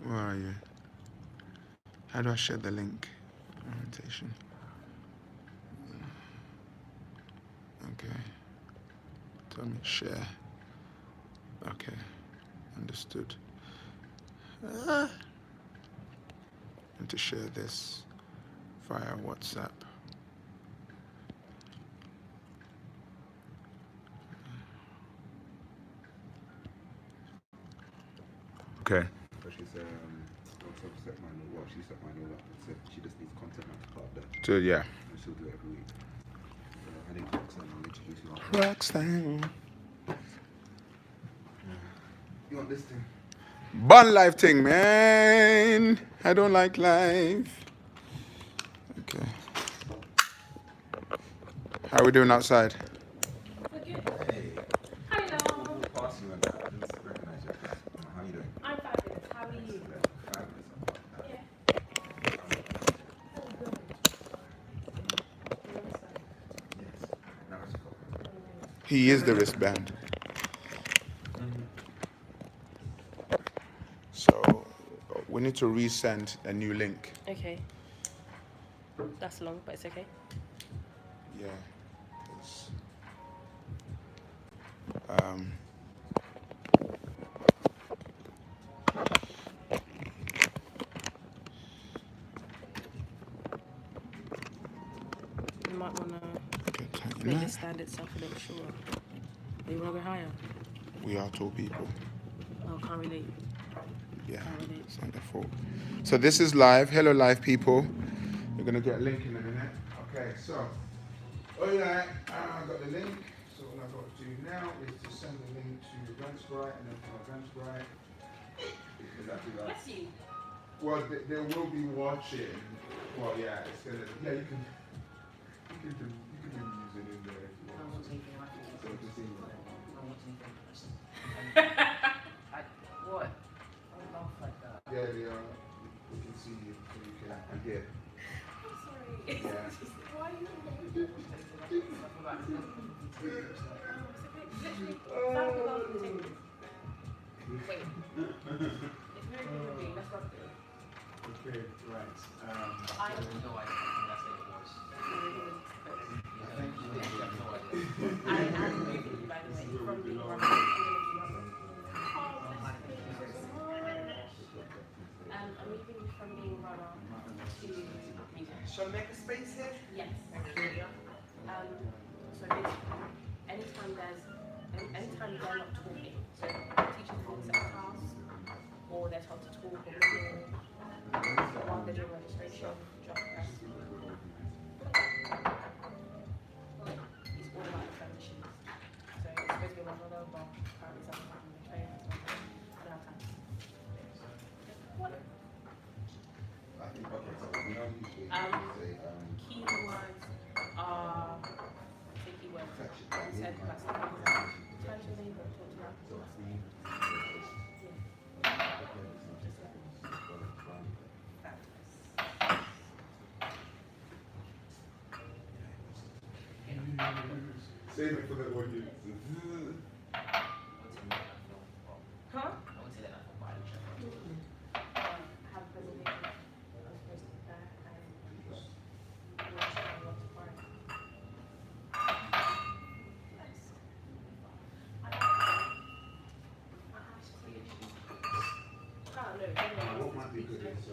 Where are you? How do I share the link? Orientation. Okay. Tell me share. Okay. Understood. And to share this via WhatsApp. Okay. But she's also set mine all well. She set mine all up and said she just needs content man to part of that. So yeah. And she'll do it every week. Her name's Roxanne. I'll introduce you after. Roxanne. You want this thing? Bun life thing, man. I don't like life. Okay. How are we doing outside? We're good. Hey. Hello. Passing on that. I didn't recognize your face. How are you doing? I'm fabulous. How are you? Fabulous. Yeah. Yes. Now it's cool. He is the wristband. So we need to resend a new link. Okay. That's long, but it's okay. Yeah. You might want to Okay, make it stand itself a little shorter. Do you want to go higher? we are tall people. Oh, can't relate. Yeah. Can't relate. It's wonderful. So this is live. Hello, live people. You're gonna get a link in a minute. Okay. So, oh yeah, I got the link. So what I've got to do now is to send the link to Eventbrite and then from Eventbrite. Is that too bad? Bless you. Well, they will be watching. Well, yeah, it's gonna. Yeah, you can use it in there if you want. So you can see. What? Don't laugh like that. Yeah, we can see you, so you can hear. I'm sorry. Yeah. Why are you Wait. It's very good with me. Let's rub it. Okay, right. I have no idea what that's what it was. I am moving you, by the way, from being rubber. I'm moving you from being rubber to music. Shall I make a space here? Yes. Thank you. So basically, anytime they're not talking, so teachers will set a task, or they're told to talk or whistle, while they're doing registration, job press. It's all about the transitions. So it's supposed to be one another, but apparently sometimes they train as well. I don't have time. What? I think, okay, so we know usually say, Keywords are, say keywords, you said that's the potentially, but talk to that. so it's me. Save it for the audience. Huh? I won't say that for biology. Have a presentation. I was supposed to be there and watch it and watch for it. What might be good is,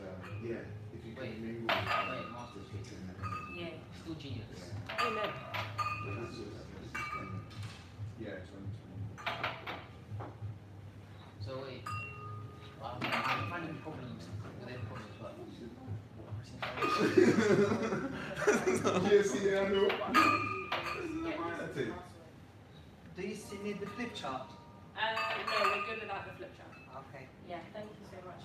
yeah, if you can mingle with master's kids in Yeah. Still genius. Amen. yeah, 2020. So wait, I'm finding problems with their problems, but Yes, yeah, I know. do you still need the flip chart? No, we're good without the flip chart. Okay. Yeah, thank you so much.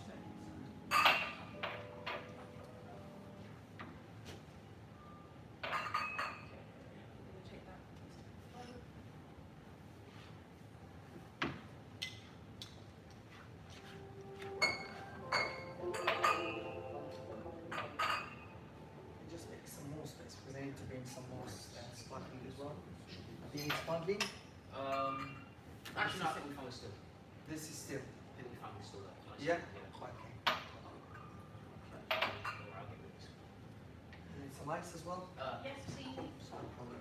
Just make some more space because I need to bring some more sparkling as well. Do you need sparkling? Actually, no, I think we found it still. This is still. I think we found it still. Yeah? Okay. some ice as well? Yes, please. No problem.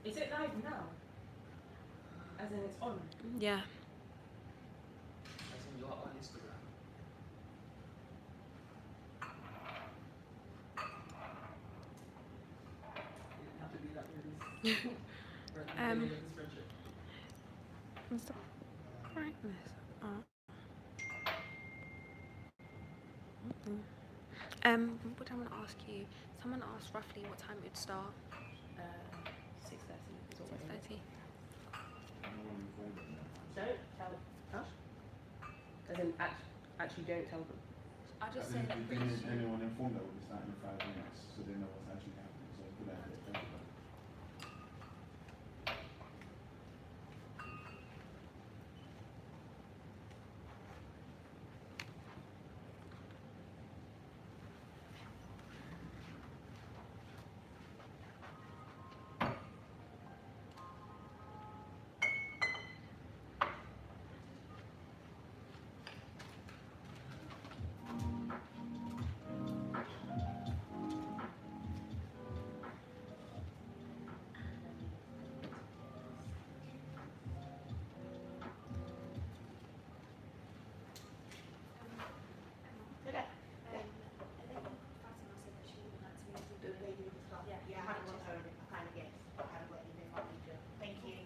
Is it live now? As in it's on? Yeah. As in you're on Instagram. You didn't have to be that really. What's the brightness? Oh. What I want to ask you, someone asked roughly what time it'd start. 6:30 is what 6:30. Don't tell them. Huh? As in, actually don't tell them. I'll just say that pretty soon. anyone informed that we'll be starting in 5 minutes, so they know what's actually happening. So good idea. Thank you.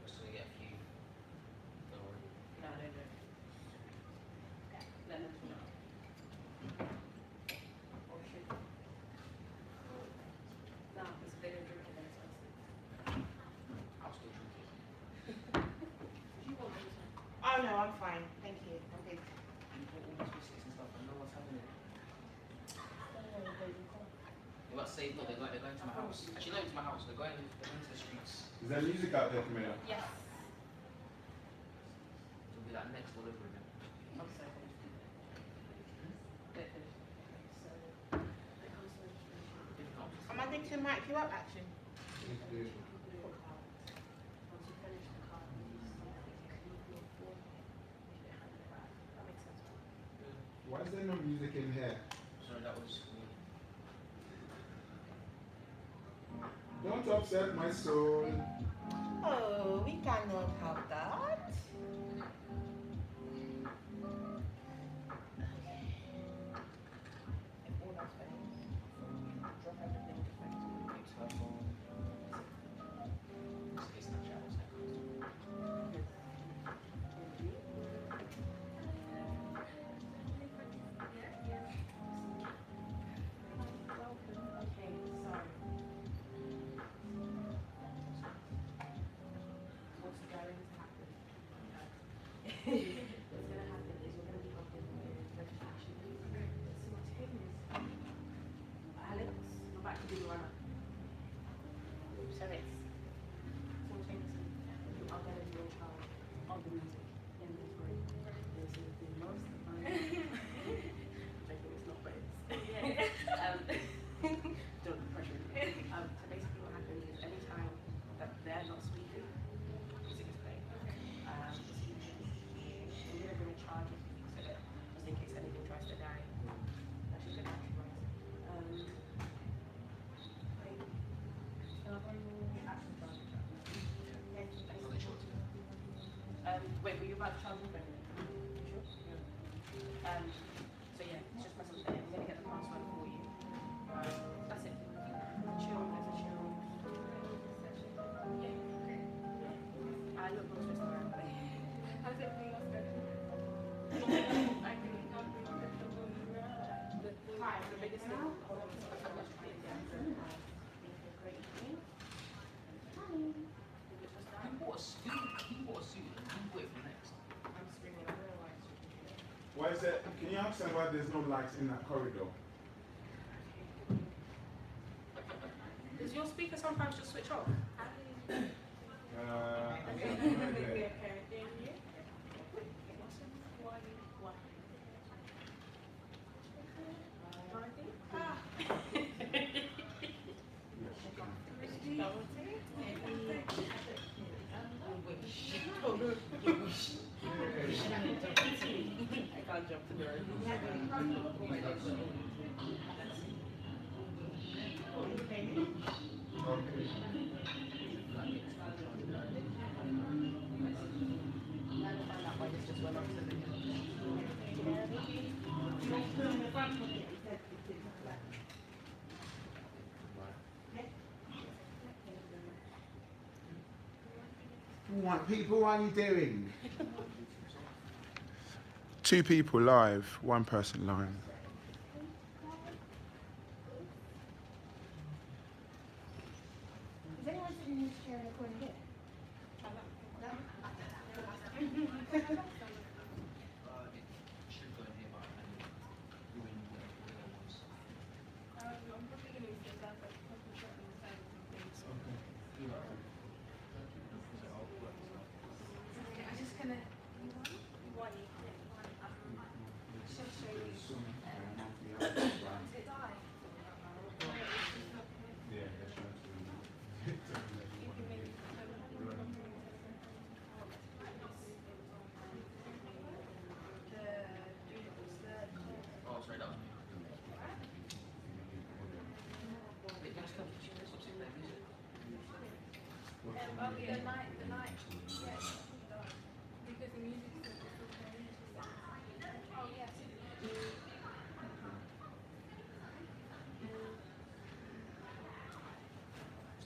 Just to get a few. Don't worry. No. Let them know. Or should we? No, because if they don't drink it, then it's wasted. I'll still drink it. You want them to? Oh no, I'm fine. Thank you. I'm good. You put all these biscuits and stuff and no one's having it. They're about to say, no, they're going to my house. Actually, not into my house, they're going to the streets. Is there music out there, Camilla? Yes. It'll be like next all over again. I'm so If not, Am I going to mic you up actually? Please do. Once you finish the card, that makes sense. Why is there no music in here? sorry, that was me. Don't upset my soul. Oh, we cannot have that. If all else fails, drop everything to Facebook. It's her phone. It's Snapchat, what's that called? Okay, so what's going to happen? What's going to happen is we're going to be helping with registration. Simultaneous. Alex, I'm back to do the runner. So it's simultaneously, you are going to be in charge of the music in this room. This is the most fun. Joking, it's not, but it's. Don't pressure me. So basically what happens is anytime that they're not speaking, music is playing. We're going to be in charge of music so that just in case anything tries to die, that's just going to improvise. Wait, were you about to charge your phone? You sure? Yeah. So yeah, it's just press on there. I'm going to get the password for you. That's it. Chill, there's a chill. Yeah. I look more stressed around. How's everything else going? Hi, the biggest thing. Hold on, so I'm not trying to get great evening. Who bought a suit? Who bought a suit? Who bought it for next? I'm screaming, I realize. Why is that? Can you ask them why there's no lights in that corridor? Does your speaker sometimes just switch off? I don't know there. can't jump to the right. What people are you doing? 2 people live, 1 person live. Is anyone sitting in this chair recording here? I'm just gonna.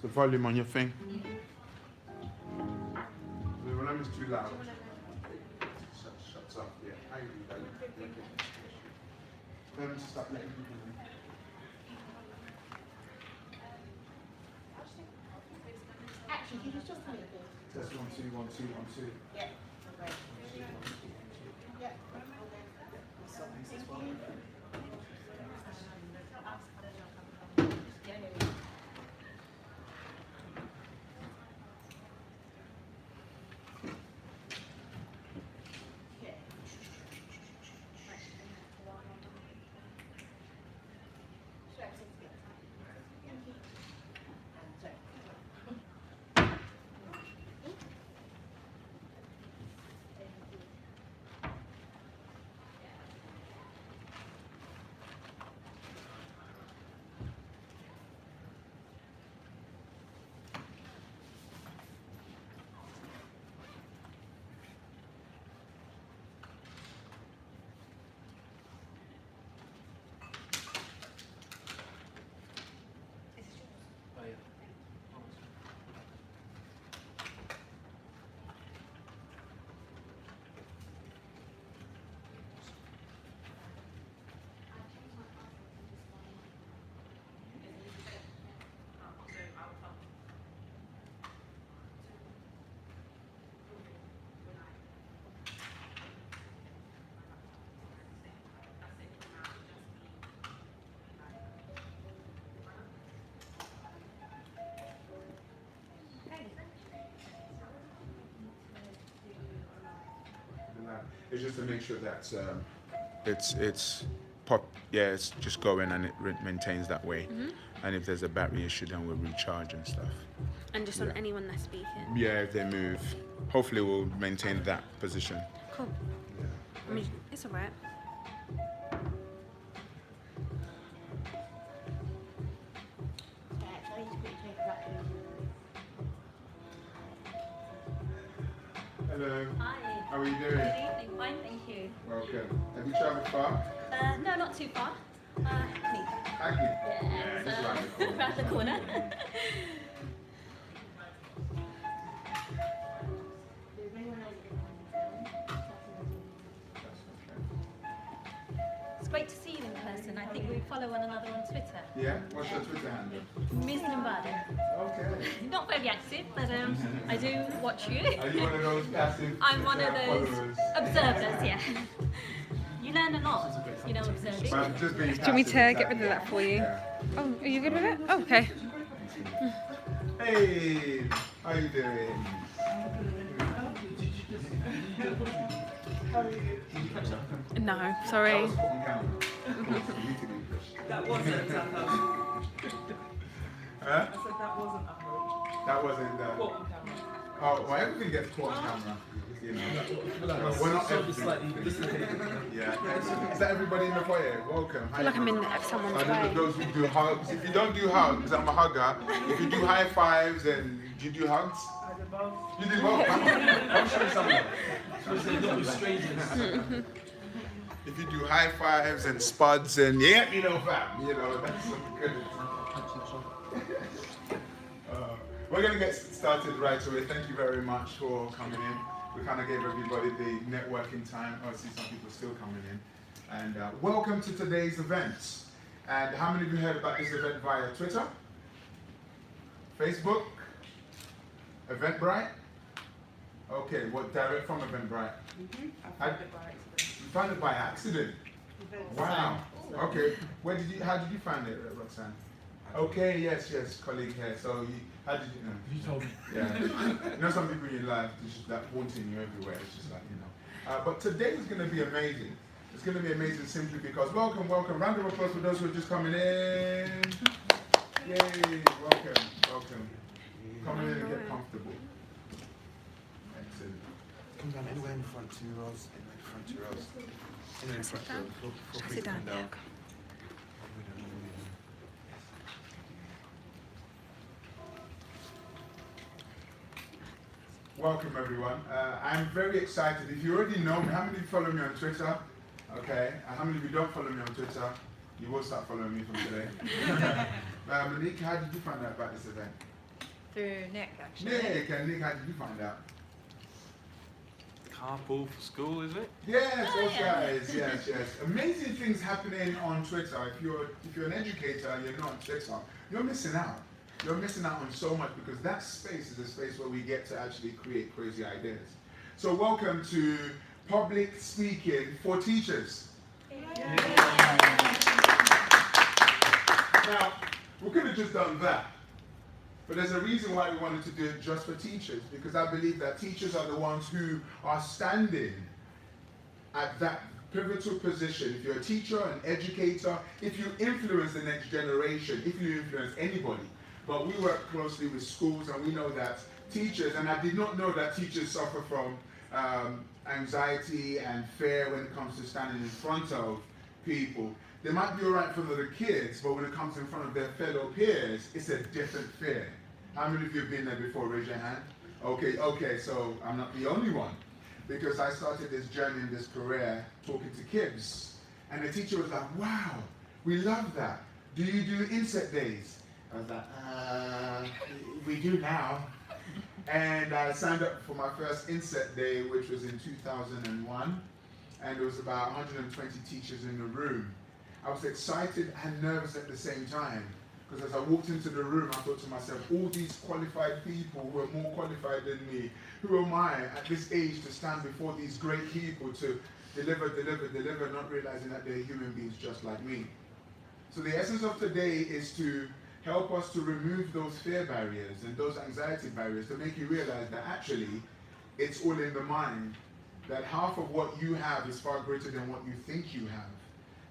The volume on your thing. The volume is too loud. Shuts up. Yeah. I agree. Stop letting people in. Actually, can you just tell me a bit? Test 1 2 1 2 1 2. Yeah. Okay. Yeah. Something's as well. It's just to make sure that it's pop. Yeah, it's just going and it maintains that way. And if there's a battery issue, then we'll recharge and stuff. And just on anyone that's speaking. Yeah, if they move, hopefully we'll maintain that position. Cool. I mean, it's alright. Hello. Hi. How are you Good doing? evening. Fine, thank you. Welcome. Have you travelled far? No, not too far. Hackney. Hackney. Yeah, Just around the corner. around the corner. It's great to see you in person. I think we follow one another on Twitter. Yeah? What's your Twitter handle? Ms. Lombardo. Okay. Not very active, but I do watch you. Are you one of those passive I'm one of those followers? observers, yeah. You learn a lot, observing. But just being Do you want me to passive, get rid of that for you? Yeah. Oh, are you good with it? Oh, okay. Hey, how you doing? No, sorry. That was caught on camera. That wasn't Huh? I said that wasn't That wasn't caught on camera. Oh, well, everything gets caught on camera. You know. We're not Yeah, excellent. Is that everybody in the foyer? Welcome. I feel like I'm in someone's way. Those who do hugs. If you don't do hugs, I'm a hugger. If you do high fives, and do you do hugs? I do both. You do both. I'm showing someone. If you do high fives and spuds and yeah, you know, fam, you know, that's some good. We're going to get started right away. Thank you very much for coming in. We kind of gave everybody the networking time. Oh, I see some people still coming in. And welcome to today's event. And how many of you heard about this event via Twitter? Facebook? Eventbrite? Okay, what, direct from Eventbrite? I found it by accident. You found it by accident? Wow. Okay. How did you find it, Roxanne? Okay, yes, colleague here. So, how did you know? You told me. Yeah. You know, some people in your life, it's just like haunting you everywhere. It's just like, you know. But today is going to be amazing. It's going to be amazing simply because, welcome. Round of applause for those who are just coming in. Yay, welcome. Come in and get comfortable. Excellent. Come down anywhere in front 2 rows. Anywhere in front 2 rows. Anywhere in front 2 rows. Feel free to come down. Welcome everyone. I'm very excited. If you already know me, how many of you follow me on Twitter? Okay. And how many of you don't follow me on Twitter? You will start following me from today. Monique, how did you find out about this event? Through Nick, actually. Nick, how did you find out? Carpool for school, is it? Yes, those guys. Yes. Amazing things happening on Twitter. If you're an educator and you're not on Twitter, you're missing out. You're missing out on so much because that space is a space where we get to actually create crazy ideas. So welcome to Public Speaking for Teachers. Now, we could have just done that. But there's a reason why we wanted to do it just for teachers, because I believe that teachers are the ones who are standing at that pivotal position. If you're a teacher, an educator, if you influence the next generation, if you influence anybody. But we work closely with schools and we know that teachers, and I did not know that teachers suffer from anxiety and fear when it comes to standing in front of people. They might be alright for the kids, but when it comes in front of their fellow peers, it's a different fear. How many of you have been there before? Raise your hand. Okay, so I'm not the only one. Because I started this journey in this career talking to kids. And the teacher was like, wow, we love that. Do you do inset days? I was like, we do now. And I signed up for my first inset day, which was in 2001. And there was about 120 teachers in the room. I was excited and nervous at the same time. Because as I walked into the room, I thought to myself, all these qualified people who are more qualified than me, who am I at this age to stand before these great people to deliver, not realizing that they're human beings just like me. So the essence of today is to help us to remove those fear barriers and those anxiety barriers to make you realize that actually it's all in the mind, that half of what you have is far greater than what you think you have.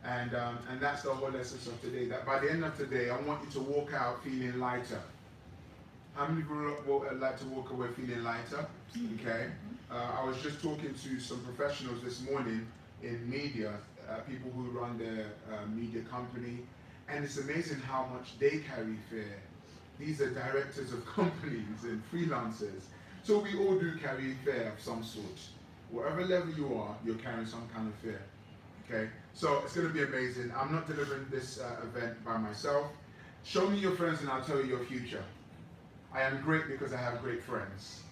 And that's the whole essence of today, that by the end of today, I want you to walk out feeling lighter. How many people would like to walk away feeling lighter? Okay. I was just talking to some professionals this morning in media, people who run their media company, and it's amazing how much they carry fear. These are directors of companies and freelancers. So we all do carry fear of some sort. Whatever level you are, you're carrying some kind of fear. Okay, so it's going to be amazing. I'm not delivering this event by myself. Show me your friends and I'll tell you your future. I am great because I have great friends.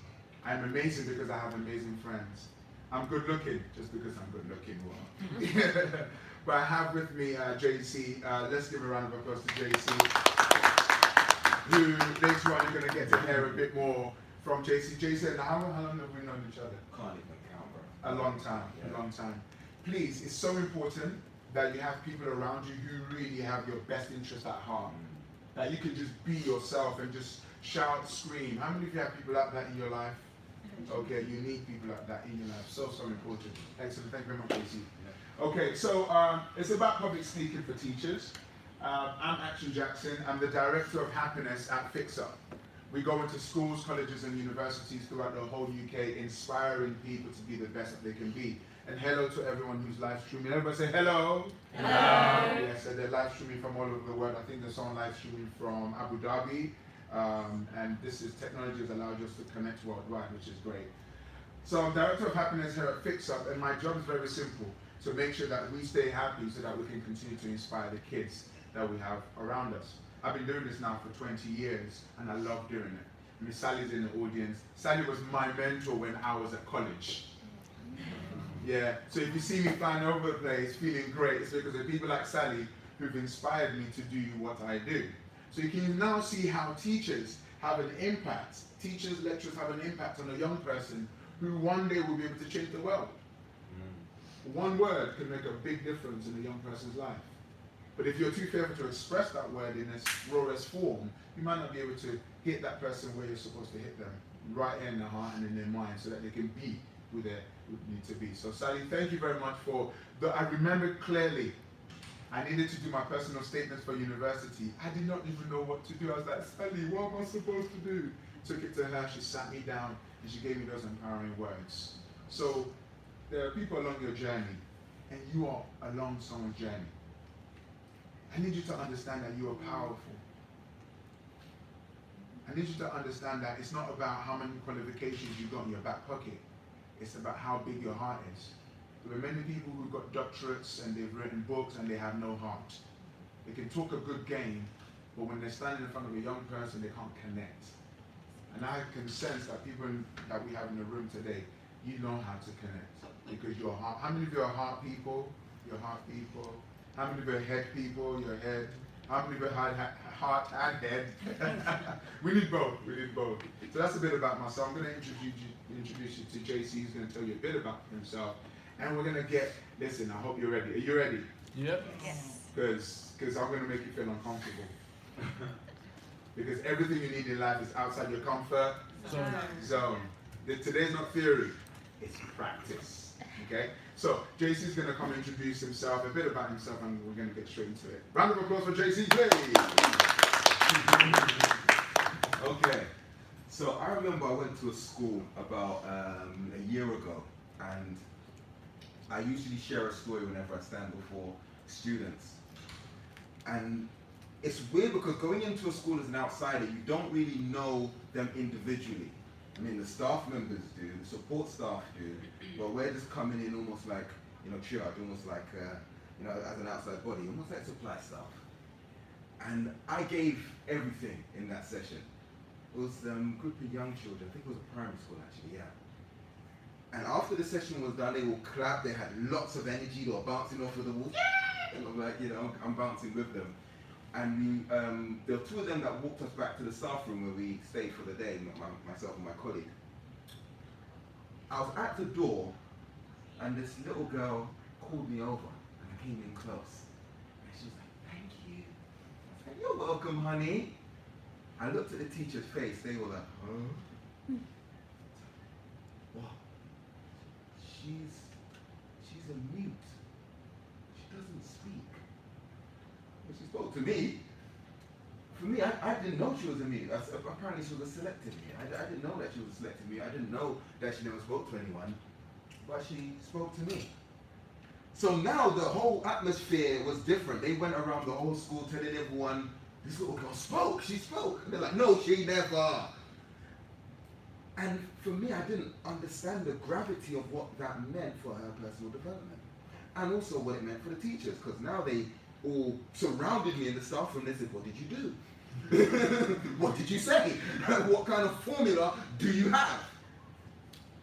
I am amazing because I have amazing friends. I'm good looking just because I'm good looking. Well. But I have with me JC. Let's give a round of applause to JC. Who later on you're going to get to hear a bit more from JC. JC, how long have we known each other? Can't even count, bro. A long time. Please, it's so important that you have people around you who really have your best interest at heart. That you can just be yourself and just shout, scream. How many of you have people like that in your life? Okay, you need people like that in your life. So important. Excellent. Thank you very much, JC. Okay, so it's about public speaking for teachers. I'm Action Jackson. I'm the Director of Happiness at Fix Up. We go into schools, colleges and universities throughout the whole UK, inspiring people to be the best that they can be. And hello to everyone who's live streaming. Everybody say hello. Hello. Yes, so they're live streaming from all over the world. I think there's someone live streaming from Abu Dhabi. And this is technology has allowed us to connect worldwide, which is great. So I'm Director of Happiness here at Fix Up, and my job is very simple, to make sure that we stay happy so that we can continue to inspire the kids that we have around us. I've been doing this now for 20 years, and I love doing it. Miss Sally's in the audience. Sally was my mentor when I was at college. Yeah, so if you see me flying over the place, feeling great, it's because of people like Sally who've inspired me to do what I do. So you can now see how teachers have an impact. Teachers, lecturers have an impact on a young person who one day will be able to change the world. One word can make a big difference in a young person's life. But if you're too fearful to express that word in its rawest form, you might not be able to hit that person where you're supposed to hit them, right in their heart and in their mind, so that they can be who they need to be. So Sally, thank you very much for I remember clearly, I needed to do my personal statements for university. I did not even know what to do. I was like, Sally, what am I supposed to do? Took it to her, she sat me down, and she gave me those empowering words. So there are people along your journey, and you are along someone's journey. I need you to understand that you are powerful. I need you to understand that it's not about how many qualifications you got in your back pocket. It's about how big your heart is. There are many people who've got doctorates and they've written books and they have no heart. They can talk a good game, but when they're standing in front of a young person, they can't connect. And I can sense that people that we have in the room today, you know how to connect because you're heart. How many of you are heart people? You're heart people. How many of you are head people? You're head. How many of you are heart and head? We need both. We need both. So that's a bit about myself. I'm going to introduce you to JC. He's going to tell you a bit about himself. And we're going to get, listen, I hope you're ready. Are you ready? Yep. Yes. Because I'm going to make you feel uncomfortable. Because everything you need in life is outside your comfort zone. Today's not theory, it's practice. Okay? So, JC's going to come introduce himself, a bit about himself, and we're going to get straight into it. Round of applause for JC, please. Okay, so I remember I went to a school about a year ago, and I usually share a story whenever I stand before students. And it's weird because going into a school as an outsider, you don't really know them individually. I mean, the staff members do, the support staff do, but we're just coming in almost like, triage, almost like, as an outside body, almost like supply staff. And I gave everything in that session. It was a group of young children, I think it was a primary school actually, yeah. And after the session was done, they all clapped, they had lots of energy, they were bouncing off of the wall, and I'm like, I'm bouncing with them. And there were two of them that walked us back to the staff room where we stayed for the day, myself and my colleague. I was at the door, and this little girl called me over, and I came in close. And she was like, thank you. I said, you're welcome, honey. I looked at the teacher's face, they were like, huh? What? She's a mute. She doesn't speak. She spoke to me. For me, I didn't know she was a mute. Apparently she was a selected mute. I didn't know that she was a selected mute. I didn't know that she never spoke to anyone, but she spoke to me. So now the whole atmosphere was different. They went around the whole school telling everyone, this little girl spoke, she spoke. And they're like, no, she never. And for me, I didn't understand the gravity of what that meant for her personal development. And also what it meant for the teachers, because now they all surrounded me in the staff room. They said, what did you do? What did you say? What kind of formula do you have?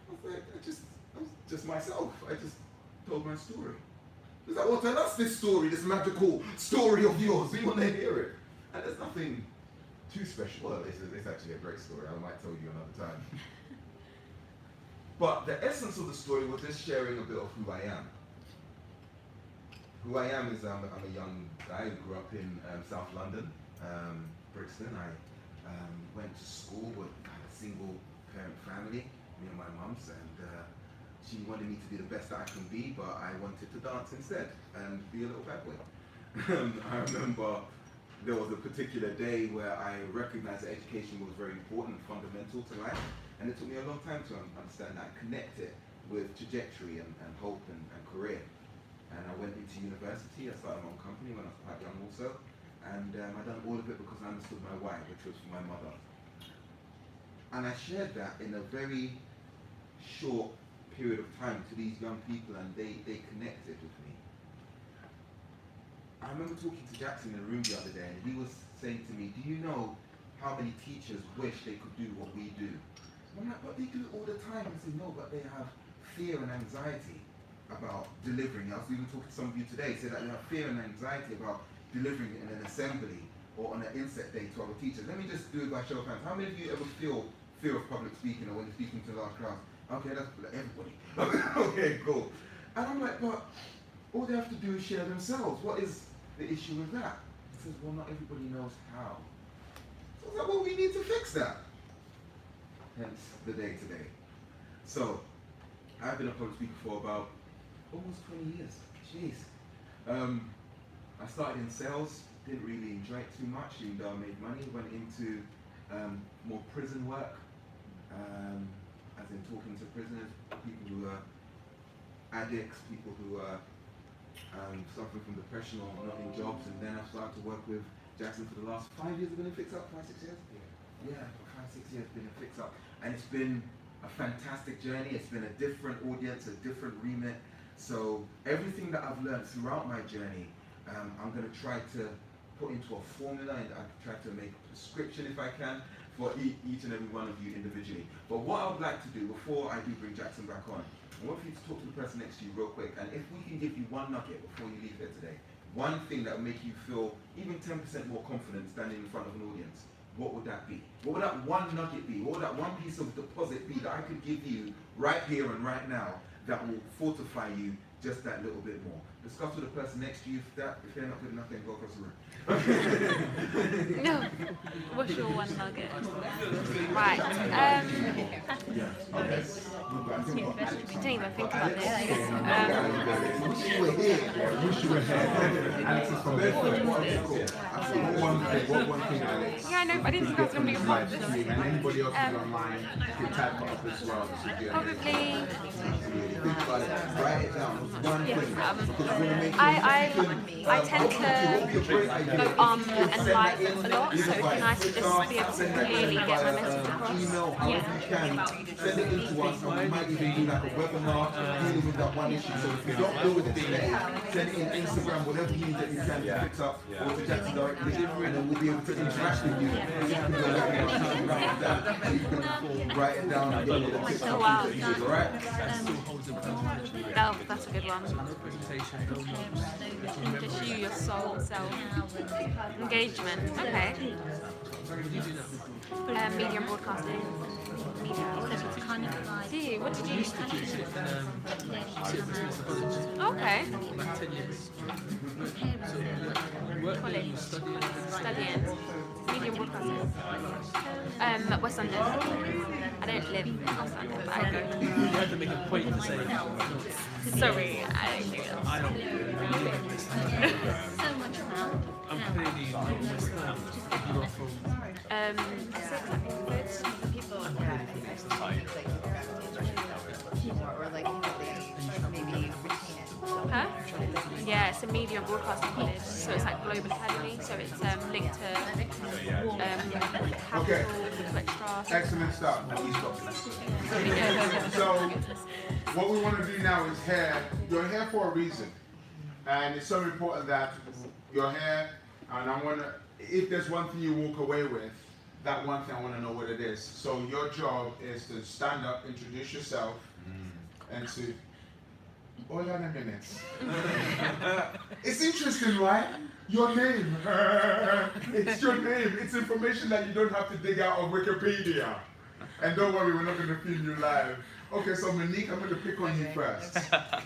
I was like, I was just myself. I just told my story. He's like, well, tell us this story, this magical story of yours. We want to hear it. And there's nothing too special. Well, it's actually a great story. I might tell you another time. But the essence of the story was just sharing a bit of who I am. Who I am is I'm a young guy who grew up in South London, Brixton. I went to school with a single parent family, me and my mum's, and she wanted me to be the best that I can be, but I wanted to dance instead and be a little bad boy. I remember there was a particular day where I recognized that education was very important, fundamental to life, and it took me a long time to understand that, connect it with trajectory and hope and career. And I went into university, I started my own company when I was quite young also, and I done all of it because I understood my why, which was for my mother. And I shared that in a very short period of time to these young people, and they connected with me. I remember talking to Jackson in a room the other day, and he was saying to me, do you know how many teachers wish they could do what we do? And I'm like, but they do it all the time. I said, no, but they have fear and anxiety about delivering. I was even talking to some of you today, said that they have fear and anxiety about delivering in an assembly or on an inset day to other teachers. Let me just do it by show of hands. How many of you ever feel fear of public speaking or when you're speaking to a large crowd? Okay, that's like everybody. Okay, cool. And I'm like, but all they have to do is share themselves. What is the issue with that? He says, well, not everybody knows how. So I was like, well, we need to fix that. Hence the day today. So, I've been a public speaker for about almost 20 years. Jeez. I started in sales, didn't really enjoy it too much, even though I made money. Went into more prison work, as in talking to prisoners, people who are addicts, people who are suffering from depression or not in jobs. And then I started to work with Jackson for the last 5 years. I've been in Fix Up, 5, 6 years? Yeah, for 5, 6 years been in Fix Up. And it's been a fantastic journey. It's been a different audience, a different remit. So everything that I've learned throughout my journey, I'm going to try to put into a formula, and I try to make a prescription if I can for each and every one of you individually. But what I would like to do before I do bring Jackson back on, I want for you to talk to the person next to you real quick, and if we can give you one nugget before you leave here today, one thing that will make you feel even 10% more confident standing in front of an audience, what would that be? What would that one nugget be? What would that one piece of deposit be that I could give you right here and right now that will fortify you just that little bit more? Discuss with the person next to you. If they're not good enough, then go across the room. No. What's your one nugget? Right. Yeah. Okay. Didn't even think about this. Wish you were here. Wish you were here. Alex is from one thing, Alex. Yeah, I know, but I didn't think I was going to be a part of this. And anybody else who's online, you can type it up as well. Probably. Think about it. Write it down. One Yes, thing. I tend to go and live a lot, so it'd be nice to just be able to clearly get my message across. Email, however you can. Send it in to us, and we might even do like a webinar dealing with that one issue. So if you don't deal with it today, send it in Instagram, whatever you need that you can to fix up, or to Jackson directly, and then we'll be able to interact with you. You can write it down and get all the tips and Wow. pieces, alright? No, that's a good one. Just you, your soul, self. Engagement. Okay. Media and broadcasting. Media. Kind of like. Do you? What did you? Okay. College. Studying. Media and broadcasting. West London. I don't live in West London, but I go. You have to make a point to say. Sorry, I don't do that. I don't. So much around. I'm clearly not West Ham. You are from. 6, I think it's People or like they maybe retain it. Huh? Yeah, it's a media and broadcasting college, so it's like Global Academy, so it's linked to Capital, Okay. Extra. Excellent stuff. Yeah. So, what we want to do now is hair. You're here for a reason, and it's so important that you're here. And I want to, if there's one thing you walk away with, that one thing I want to know what it is. So your job is to stand up, introduce yourself, and to. Hold on a minute. It's interesting, right? Your name. It's your name. It's information that you don't have to dig out of Wikipedia. And don't worry, we're not going to film you live. Okay, so Monique, I'm going to pick on you first.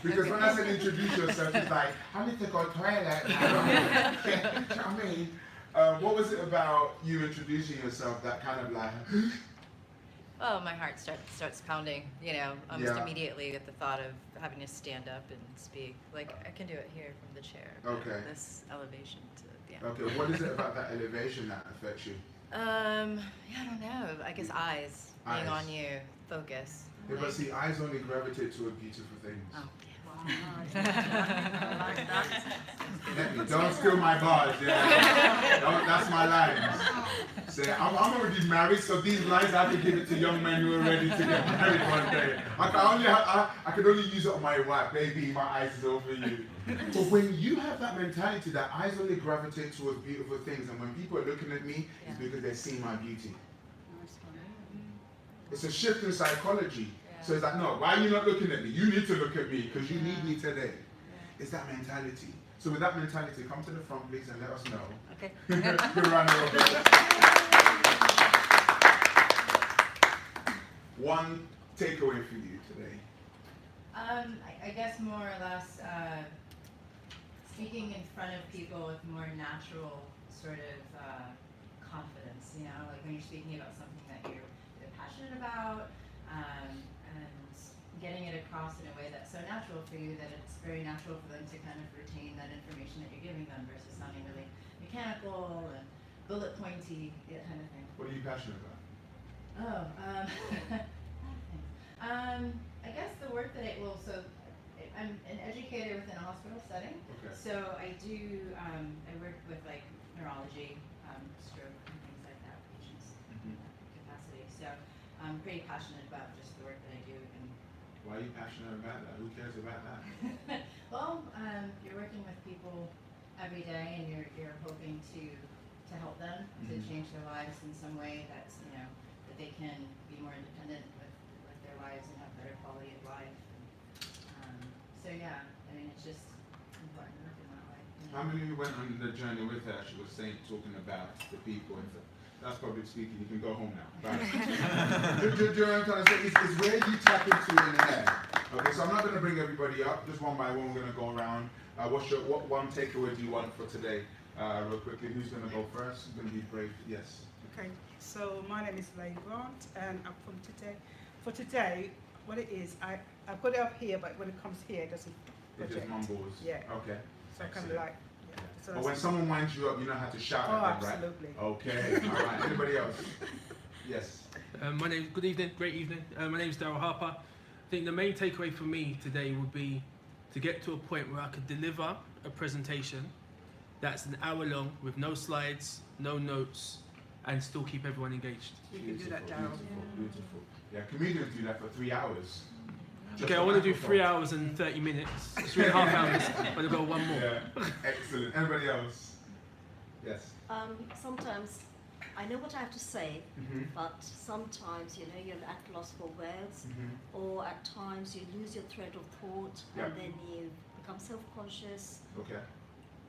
Because when I said introduce yourself, it's like, I need to go to the toilet. I mean, what was it about you introducing yourself that kind of like, Oh, my heart starts pounding, you know, almost Yeah. immediately at the thought of having to stand up and speak. Like, I can do it here from the chair. But Okay. this elevation to, yeah. Okay, what is it about that elevation that affects you? Yeah, I don't know. I guess eyes being Eyes. on you, focus. Yeah, but see, eyes only gravitate toward beautiful things. Oh, Let me, don't steal my bars, yeah. That's my lines. Say, I'm already married, so these lines I have to give it to young men who are ready to get married one day. I can only use it on my wife, baby, my eyes is over you. But when you have that mentality that eyes only gravitate towards beautiful things, and when people are looking at me, it's because they're seeing my beauty. It's a shift in psychology. So it's like, no, why are you not looking at me? You need to look at me because you need me today. It's that mentality. So with that mentality, come to the front, please, and let us know. Okay. Good round of applause. One takeaway for you today. I guess more or less speaking in front of people with more natural sort of confidence, you know, like when you're speaking about something that you're passionate about, and getting it across in a way that's so natural for you that it's very natural for them to kind of retain that information that you're giving them versus sounding really mechanical and bullet pointy, that kind of thing. What are you passionate about? Oh, I guess the work that I'm an educator within a hospital setting. Okay. So I do, I work with like neurology, stroke, and things like that, patients in that capacity. So I'm pretty passionate about just the work that I do. And Why are you passionate about that? Who cares about that? well, you're working with people every day, and you're hoping to help them to change their lives in some way that's, you know, that they can be more independent with their lives and have better quality of life. So yeah, I mean, it's just important work in that way. You know? How many of you went on the journey with her? She was talking about the people and stuff. That's public speaking. You can go home now. Bye. do you know what I'm trying to say? It's where you tap into it in the head. Okay, so I'm not going to bring everybody up. Just one by one, we're going to go around. What one takeaway do you want for today? Real quickly, who's going to go first? Who's going to be brave? Yes. Okay, so my name is Lane Grant, and I'm from today. For today, what it is, I put it up here, but when it comes here, it doesn't It just project. mumbles. Yeah. Okay. So kind of like, yeah. So But when someone winds you up, you know how to shout at them, right? absolutely. Okay. All right. Anybody else? Yes. Good evening, great evening. My name is Daryl Harper. I think the main takeaway for me today would be to get to a point where I could deliver a presentation that's an hour long with no slides, no notes, and still keep everyone engaged. You can do that, Daryl. Beautiful. Yeah, comedians do that for 3 hours. Okay, I want to do 3 hours and 30 minutes, 3.5 hours, but I've got one more. Yeah, excellent. Anybody else? Yes. Sometimes I know what I have to say, Mm-hmm. but sometimes, you know, you're at loss for words, or at times you lose your thread of thought, Yeah. and then you become self-conscious. Okay.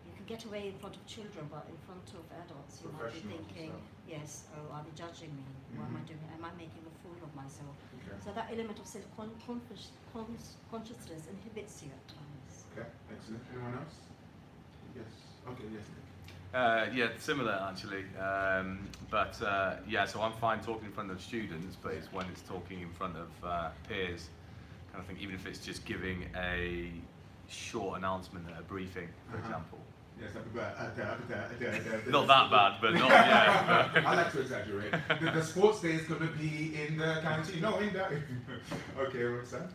You can get away in front of children, but in front of adults, you might be Professionals and thinking, stuff. yes, oh, are they judging me? What am I doing? Am I making a fool of myself? Okay. So that element of self-consciousness inhibits you at times. Okay. Excellent. Anyone else? Yes. Okay. Yes. Yeah, similar actually. Yeah, so I'm fine talking in front of students, but it's when it's talking in front of peers, kind of thing, even if it's just giving a short announcement at a briefing, for example. Yes, Not that bad, but not, yeah. I like to exaggerate. The sports day is going to be in the canteen. No, in that. Okay, what's that?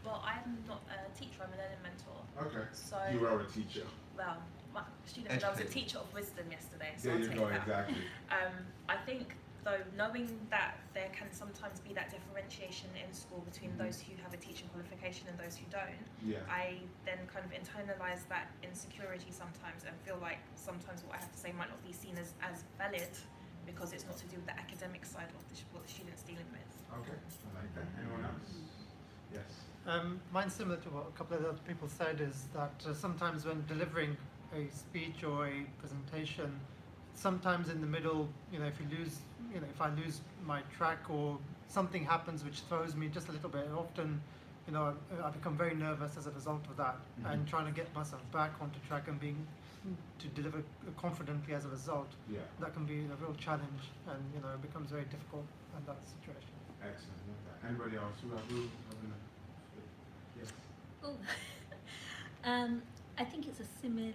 Well, I'm not a teacher, I'm a learning mentor. Okay. So, You are a teacher. well, my students said I was a teacher of wisdom yesterday, so There I'll you take go, that. exactly. I think, though, knowing that there can sometimes be that differentiation in school between those who have a teaching qualification and those who don't, Yeah. I then kind of internalise that insecurity sometimes and feel like sometimes what I have to say might not be seen as valid because it's not to do with the academic side of what the student's dealing with. Okay, I like that. Anyone else? Yes. Mine's similar to what a couple of other people said, is that sometimes when delivering a speech or a presentation, sometimes in the middle, you know, if I lose my track or something happens which throws me just a little bit, often you know, I become very nervous as a result of that, and trying to get myself back onto track and being to deliver confidently as a result. Yeah. That can be a real challenge, and you know, it becomes very difficult in that situation. Excellent. Okay. Anybody else who have yes. Oh, I think it's a similar.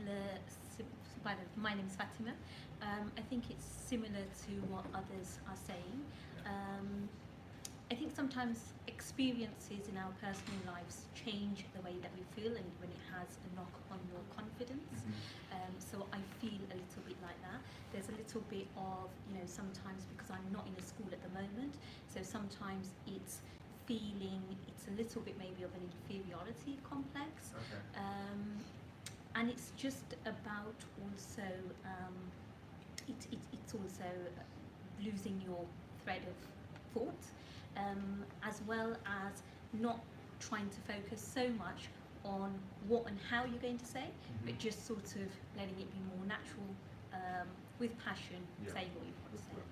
My name is Fatima. I think it's similar to what others are saying. I think sometimes experiences in our personal lives change the way that we feel, and when it has a knock on your confidence. So I feel a little bit like that. There's a little bit of, you know, sometimes because I'm not in a school at the moment, so sometimes it's feeling, it's a little bit maybe of an inferiority complex. Okay. And it's just about also, it's also losing your thread of thought, as well as not trying to focus so much on what and how you're going to say, but just sort of letting it be more natural, with passion, say what you want to say.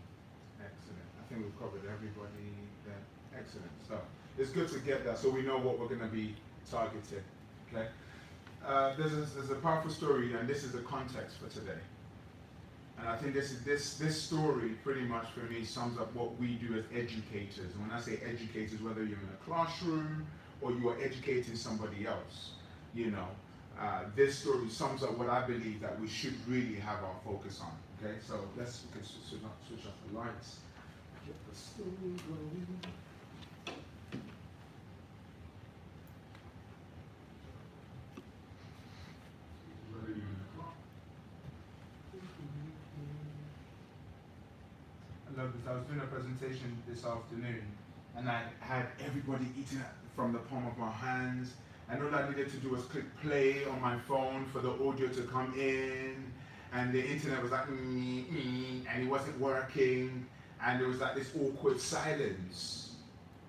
Excellent. I think we've covered everybody there. Excellent. So it's good to get that so we know what we're going to be targeting. Okay. There's a powerful story, and this is the context for today. And I think this story pretty much for me sums up what we do as educators. And when I say educators, whether you're in a classroom or you are educating somebody else, you know, this story sums up what I believe that we should really have our focus on. Okay, so we can switch off the lights. Get the story going. I love this. I was doing a presentation this afternoon, and I had everybody eating from the palm of my hands, and all I needed to do was click play on my phone for the audio to come in, and the internet was like and it wasn't working, and there was like this awkward silence.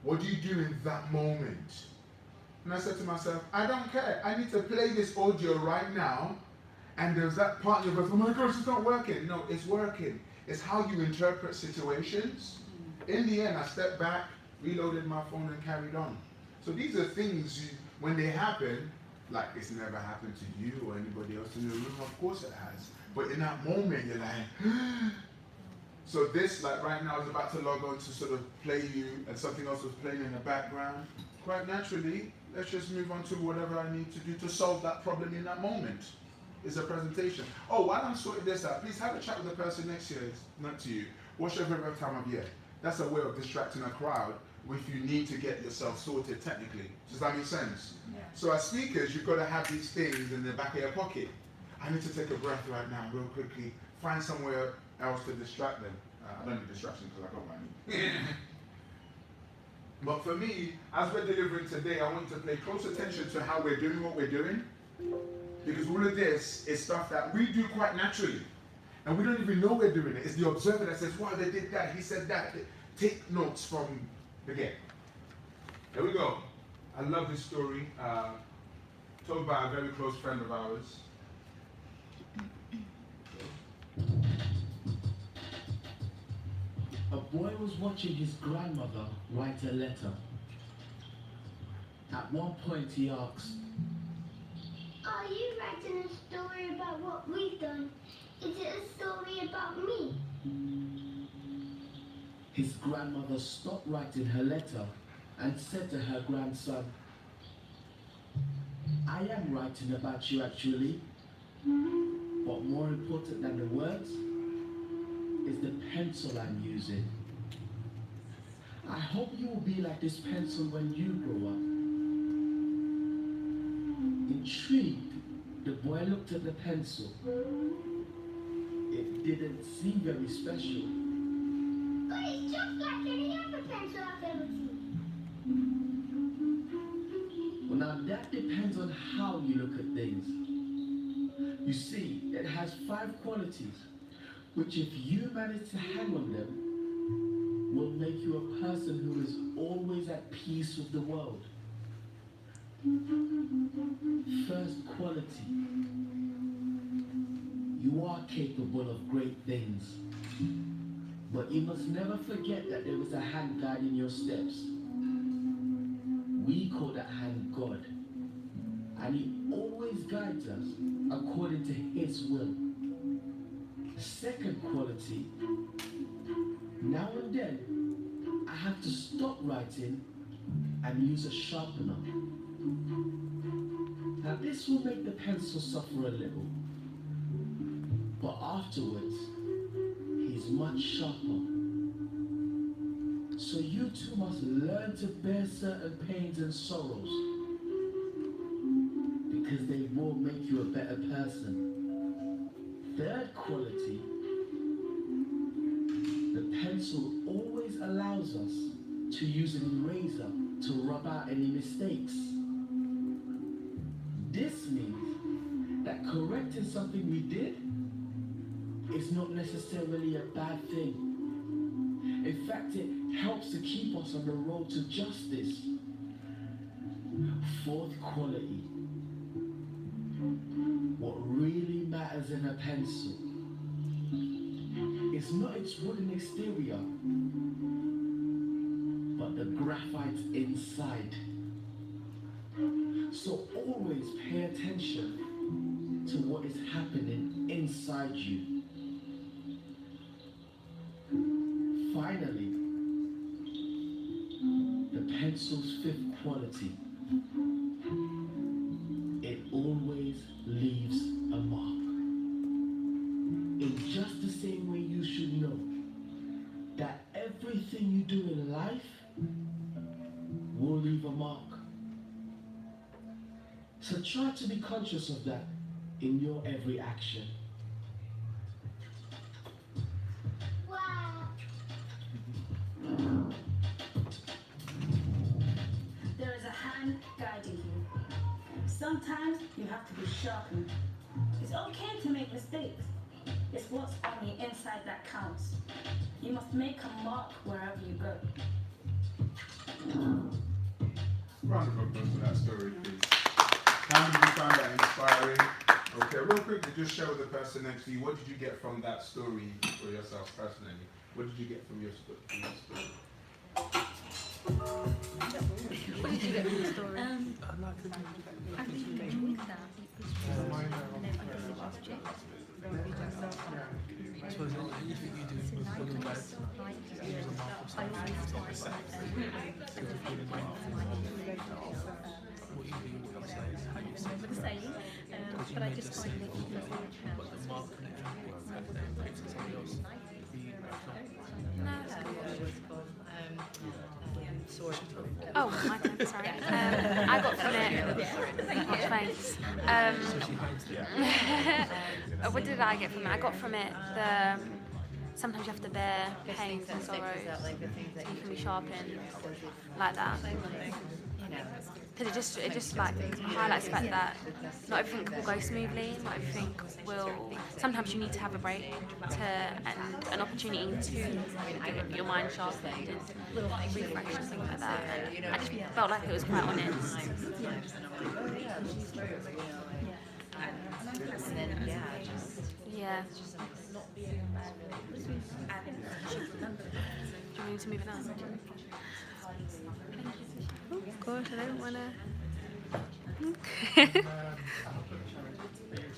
What do you do in that moment? And I said to myself, I don't care. I need to play this audio right now. And there's that part of us, oh my gosh, it's not working. No, it's working. It's how you interpret situations. In the end, I stepped back, reloaded my phone, and carried on. So these are things, when they happen, like it's never happened to you or anybody else in the room. Of course it has. But in that moment, you're like, so this, like right now, I was about to log on to sort of play you, and something else was playing in the background. Quite naturally, let's just move on to whatever I need to do to solve that problem in that moment. It's a presentation. Oh, while I'm sorting this out, please have a chat with the person next to you, not to you. What's your favorite time of year? That's a way of distracting a crowd if you need to get yourself sorted technically. Does that make sense? Yeah. So as speakers, you've got to have these things in the back of your pocket. I need to take a breath right now, real quickly. Find somewhere else to distract them. I don't need distraction because I got money. But for me, as we're delivering today, I want you to pay close attention to how we're doing what we're doing. Because all of this is stuff that we do quite naturally. And we don't even know we're doing it. It's the observer that says, wow, they did that, he said that. Take notes from the get. There we go. I love this story. Told by a very close friend of ours. A boy was watching his grandmother write a letter. At one point he asked, are you writing a story about what we've done? Is it a story about me? His grandmother stopped writing her letter and said to her grandson, I am writing about you actually, but more important than the words is the pencil I'm using. I hope you will be like this pencil when you grow up. Intrigued, the boy looked at the pencil. It didn't seem very special. But it's just like any other pencil I've ever seen. Well, now that depends on how you look at things. You see, it has 5 qualities, which if you manage to hang on them, will make you a person who is always at peace with the world. First quality, you are capable of great things, but you must never forget that there is a hand guiding your steps. we call that hand God. And he always guides us according to his will. Second quality, now and then, I have to stop writing and use a sharpener. Now this will make the pencil suffer a little, but afterwards, he's much sharper. So you too must learn to bear certain pains and sorrows, because they will make you a better person. Third quality, the pencil always allows us to use an eraser to rub out any mistakes. This means that correcting something we did is not necessarily a bad thing. In fact, it helps to keep us on the road to justice. Fourth quality, what really matters in a pencil is not its wooden exterior, but the graphite inside. So always pay attention to what is happening inside you. Finally, the pencil's fifth quality, it always leaves a mark. In just the same way you should know that everything you do in life will leave a mark. So try to be conscious of that in your every action. Wow. There is a hand guiding you. Sometimes you have to be sharpened. It's okay to make mistakes. It's what's on the inside that counts. You must make a mark wherever you go. Round of applause for that story, please. How many of you found that inspiring? Okay, real quickly, just share with the person next to you, what did you get from that story for yourself personally? What did you get from your story? What did you get from the story? I really enjoyed that. I suppose anything you do with good or bad, use a mark of something. What you do, what you say, how you say it. But I just find that But the mark and the impact that impacts on somebody else. Oh, my turn, sorry. I got from it. Thanks. What did I get from it? I got from it the sometimes you have to bear pains and sorrows so you can be sharpened like that. Because it just like highlights the fact that not everything will go smoothly, not everything will. Sometimes you need to have a break and an opportunity to get your mind sharpened and refresh and things like that. And I just felt like it was quite honest. Yeah. Do you want me to move it on? Oh gosh, I don't want to.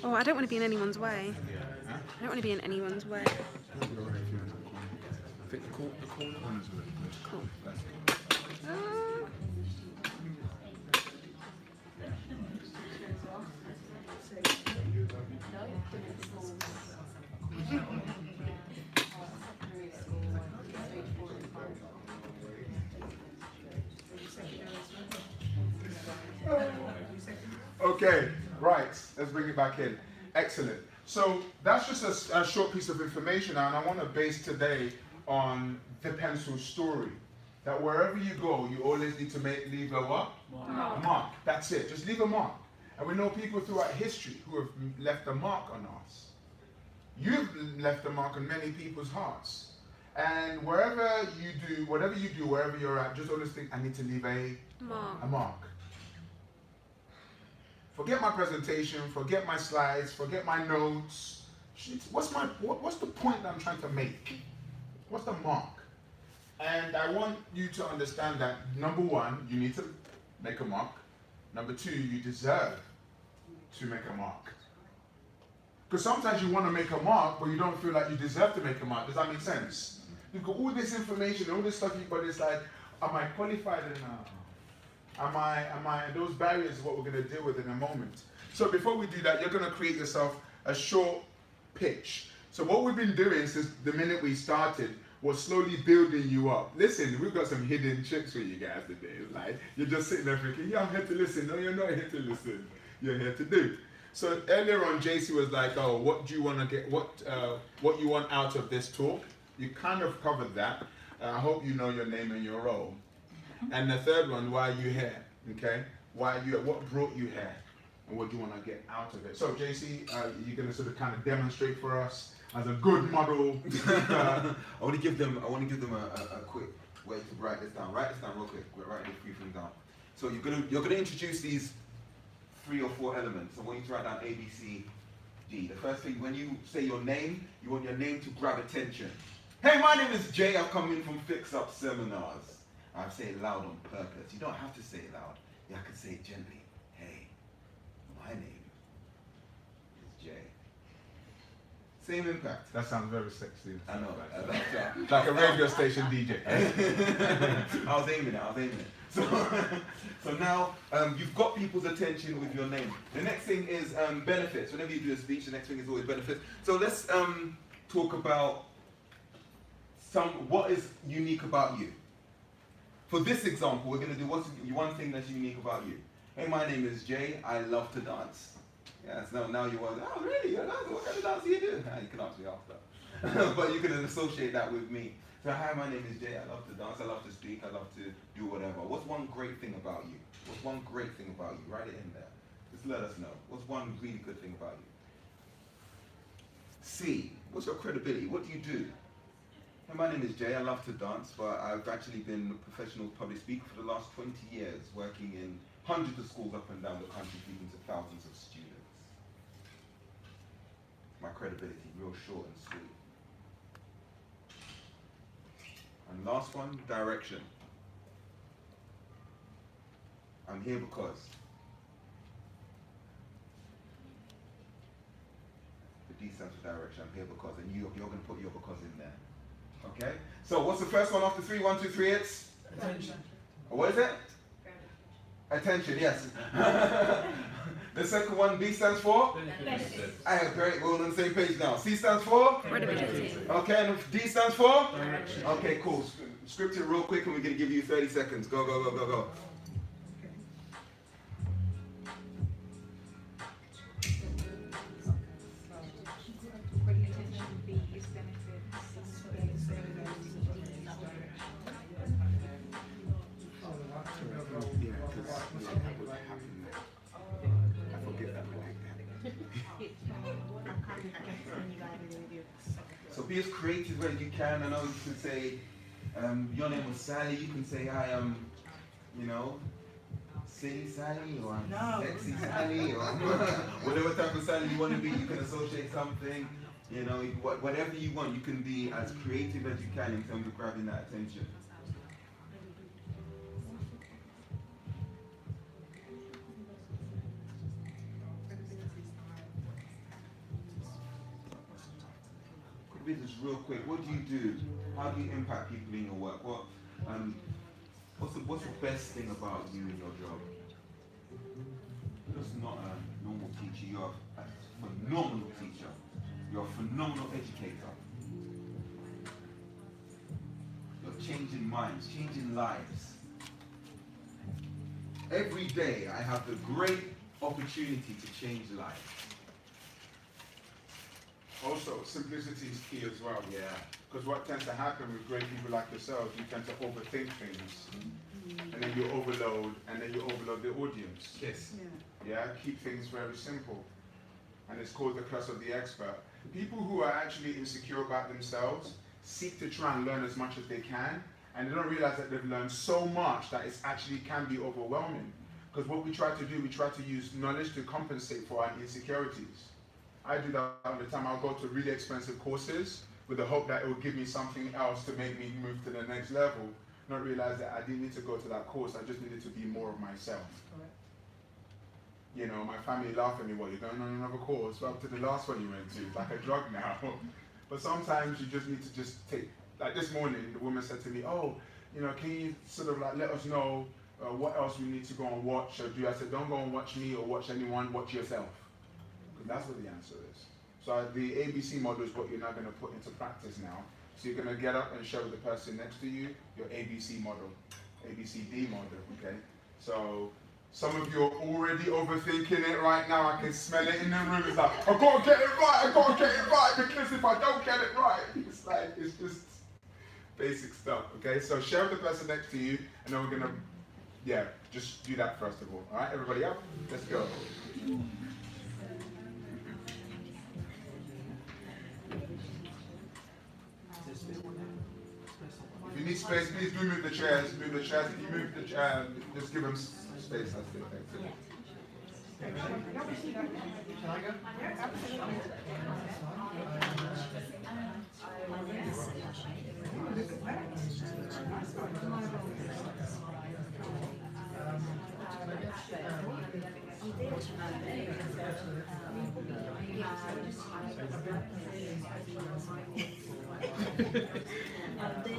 Oh, I don't want to be in anyone's way. I don't want to be in anyone's way. I think the corner one is really good. Cool. Okay, right, let's bring it back in. Excellent. So that's just a short piece of information, and I want to base today on the pencil story. That wherever you go, you always need to leave a what? A mark. That's it. Just leave a mark. And we know people throughout history who have left a mark on us. You've left a mark on many people's hearts. And wherever you do, whatever you do, wherever you're at, just always think, I need to leave a mark. Forget my presentation, forget my slides, forget my notes. What's the point that I'm trying to make? What's the mark? And I want you to understand that, number one, you need to make a mark. Number 2, you deserve to make a mark. Because sometimes you want to make a mark, but you don't feel like you deserve to make a mark. Does that make sense? You've got all this information, all this stuff, but it's like, am I qualified enough? Am I, those barriers is what we're going to deal with in a moment. So before we do that, you're going to create yourself a short pitch. So what we've been doing since the minute we started was slowly building you up. Listen, we've got some hidden tricks for you guys today. Like, you're just sitting there thinking, yeah, I'm here to listen. No, you're not here to listen. You're here to do. So earlier on, JC was like, oh, what do you want to get, what you want out of this talk? You kind of covered that. I hope you know your name and your role. And the third one, why are you here? Okay? Why are you here? What brought you here? And what do you want to get out of it? So JC, you're going to sort of kind of demonstrate for us as a good model. I want to give them a quick way to write this down. Write this down real quick. Write these 3 things down. So you're gonna introduce these 3 or 4 elements. I want you to write down A, B, C, D. The first thing, when you say your name, you want your name to grab attention. Hey, my name is Jay. I've come in from Fix Up Seminars. I say it loud on purpose. You don't have to say it loud. Yeah, I can say it gently. Hey, my name is Jay. Same impact. That sounds very sexy. I know. Like a radio station DJ. I was aiming it. So now you've got people's attention with your name. The next thing is benefits. Whenever you do a speech, the next thing is always benefits. So let's talk about what is unique about you. For this example, we're going to do what's one thing that's unique about you. Hey, my name is Jay. I love to dance. Yes, now you want, oh really? What kind of dance do you do? You can ask me after. But you can associate that with me. So hi, my name is Jay. I love to dance. I love to speak. I love to do whatever. What's one great thing about you? What's one great thing about you? Write it in there. Just let us know. What's one really good thing about you? C, what's your credibility? What do you do? Hey, my name is Jay. I love to dance, but I've actually been a professional public speaker for the last 20 years, working in hundreds of schools up and down the country, speaking to thousands of students. My credibility, real short and sweet. And last one, direction. I'm here because. The D stands for direction. I'm here because, and you're going to put your because in there. Okay? So what's the first one after 3? 1, 2, 3, it's? Attention. What is it? Attention, yes. The second one, B stands for? Benefits. Great, we're all on the same page now. C stands for? Credibility. Okay, and D stands for? Direction. Okay, cool. Script it real quick and we're going to give you 30 seconds. Go, go, go, go, go. So be as creative as you can. I know you can say, your name was Sally. You can say, I am, Silly Sally, or I'm Sexy Sally, or whatever type of Sally you want to be. You can associate something, whatever you want. You can be as creative as you can in terms of grabbing that attention. Just real quick, what do you do? How do you impact people in your work? What's the best thing about you in your job? You're just not a normal teacher. You're a phenomenal teacher. You're a phenomenal educator. You're changing minds, changing lives. Every day I have the great opportunity to change lives. Also, simplicity is key as well. Yeah. Because what tends to happen with great people like yourselves, you tend to overthink things, and then you overload the audience. Yes. Yeah. Keep things very simple, and it's called the curse of the expert. People who are actually insecure about themselves seek to try and learn as much as they can, and they don't realize that they've learned so much that it actually can be overwhelming. Because what we try to do, we try to use knowledge to compensate for our insecurities. I do that all the time. I'll go to really expensive courses with the hope that it will give me something else to make me move to the next level. not realize that I didn't need to go to that course, I just needed to be more of myself. Correct. You know, my family laugh at me, what, you're going on another course? Well, up to the last one you went to, it's like a drug now. But sometimes you just need to just take, like this morning, the woman said to me, oh, you know, can you sort of like let us know what else we need to go and watch or do? I said, don't go and watch me or watch anyone, watch yourself. Because that's what the answer is. So the ABC model is what you're now going to put into practice now. So you're going to get up and show the person next to you your ABC model, ABCD model, okay? So some of you are already overthinking it right now. I can smell it in the room. It's like, I've got to get it right, I've got to get it right, because if I don't get it right, it's like, it's just basic stuff, okay? So share with the person next to you, and then we're going to, yeah, just do that first of all. All right, everybody up? Let's go. If you need space, please do move the chairs. Move the chairs. If you move the chair, just give them space. That's it. Thank you.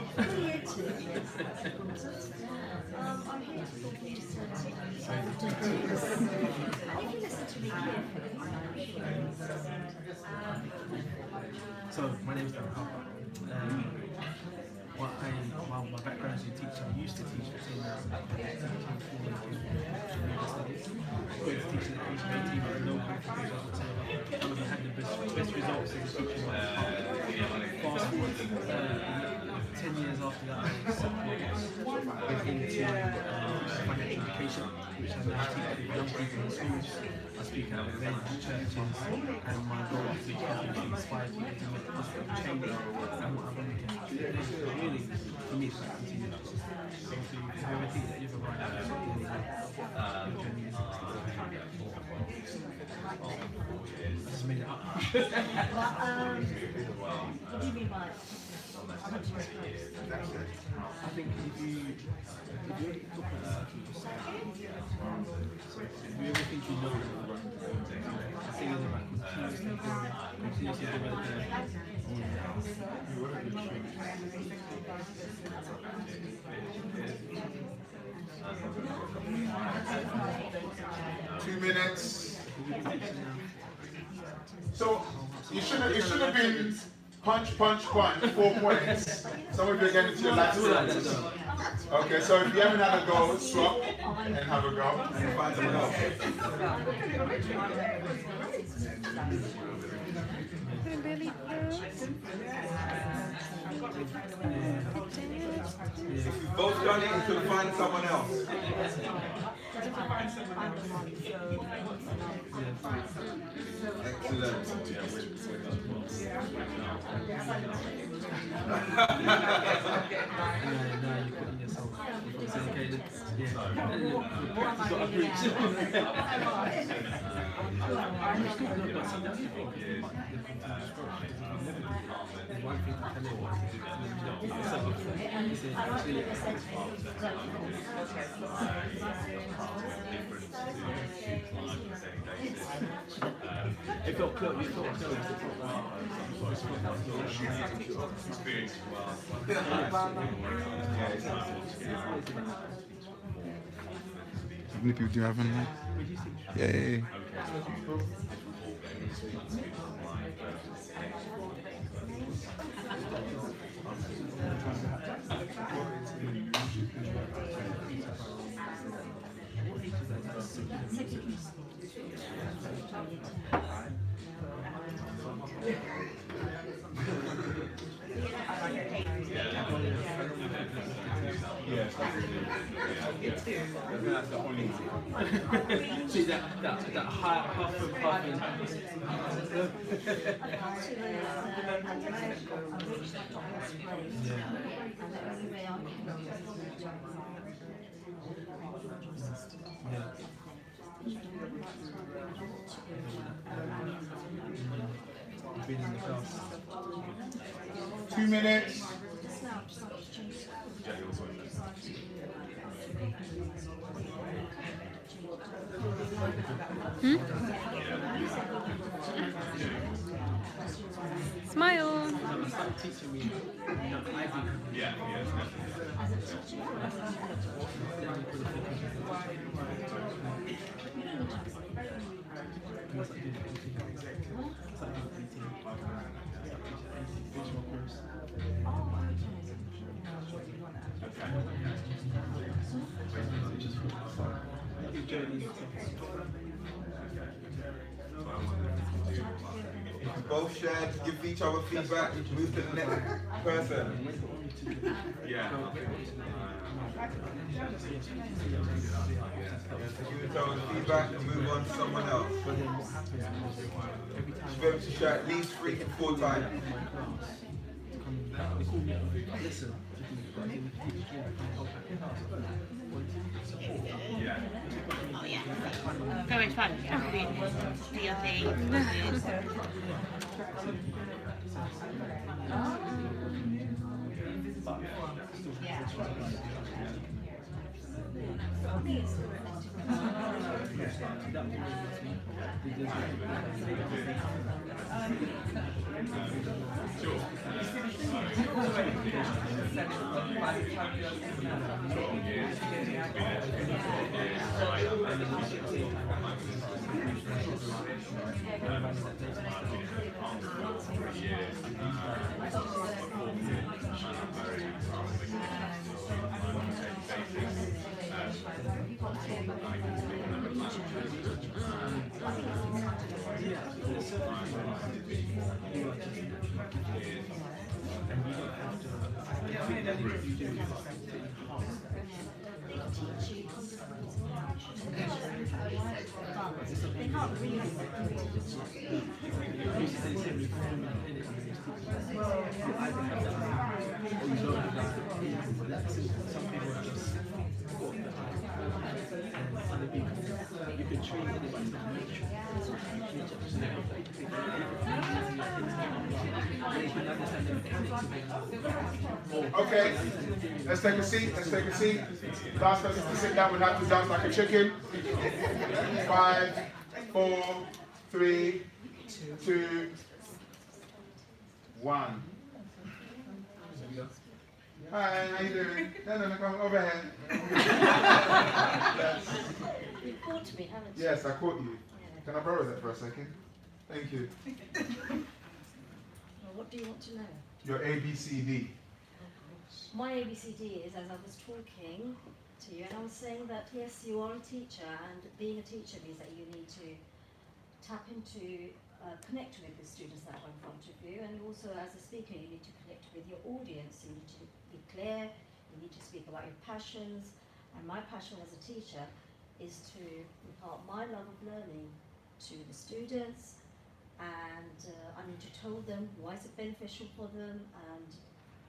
I'm here to if you listen to me carefully. So, my name is Darren Harper. My background as a teacher, I used to teach between I was teaching at age 18 with no qualifications whatsoever. I would have had the best results in teaching. Fast forward 10 years after that, I went into financial education, which I now teach young people in schools. I speak at events, churches, and my goal is to inspire people to make a change. And what I want to do really, for me, is to continue. So if you ever think that you've arrived at something, your journey is I just made it up. What do you mean by I think if you talk about stuff, you just say, so if you ever think you know I think it's about continuously developing. Yeah. 2 minutes. So you should have been punch, punch, punch, 4 points. Some of you are getting to your last sentence. Okay, so if you haven't had a go, swap and have a go and find someone else. If you've both done it, you can find someone else. Excellent. Now you're putting yourself dedicated. You've got to preach. One thing to tell it felt close. It felt close. Experience How many people do you have in there? Yay. See that half and puffing. Been in the class. 2 minutes. teacher means, I do. Yeah, Both share, give each other feedback, move to the next person. Yeah. Give each other feedback and move on to someone else. You should be able to share at least 3 to 4 times. Yeah. Oh yeah. Very fun. Do your thing. Okay, let's take a seat, let's take a seat. Last person to sit down will have to dance like a chicken. 5, 4, 3, 2, 1. Hi, how you doing? No, come over here. Yes. You caught me, haven't you? Yes, I caught you. Can I borrow that for a second? Thank you. Well, what do you want to know? Your ABCD. My ABCD is, as I was talking to you, and I was saying that yes, you are a teacher, and being a teacher means that you need to tap into, connect with the students that are in front of you, and also as a speaker, you need to connect with your audience. You need to be clear, you need to speak about your passions, and my passion as a teacher is to impart my love of learning to the students, and I need to tell them why is it beneficial for them and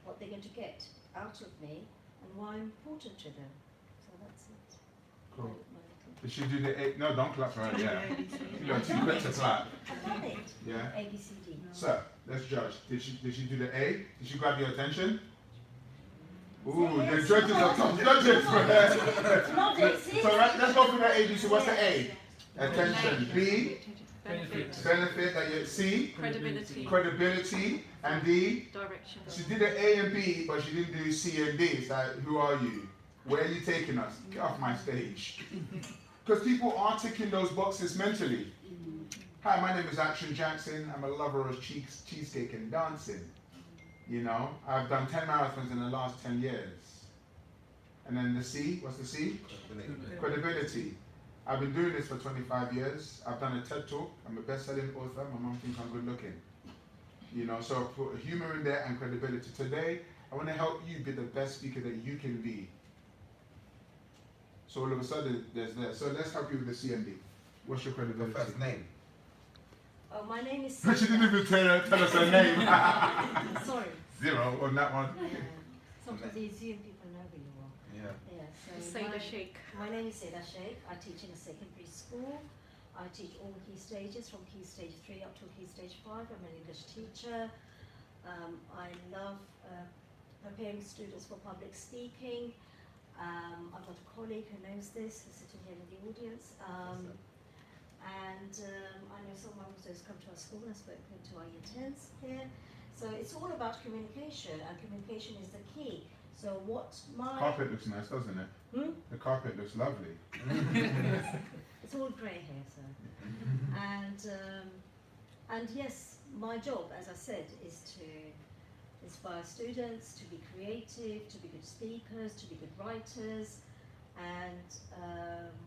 what they're going to get out of me and why I'm important to them. So that's it. Cool. Did she do the A? No, don't clap for her. Yeah. You're too quick to clap. I've done it. Yeah. ABCD. So let's judge. Did she do the A? Did she grab your attention? Ooh, the judges are tough judges. So let's go through the ABC. What's the A? Attention. B. Benefit. C. Credibility. And D. Direction. She did the A and B, but she didn't do C and D. It's like, who are you? Where are you taking us? Get off my stage. Because people are ticking those boxes mentally. Hi, my name is Action Jackson. I'm a lover of cheesecake and dancing. You know, I've done 10 marathons in the last 10 years. And then the C, what's the C? Credibility. I've been doing this for 25 years. I've done a TED Talk. I'm a best-selling author. My mom thinks I'm good looking. You know, so put humor in there and credibility. Today, I want to help you be the best speaker that you can be. So all of a sudden, there's that. So let's help you with the C and D. What's your credibility? First name. Oh, my name is. She didn't even tell us her name. Sorry. 0 on that one. Yeah. Sometimes you assume people know who you are. Yeah. So Saida Sheikh. My name is Saida Sheikh. I teach in a secondary school. I teach all key stages from key stage 3 up to key stage 5. I'm an English teacher. I love preparing students for public speaking. I've got a colleague who knows this, who's sitting here in the audience. And I know someone who's come to our school and spoken to our year 10s here. So it's all about communication, and communication is the key. So what my Carpet looks nice, doesn't it? The carpet looks lovely. It's all grey here, so. And yes, my job, as I said, is to inspire students to be creative, to be good speakers, to be good writers, and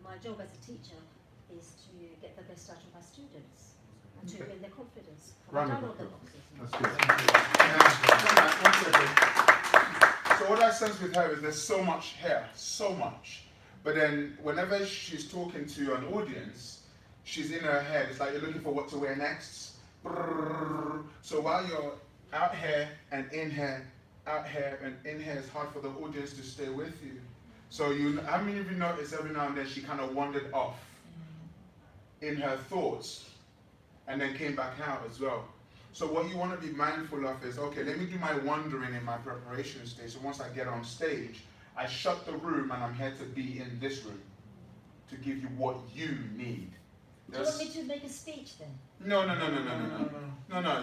my job as a teacher is to get the best out of my students and to build their confidence. I've done all the boxes. That's good. One second. So what I sense with her is there's so much here, so much. But then whenever she's talking to an audience, she's in her head. It's like you're looking for what to wear next. So while you're out here and in here, out here and in here, it's hard for the audience to stay with you. So how many of you notice every now and then she kind of wandered off in her thoughts and then came back out as well. So what you want to be mindful of is, okay, let me do my wandering in my preparation stage. So once I get on stage, I shut the room and I'm here to be in this room to give you what you need. Do you want me to make a speech then? No.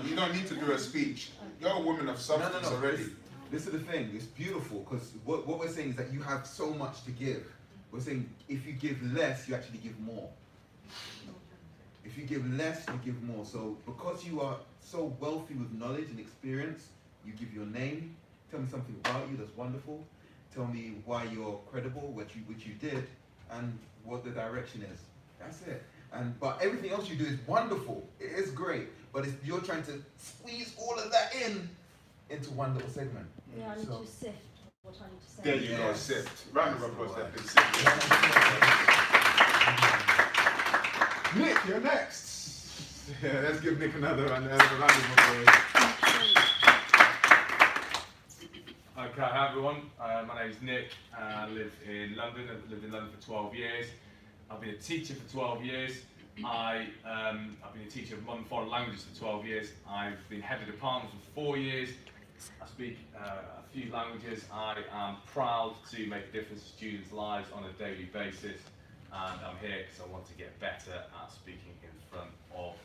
You don't need to do a speech. You're a woman of substance already. This is the thing. It's beautiful because what we're saying is that you have so much to give. We're saying if you give less, you actually give more. If you give less, you give more. So because you are so wealthy with knowledge and experience, you give your name. Tell me something about you that's wonderful. Tell me why you're credible, which you did, and what the direction is. That's it. But everything else you do is wonderful. It is great. But you're trying to squeeze all of that into one little segment. Yeah, I need to sift what I need to say. There you go, sift. Round of applause for that. Nick, you're next. Yeah, let's give Nick another round of applause. Okay, hi everyone. My name is Nick. I live in London. I've lived in London for 12 years. I've been a teacher for 12 years. I've been a teacher of modern foreign languages for 12 years. I've been head of department for 4 years. I speak a few languages. I am proud to make a difference to students' lives on a daily basis. And I'm here because I want to get better at speaking in front of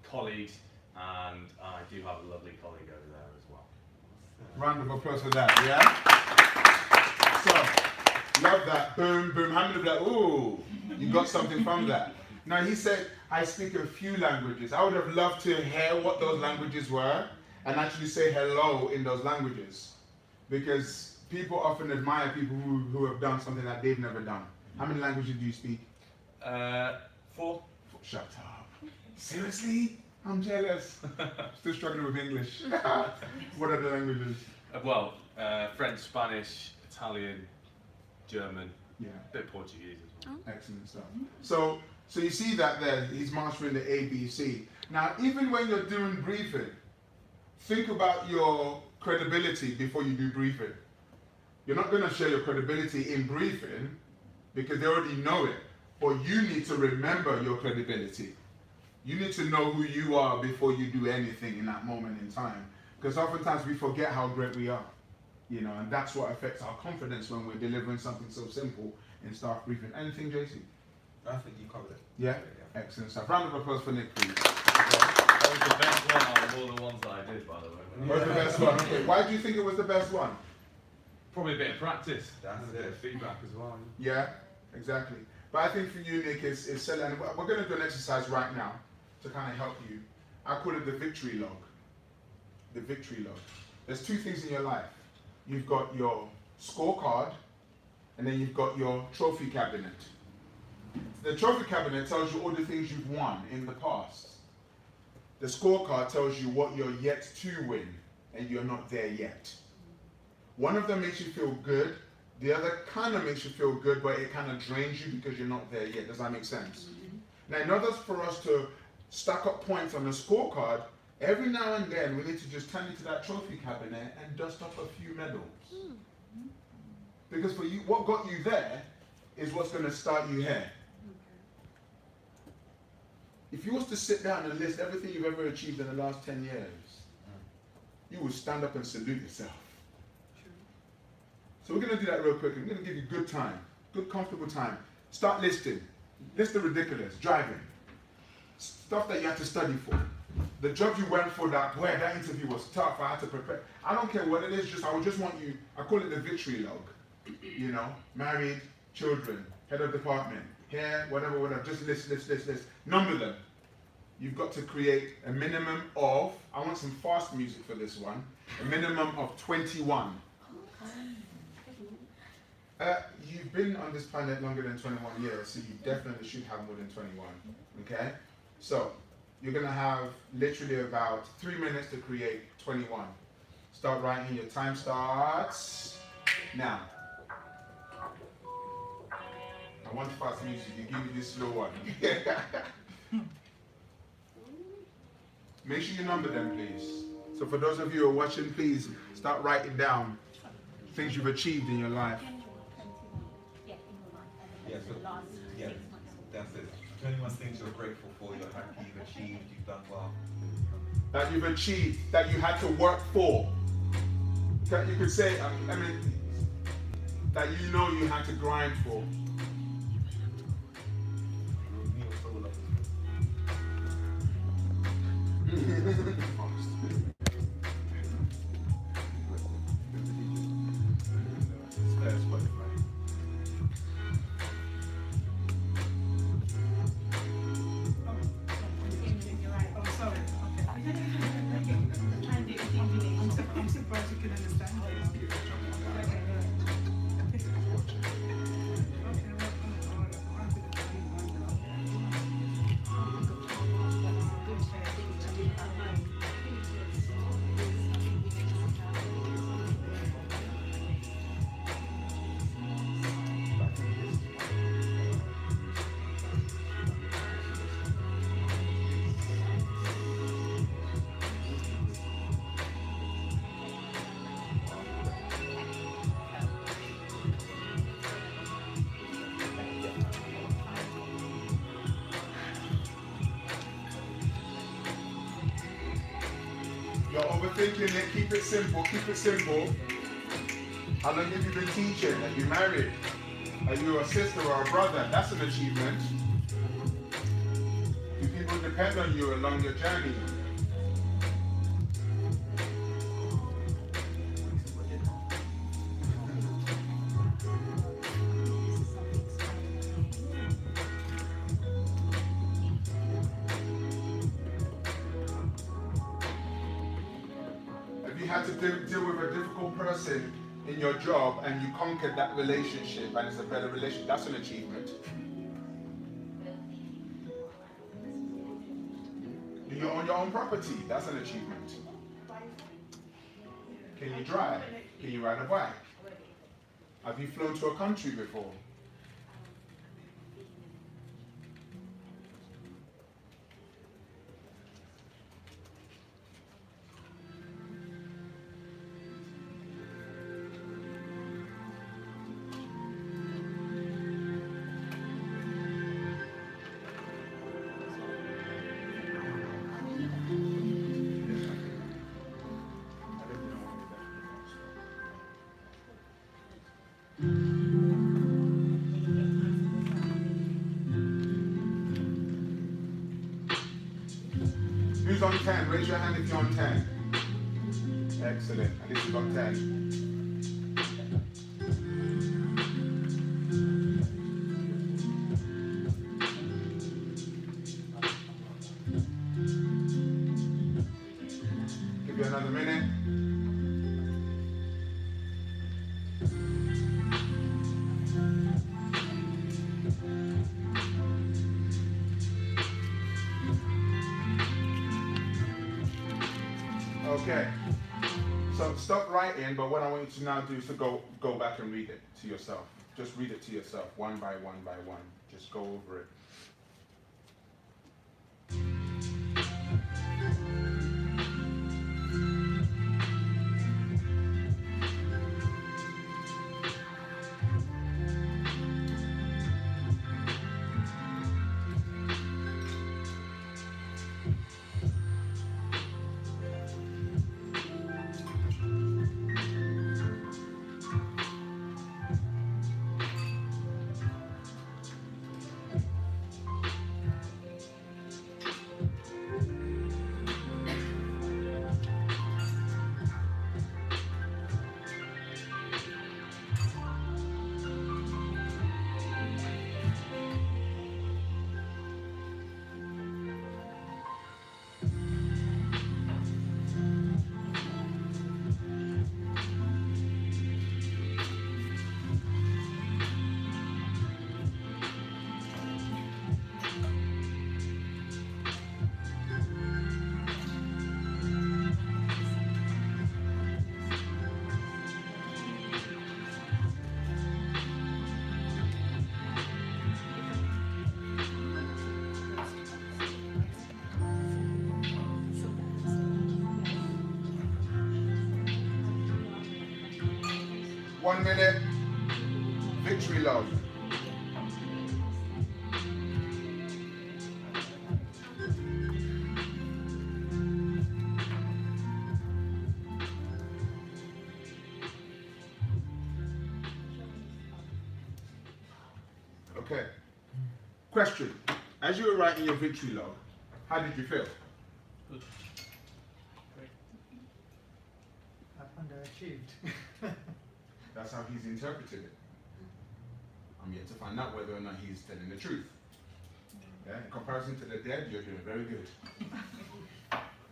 colleagues. And I do have a lovely colleague over there as well. Round of applause for that, yeah? So, love that. Boom, boom. How many of that? Ooh, you got something from that. Now, he said, I speak a few languages. I would have loved to hear what those languages were and actually say hello in those languages. Because people often admire people who have done something that they've never done. How many languages do you speak? 4. Shut up. Seriously? I'm jealous. Still struggling with English. What are the languages? French, Spanish, Italian, German, yeah, a bit of Portuguese as well. Excellent stuff. So you see that there, he's mastering the ABC. Now, even when you're doing briefing, think about your credibility before you do briefing. You're not going to share your credibility in briefing because they already know it, but you need to remember your credibility. You need to know who you are before you do anything in that moment in time. Because oftentimes we forget how great we are, and that's what affects our confidence when we're delivering something so simple in staff briefing. Anything, JC? I think you covered it. Yeah? Excellent stuff. Round of applause for Nick, please. That was the best one out of all the ones that I did, by the way. What was the best one? Okay. Why do you think it was the best one? Probably a bit of practice. That's a bit of feedback as well. Yeah, exactly. But I think for you, Nick, is selling. And we're going to do an exercise right now to kind of help you. I call it the victory log. The victory log. There's 2 things in your life. You've got your scorecard, and then you've got your trophy cabinet. The trophy cabinet tells you all the things you've won in the past. The scorecard tells you what you're yet to win, and you're not there yet. One of them makes you feel good. The other kind of makes you feel good, but it kind of drains you because you're not there yet. Does that make sense? Now, in order for us to stack up points on the scorecard, every now and then we need to just turn into that trophy cabinet and dust off a few medals. Because for you, what got you there is what's going to start you here. If you was to sit down and list everything you've ever achieved in the last 10 years, you would stand up and salute yourself. So we're going to do that real quick. I'm going to give you good time, good comfortable time. Start listing. List the ridiculous, driving, stuff that you have to study for, the job you went for, that interview was tough, I had to prepare. I don't care what it is, I would just want you, I call it the victory log. You know, married, children, head of department, hair, whatever, just list. Number them. You've got to create a minimum of, I want some fast music for this one, a minimum of 21. You've been on this planet longer than 21 years, so you definitely should have more than 21, okay? So, you're gonna have literally about 3 minutes to create 21. Start writing, your time starts now. I want fast music, you give me this slow one. Make sure you number them, please. So for those of you who are watching, please start writing down things you've achieved in your life. Yeah, so, yeah, that's it. 21 things you're grateful for, you're happy, you've achieved, you've done well. That you've achieved, that you had to work for. That you could say, I mean, that you know you had to grind for. I'm surprised you can understand You're overthinking it, keep it simple, keep it simple. How long have you been teaching? Are you married? Are you a sister or a brother? That's an achievement. Do people depend on you along your journey? Have you had to deal with a difficult person in your job and you conquered that relationship and it's a better relationship? That's an achievement. You own your own property. That's an achievement. Can you drive? Can you ride a bike? Have you flown to a country before? Who's on 10? Raise your hand if you're on 10. Excellent. And this is on 10. Give you another minute. Okay, so stop writing, but what I want you to now do is to go back and read it to yourself. Just read it to yourself, one by one by one. Just go over it. 1 minute. Victory log. Okay. Question. As you were writing your victory log, how did you feel? Good. Great. I've underachieved. That's how he's interpreted it. I'm yet to find out whether or not he's telling the truth. Yeah, in comparison to the dead, you're doing very good.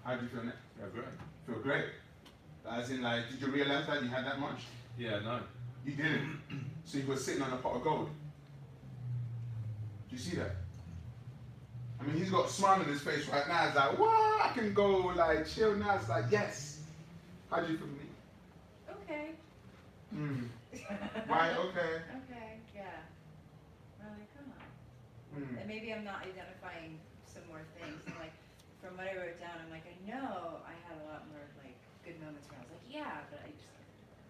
How do you feel now? Yeah, great. Feel great. As in, like, did you realize that you had that much? Yeah, no. You didn't. So you were sitting on a pot of gold. Do you see that? I mean, he's got a smile on his face right now. It's like, what? I can go, like, chill now. It's like, yes. How do you feel, me? Okay. Mm. Why? Okay. Okay, yeah. I'm like, come on. Mm. And maybe I'm not identifying some more things. And like, from what I wrote down, I'm like, I know I had a lot more like good moments where I was like, yeah, but I just.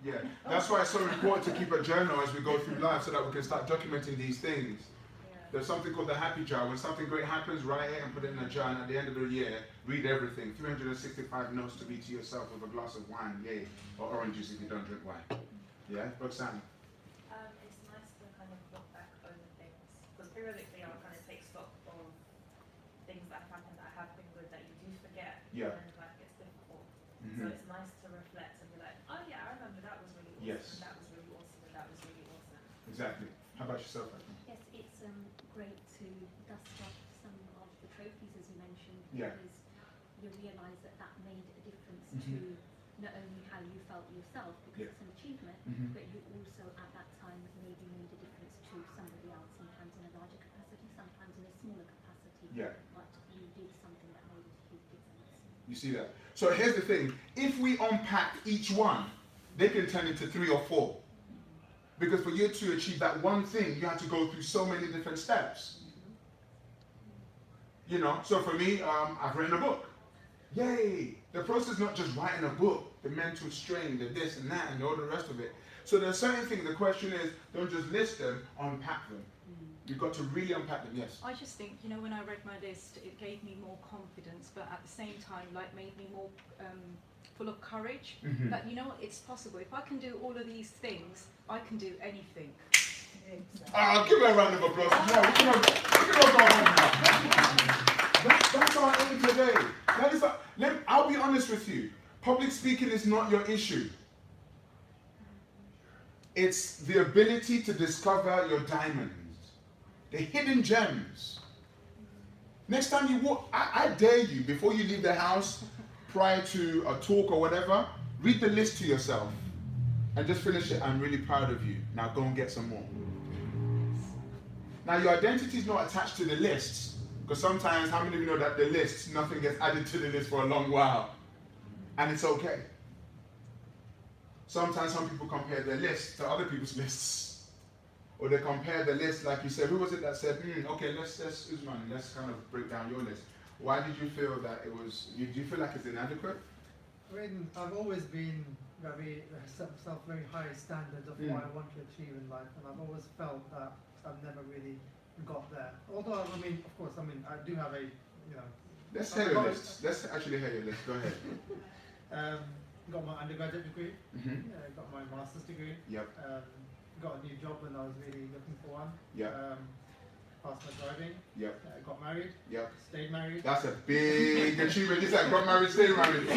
Yeah, that's why it's so important to keep a journal as we go through life so that we can start documenting these things. There's something called the happy jar. When something great happens, write it and put it in a jar, and at the end of the year, read everything. 365 notes to read to yourself with a glass of wine, yay, or orange juice if you don't drink wine. Yeah, Roxanne? It's nice to kind of look back over things, because periodically I'll kind of take stock of things that have happened that have been good that you do forget Yeah. when life gets difficult. Mhm. So it's nice to reflect and be like, oh yeah, I remember that was really awesome, Yes. and that was really awesome, and that was really awesome. Exactly. How about yourself, Fatima? Yes, it's great to dust off some of the trophies, as you mentioned, Yeah. because you realise that that made a difference Mhm. to not only how you felt yourself, because Yeah. it's an achievement, Mhm. but you also at that time maybe made a difference to somebody else, sometimes in a larger capacity, sometimes in a smaller capacity, Yeah. but you did something that made a huge difference. You see that? So here's the thing. If we unpack each one, they can turn into 3 or 4. Because for you to achieve that one thing, you have to go through so many different steps. You know, so for me, I've written a book. Yay! The process is not just writing a book, the mental strain, the this and that, and all the rest of it. So there are certain things, the question is, don't just list them, unpack them. You've got to really unpack them, yes. I just think, you know, when I read my list, it gave me more confidence, but at the same time, like, made me more full of courage. Mhm. That, you know what, it's possible. If I can do all of these things, I can do anything. Give her a round of applause. No, we can all go home now. That's our aim today. That is I'll be honest with you. Public speaking is not your issue. It's the ability to discover your diamonds, the hidden gems. Next time you walk, I dare you, before you leave the house, prior to a talk or whatever, read the list to yourself and just finish it. I'm really proud of you. Now go and get some more. Now your identity is not attached to the lists, because sometimes, how many of you know that the lists, nothing gets added to the list for a long while, and it's okay. Sometimes some people compare their lists to other people's lists, or they compare the list, like you said. Who was it that said, okay, let's Usman, let's kind of break down your list. Why did you feel that it was? Do you feel like it's inadequate? I mean, I've always been set myself very high standards of what I want to achieve in life, and I've always felt that I've never really got there. Although, I mean, of course, I mean, I do have a, you know. Let's hear your list. Let's actually hear your list. Go ahead. Got my undergraduate degree. Mhm. Got my master's degree. Yep. Got a new job when I was really looking for one. Yep. Passed my driving. Yep. Got married. Yep. Stayed married. That's a big achievement. You said got married, stayed married.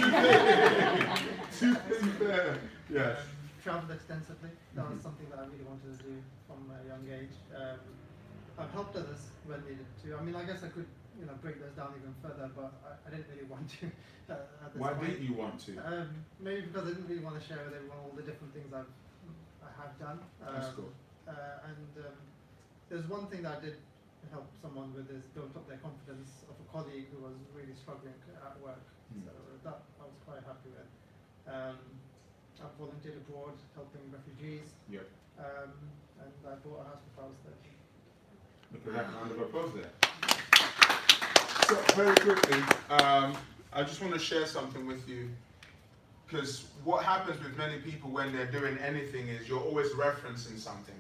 Two things there. Yes. Traveled extensively. That was something that I really wanted to do from a young age. I've helped others when needed to. I mean, I guess I could, you know, break those down even further, but I didn't really want to. At this Why point. didn't you want to? Maybe because I didn't really want to share with everyone all the different things I have done. That's cool. There's one thing that I did help someone with is built up their confidence of a colleague who was really struggling at work. So that I was quite happy with. I've volunteered abroad helping refugees. Yep. And I bought a house with house there. Look at that round of applause there. So very quickly, I just want to share something with you. Because what happens with many people when they're doing anything is you're always referencing something.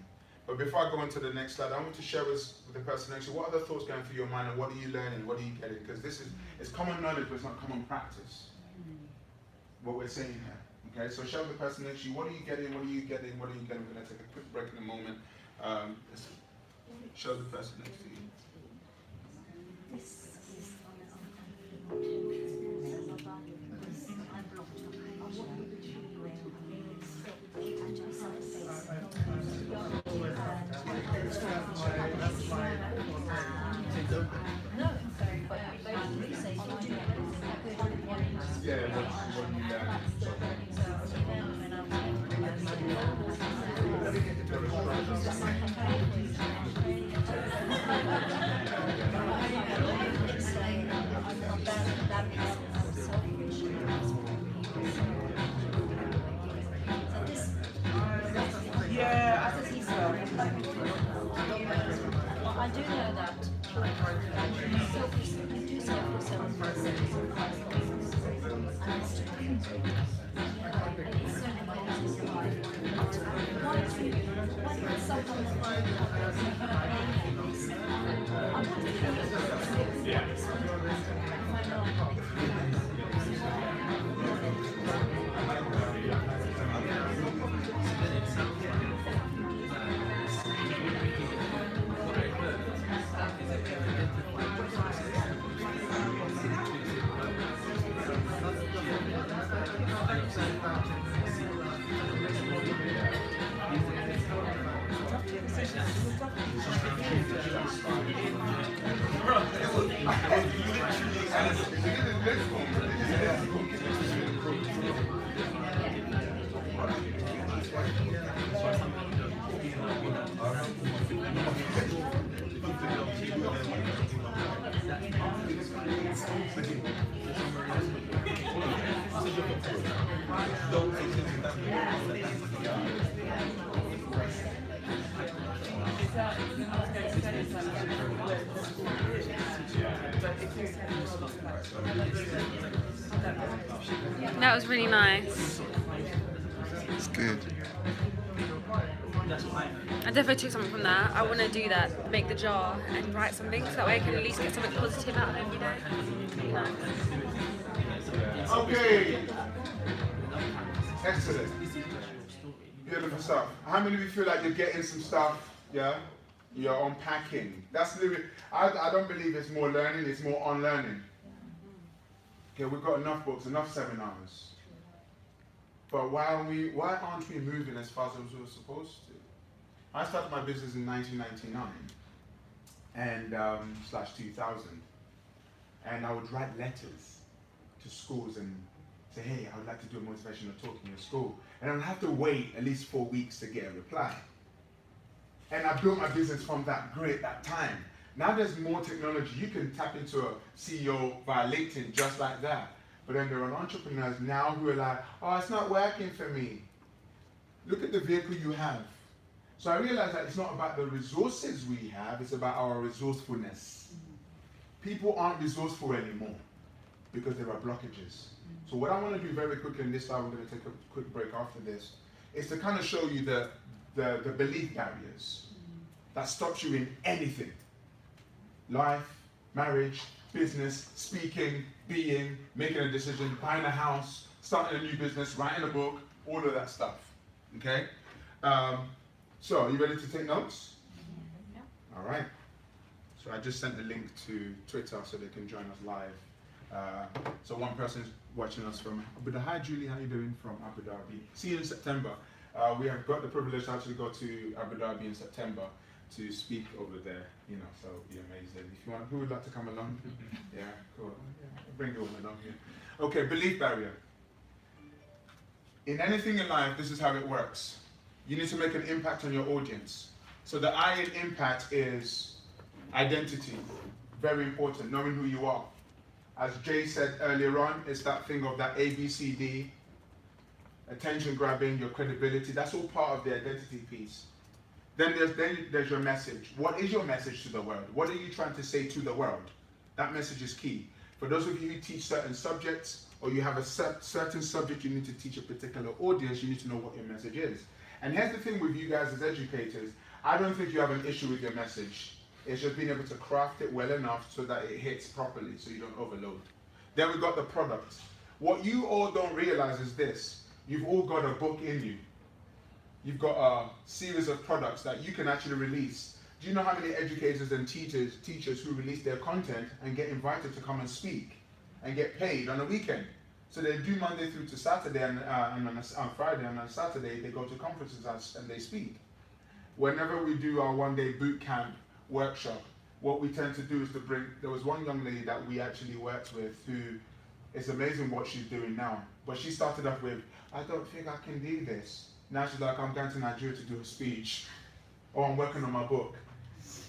But before I go on to the next slide, I want to share with the person next to you, what are the thoughts going through your mind and what are you learning, what are you getting? Because this is, it's common knowledge, but it's not common practice. What we're saying here. Okay, so share with the person next to you, what are you getting, what are you getting, what are you getting? We're going to take a quick break in a moment. Show the person next to you. Yeah, as a teacher, well, I do know that you do self-yourself. That was really nice. It's good. I definitely took something from that. I want to do that, make the jar and write something, so that way I can at least get something positive out of it, you know? Okay. Excellent. Beautiful stuff. How many of you feel like you're getting some stuff? Yeah? You're unpacking. That's literally, I don't believe it's more learning, it's more unlearning. Okay, we've got enough books, enough seminars. But why aren't we moving as fast as we were supposed to? I started my business in 1999 and /2000, and I would write letters to schools and say, hey, I would like to do a motivational talk in your school. And I would have to wait at least 4 weeks to get a reply. And I built my business from that time. Now there's more technology. You can tap into a CEO via LinkedIn just like that. But then there are entrepreneurs now who are like, oh, it's not working for me. Look at the vehicle you have. So I realized that it's not about the resources we have, it's about our resourcefulness. People aren't resourceful anymore because there are blockages. So what I want to do very quickly in this slide, we're going to take a quick break after this, is to kind of show you the belief barriers that stops you in anything. Life, marriage, business, speaking, being, making a decision, buying a house, starting a new business, writing a book, all of that stuff. Okay? So, are you ready to take notes? Yeah. All right. So I just sent the link to Twitter so they can join us live. So one person's watching us from Abu Dhabi. Hi Julie, how are you doing from Abu Dhabi? See you in September. We have got the privilege to actually go to Abu Dhabi in September to speak over there, you know, so it'll be amazing. If you want, who would like to come along? Yeah, cool. Yeah, bring your woman along here. Okay, belief barrier. In anything in life, this is how it works. You need to make an impact on your audience. So the I in impact is identity. Very important, knowing who you are. As Jay said earlier on, it's that thing of that ABCD, attention grabbing, your credibility. That's all part of the identity piece. Then there's your message. What is your message to the world? What are you trying to say to the world? That message is key. For those of you who teach certain subjects, or you have a certain subject you need to teach a particular audience, you need to know what your message is. And here's the thing with you guys as educators, I don't think you have an issue with your message. It's just being able to craft it well enough so that it hits properly, so you don't overload. Then we've got the product. What you all don't realize is this. You've all got a book in you. You've got a series of products that you can actually release. Do you know how many educators and teachers who release their content and get invited to come and speak and get paid on a weekend? So they do Monday through to Saturday, and on Friday, and on Saturday they go to conferences and they speak. Whenever we do our one-day boot camp workshop, what we tend to do is to bring, there was one young lady that we actually worked with who, it's amazing what she's doing now. But she started off with, I don't think I can do this. Now she's like, I'm going to Nigeria to do a speech. Or I'm working on my book.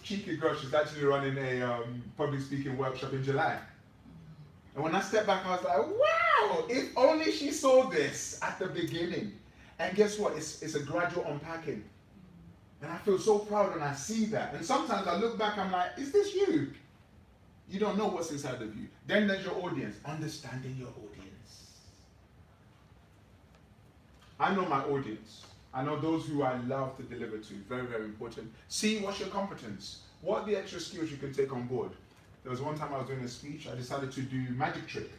Cheeky girl, she's actually running a public speaking workshop in July. And when I stepped back, I was like, wow, if only she saw this at the beginning. And guess what? It's a gradual unpacking. And I feel so proud when I see that. And sometimes I look back, I'm like, is this you? You don't know what's inside of you. Then there's your audience. Understanding your audience. I know my audience. I know those who I love to deliver to. Very, very important. See, what's your competence? What are the extra skills you can take on board? There was one time I was doing a speech. I decided to do magic trick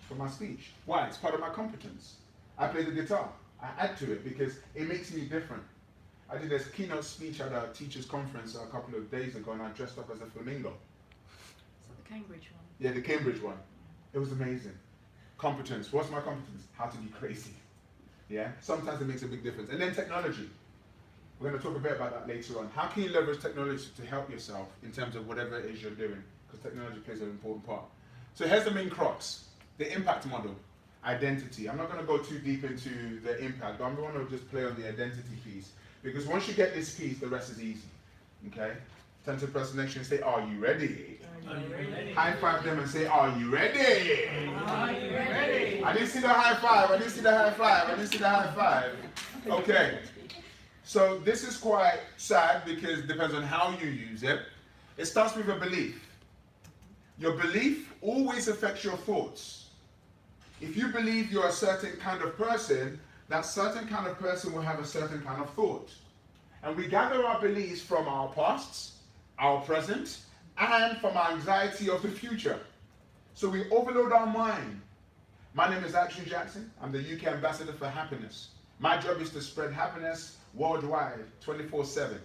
for my speech. Why? It's part of my competence. I play the guitar. I add to it because it makes me different. I did a keynote speech at a teachers' conference a couple of days ago, and I dressed up as a flamingo. Is that the Cambridge one? Yeah, the Cambridge one. It was amazing. Competence. What's my competence? How to be crazy. Yeah? Sometimes it makes a big difference. And then technology. We're going to talk a bit about that later on. How can you leverage technology to help yourself in terms of whatever it is you're doing? Because technology plays an important part. So here's the main crux. The impact model. Identity. I'm not going to go too deep into the impact, but I'm going to just play on the identity piece. Because once you get this piece, the rest is easy. Okay? Turn to the person next to you and say, are you ready? Are you ready? High five them and say, are you ready? Are you ready? I didn't see the high five. I didn't see the high five. I didn't see the high five. Okay. So this is quite sad because it depends on how you use it. It starts with a belief. Your belief always affects your thoughts. If you believe you're a certain kind of person, that certain kind of person will have a certain kind of thought. And we gather our beliefs from our pasts, our present, and from our anxiety of the future. So we overload our mind. My name is Action Jackson. I'm the UK Ambassador for Happiness. My job is to spread happiness worldwide, 24/7.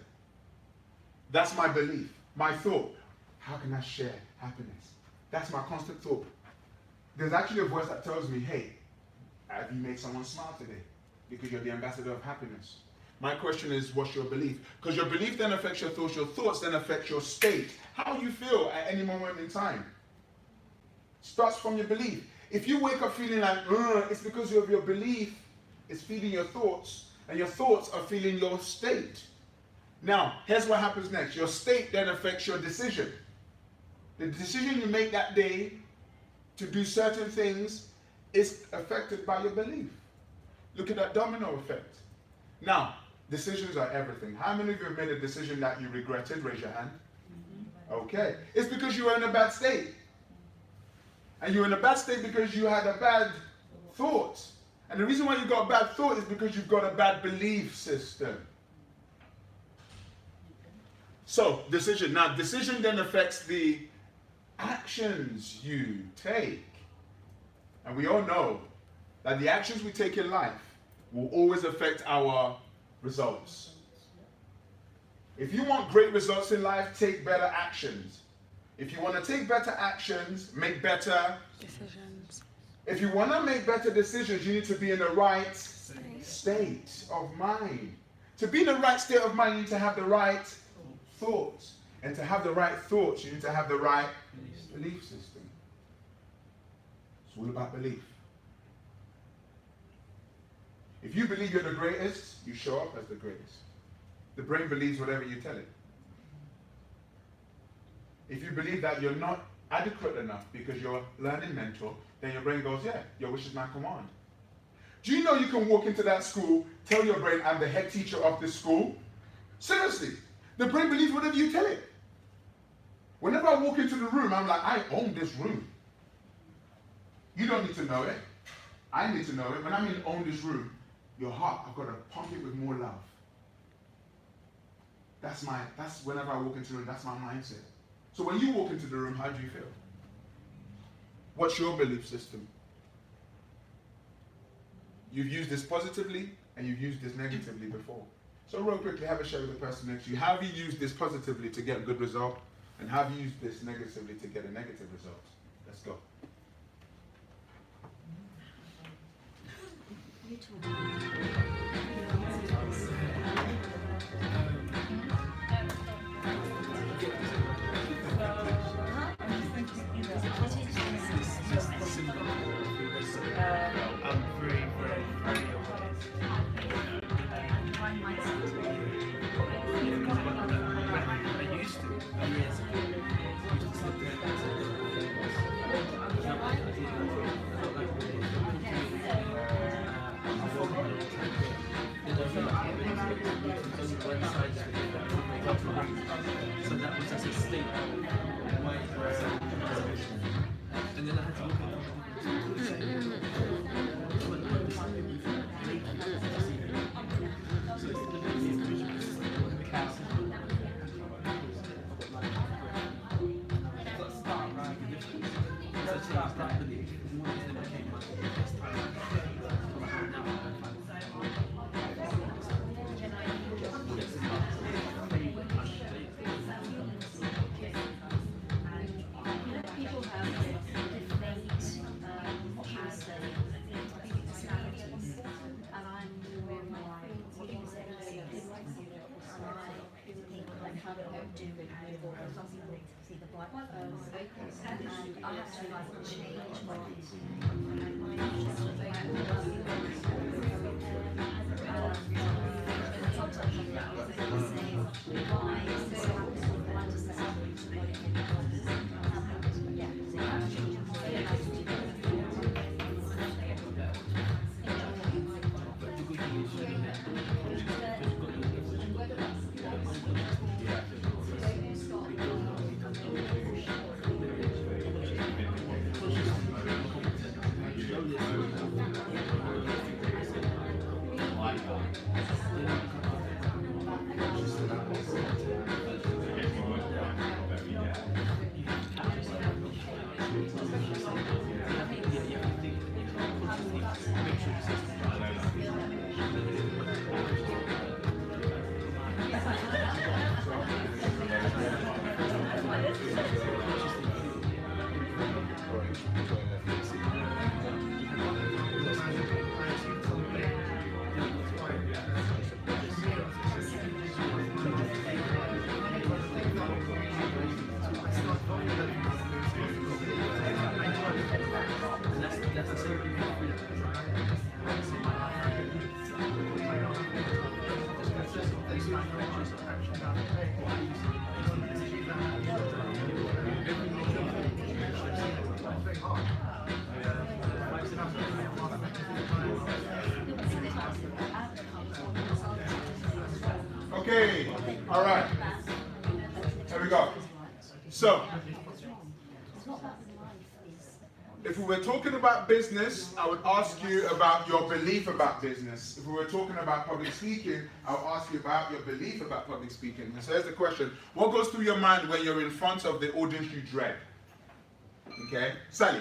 That's my belief, my thought. How can I share happiness? That's my constant thought. There's actually a voice that tells me, hey, have you made someone smile today? Because you're the ambassador of happiness. My question is, what's your belief? Because your belief then affects your thoughts then affect your state. How you feel at any moment in time starts from your belief. If you wake up feeling like, it's because of your belief is feeding your thoughts, and your thoughts are feeling your state. Now, here's what happens next. Your state then affects your decision. The decision you make that day to do certain things is affected by your belief. Look at that domino effect. Now, decisions are everything. How many of you have made a decision that you regretted? Raise your hand. Okay. It's because you were in a bad state. And you were in a bad state because you had a bad thought. And the reason why you got a bad thought is because you've got a bad belief system. So, decision. Now, decision then affects the actions you take. And we all know that the actions we take in life will always affect our results. If you want great results in life, take better actions. If you want to take better actions, make better decisions. If you want to make better decisions, you need to be in the right state of mind. To be in the right state of mind, you need to have the right thoughts. And to have the right thoughts, you need to have the right belief system. It's all about belief. If you believe you're the greatest, you show up as the greatest. The brain believes whatever you tell it. If you believe that you're not adequate enough because you're learning mentor, then your brain goes, yeah, your wish is my command. Do you know you can walk into that school, tell your brain, I'm the head teacher of this school? Seriously, the brain believes whatever you tell it. Whenever I walk into the room, I'm like, I own this room. don't need to know it. I need to know it. When I'm in own this room, your heart, I've got to pump it with more love. That's whenever I walk into the room, that's my mindset. So when you walk into the room, how do you feel? What's your belief system? You've used this positively and you've used this negatively before. So real quickly, have a share with the person next to you. How have you used this positively to get a good result? And have you used this negatively to get a negative result? Let's go. I'm very, very, very aware. I used to, years ago, I used to sit there and so that was just a state of my and then I had to look at Okay, all right. Here we go. So, if we were talking about business, I would ask you about your belief about business. If we were talking about public speaking, I would ask you about your belief about public speaking. And so here's the question. What goes through your mind when you're in front of the audience you dread? Okay, Sally.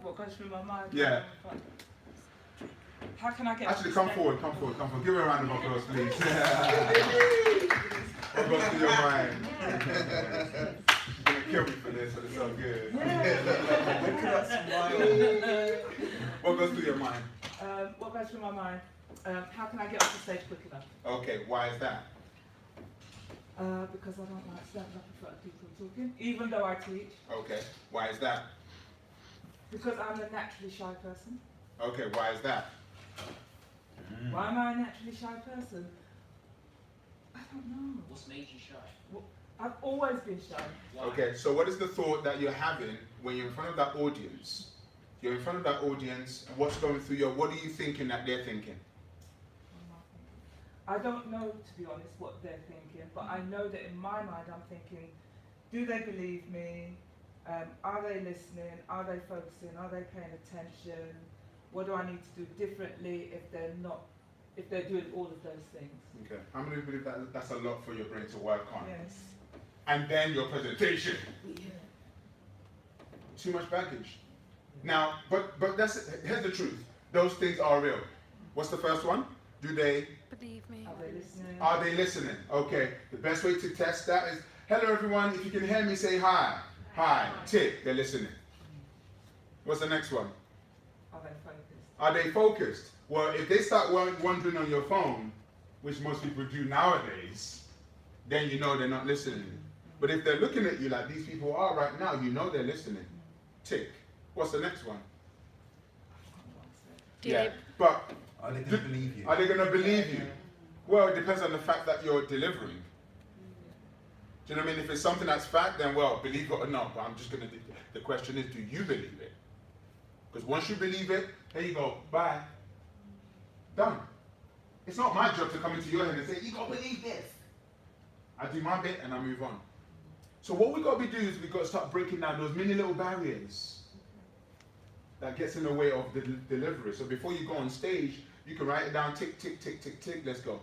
What goes through my mind? Yeah. How can I get... Actually, come forward. Give her a round of applause, please. What goes through your mind? You're going to kill me for this, but it's so good. What goes through your mind? What goes through my mind? How can I get off the stage quick enough? Okay, why is that? Because I don't like standing up in front of people talking, even though I teach. Okay, why is that? Because I'm a naturally shy person. Okay, why is that? Why am I a naturally shy person? I don't know. What's made you shy? Well, I've always been shy. Why? Okay, so what is the thought that you're having when you're in front of that audience? You're in front of that audience, and what's going through your, what are you thinking that they're thinking? I don't know, to be honest, what they're thinking, but I know that in my mind I'm thinking, do they believe me? Are they listening? Are they focusing? Are they paying attention? What do I need to do differently if they're not, if they're doing all of those things? Okay. How many believe that that's a lot for your brain to work on? Yes. And then your presentation. Too much baggage. Now, but here's the truth. Those things are real. What's the first one? Do they believe me? Are they listening? Are they listening? Okay. The best way to test that is, hello everyone, if you can hear me, say hi. Hi. Tick, they're listening. What's the next one? Are they focused? Are they focused? Well, if they start wandering on your phone, which most people do nowadays, then you know they're not listening. But if they're looking at you like these people are right now, you know they're listening. Tick. What's the next one? Yeah, but are they going to believe you? Are they going to believe you? Well, it depends on the fact that you're delivering. Do you know what I mean? If it's something that's fact, then well, believe it or not. But I'm just going to. The question is, do you believe it? Because once you believe it, there you go. Bye. Done. It's not my job to come into your head and say, you got to believe this. I do my bit and I move on. So what we got to be doing is we got to start breaking down those many little barriers that gets in the way of the delivery. So before you go on stage, you can write it down, tick, tick, tick, tick, tick, let's go.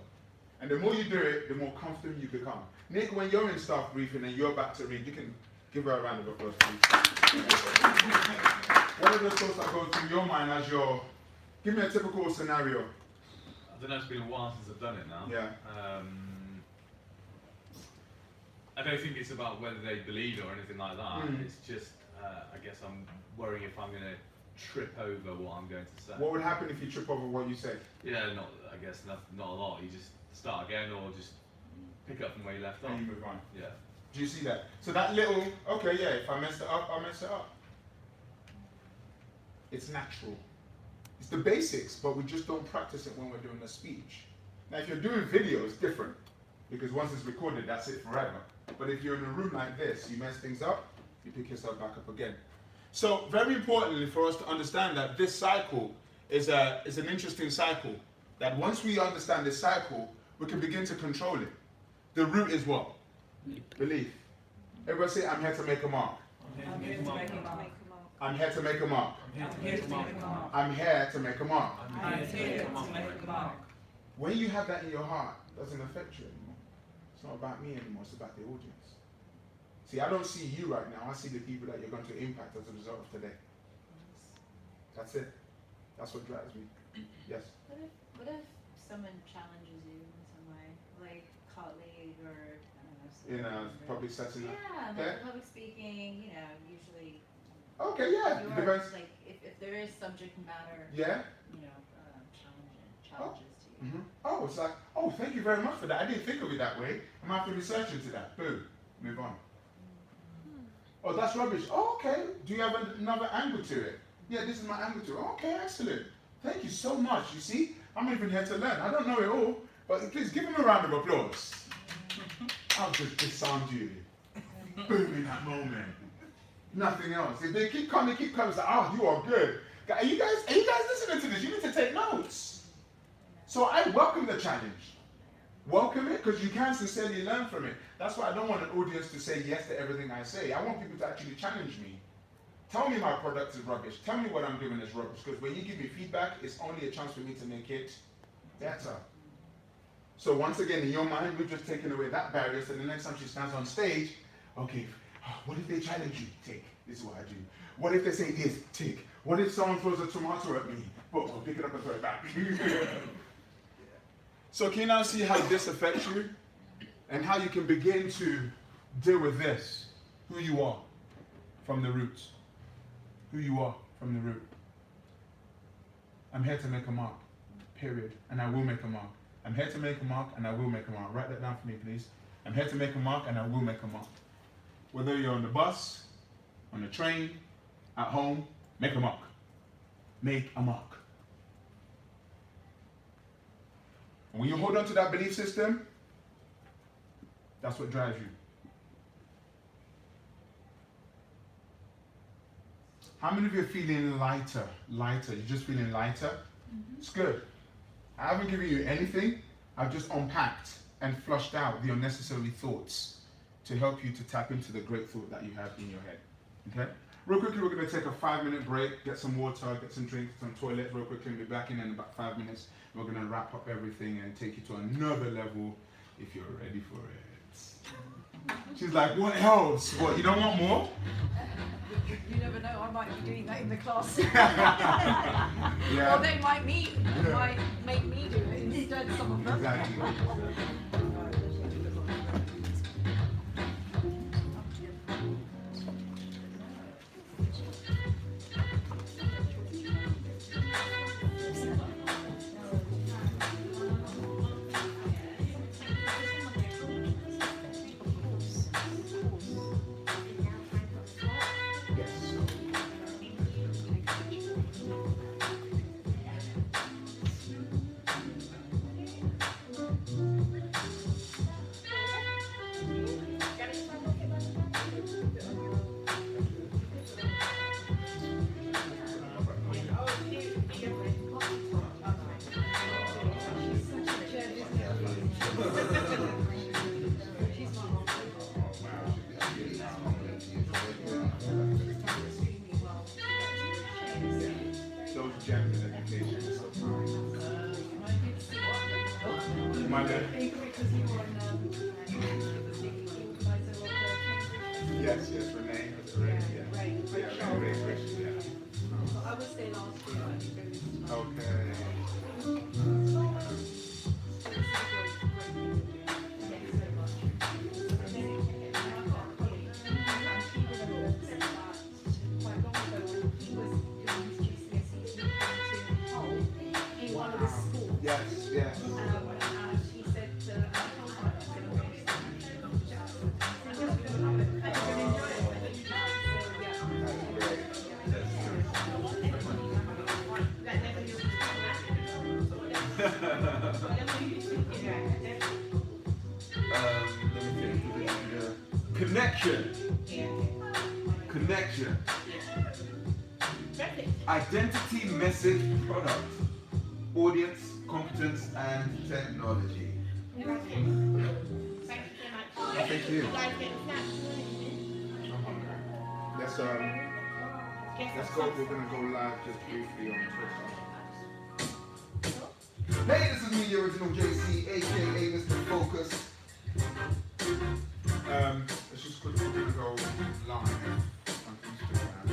And the more you do it, the more confident you become. Nick, when you're in staff briefing and you're about to read, you can give her a round of applause, please. What are the thoughts that go through your mind as you're, give me a typical scenario. I don't know, it's been a while since I've done it now. Yeah. I don't think it's about whether they believe it or anything like that. It's just, I guess I'm worrying if I'm going to trip over what I'm going to say. What would happen if you trip over what you say? Yeah, I guess not a lot. You just start again or just pick up from where you left off. And you move on. Yeah. Do you see that? So that little, okay, yeah, if I mess it up, I'll mess it up. It's natural. It's the basics, but we just don't practice it when we're doing a speech. Now, if you're doing video, it's different. Because once it's recorded, that's it forever. But if you're in a room like this, you mess things up, you pick yourself back up again. So, very importantly for us to understand that this cycle is an interesting cycle. That once we understand this cycle, we can begin to control it. The root is what? Belief. Everybody say, I'm here to make a mark. I'm here to make a mark. I'm here to make a mark. I'm here to make a mark. I'm here to make a mark. I'm here to make a mark. When you have that in your heart, it doesn't affect you anymore. It's not about me anymore, it's about the audience. See, I don't see you right now, I see the people that you're going to impact as a result of today. That's it. That's what drives me. Yes? What if someone challenges you in some way? Like colleague or, I don't know, In a public setting? Yeah, like public speaking, you know, usually. Okay, yeah. Yours, like if there is subject matter, yeah. you know, challenges to you. Mm-hmm. Oh, it's like, oh, thank you very much for that. I didn't think of it that way. I'm going to have to research into that. Boom. Move on. Oh, that's rubbish. Oh, okay. Do you have another angle to it? Yeah, this is my angle to it. Okay, excellent. Thank you so much. You see, I'm even here to learn. I don't know it all, but please give him a round of applause. I'll just disarm you. Boom, in that moment. Nothing else. If they keep coming, it's like, oh, you are good. Are you guys listening to this? You need to take notes. So I welcome the challenge. Welcome it, because you can sincerely learn from it. That's why I don't want an audience to say yes to everything I say. I want people to actually challenge me. Tell me my product is rubbish. Tell me what I'm doing is rubbish. Because when you give me feedback, it's only a chance for me to make it better. So once again, in your mind, we've just taken away that barrier. So the next time she stands on stage, okay, what if they challenge you? Tick. This is what I do. What if they say this? Tick. What if someone throws a tomato at me? Boom, I'll pick it up and throw it back. So can you now see how this affects you? And how you can begin to deal with this? Who you are from the roots. Who you are from the root. I'm here to make a mark. Period. And I will make a mark. I'm here to make a mark and I will make a mark. Write that down for me, please. I'm here to make a mark and I will make a mark. Whether you're on the bus, on the train, at home, make a mark. Make a mark. And when you hold on to that belief system, that's what drives you. How many of you are feeling lighter? Lighter. You're just feeling lighter? Mm-hmm. It's good. I haven't given you anything. I've just unpacked and flushed out the unnecessary thoughts to help you to tap into the great thought that you have in your head. Okay? Real quickly, we're going to take a 5-minute break, get some water, get some drinks, some toilet real quickly, and be back in about 5 minutes. We're going to wrap up everything and take you to another level if you're ready for it. She's like, what else? What, you don't want more? You never know, I might be doing that in the class. Yeah. Or they might make me do it instead, some of them. Exactly. Those gems in education is so fine. My bad. Yes, Renee. Yeah, Renee, yeah. I would say last year, I think this time. Okay. Yes, yes. And he said, Connection. Connection. Identity, message, product, audience, competence, and technology. Thank you. Let's go. We're gonna go live just briefly on Twitter. Hey, this is me, the original JC, aka Mr. Focus. Let's just quickly go live on Instagram.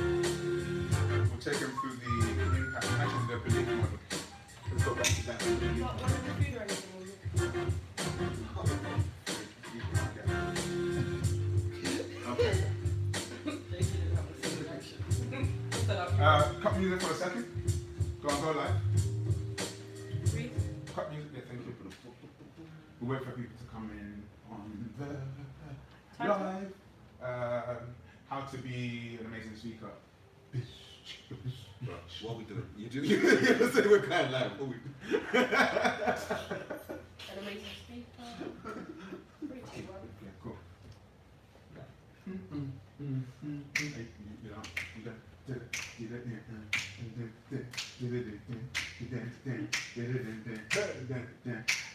We'll take them through the impact, actually the belief model. Let's go back to that. Okay. Cut music for a second. Go live. Cut music, yeah, thank you. We'll wait for people to come in on the live. How to be an amazing speaker. What we doing? You do? You say we're kind of live. What we do? An amazing speaker. 3, 2, 1. Yeah, cool.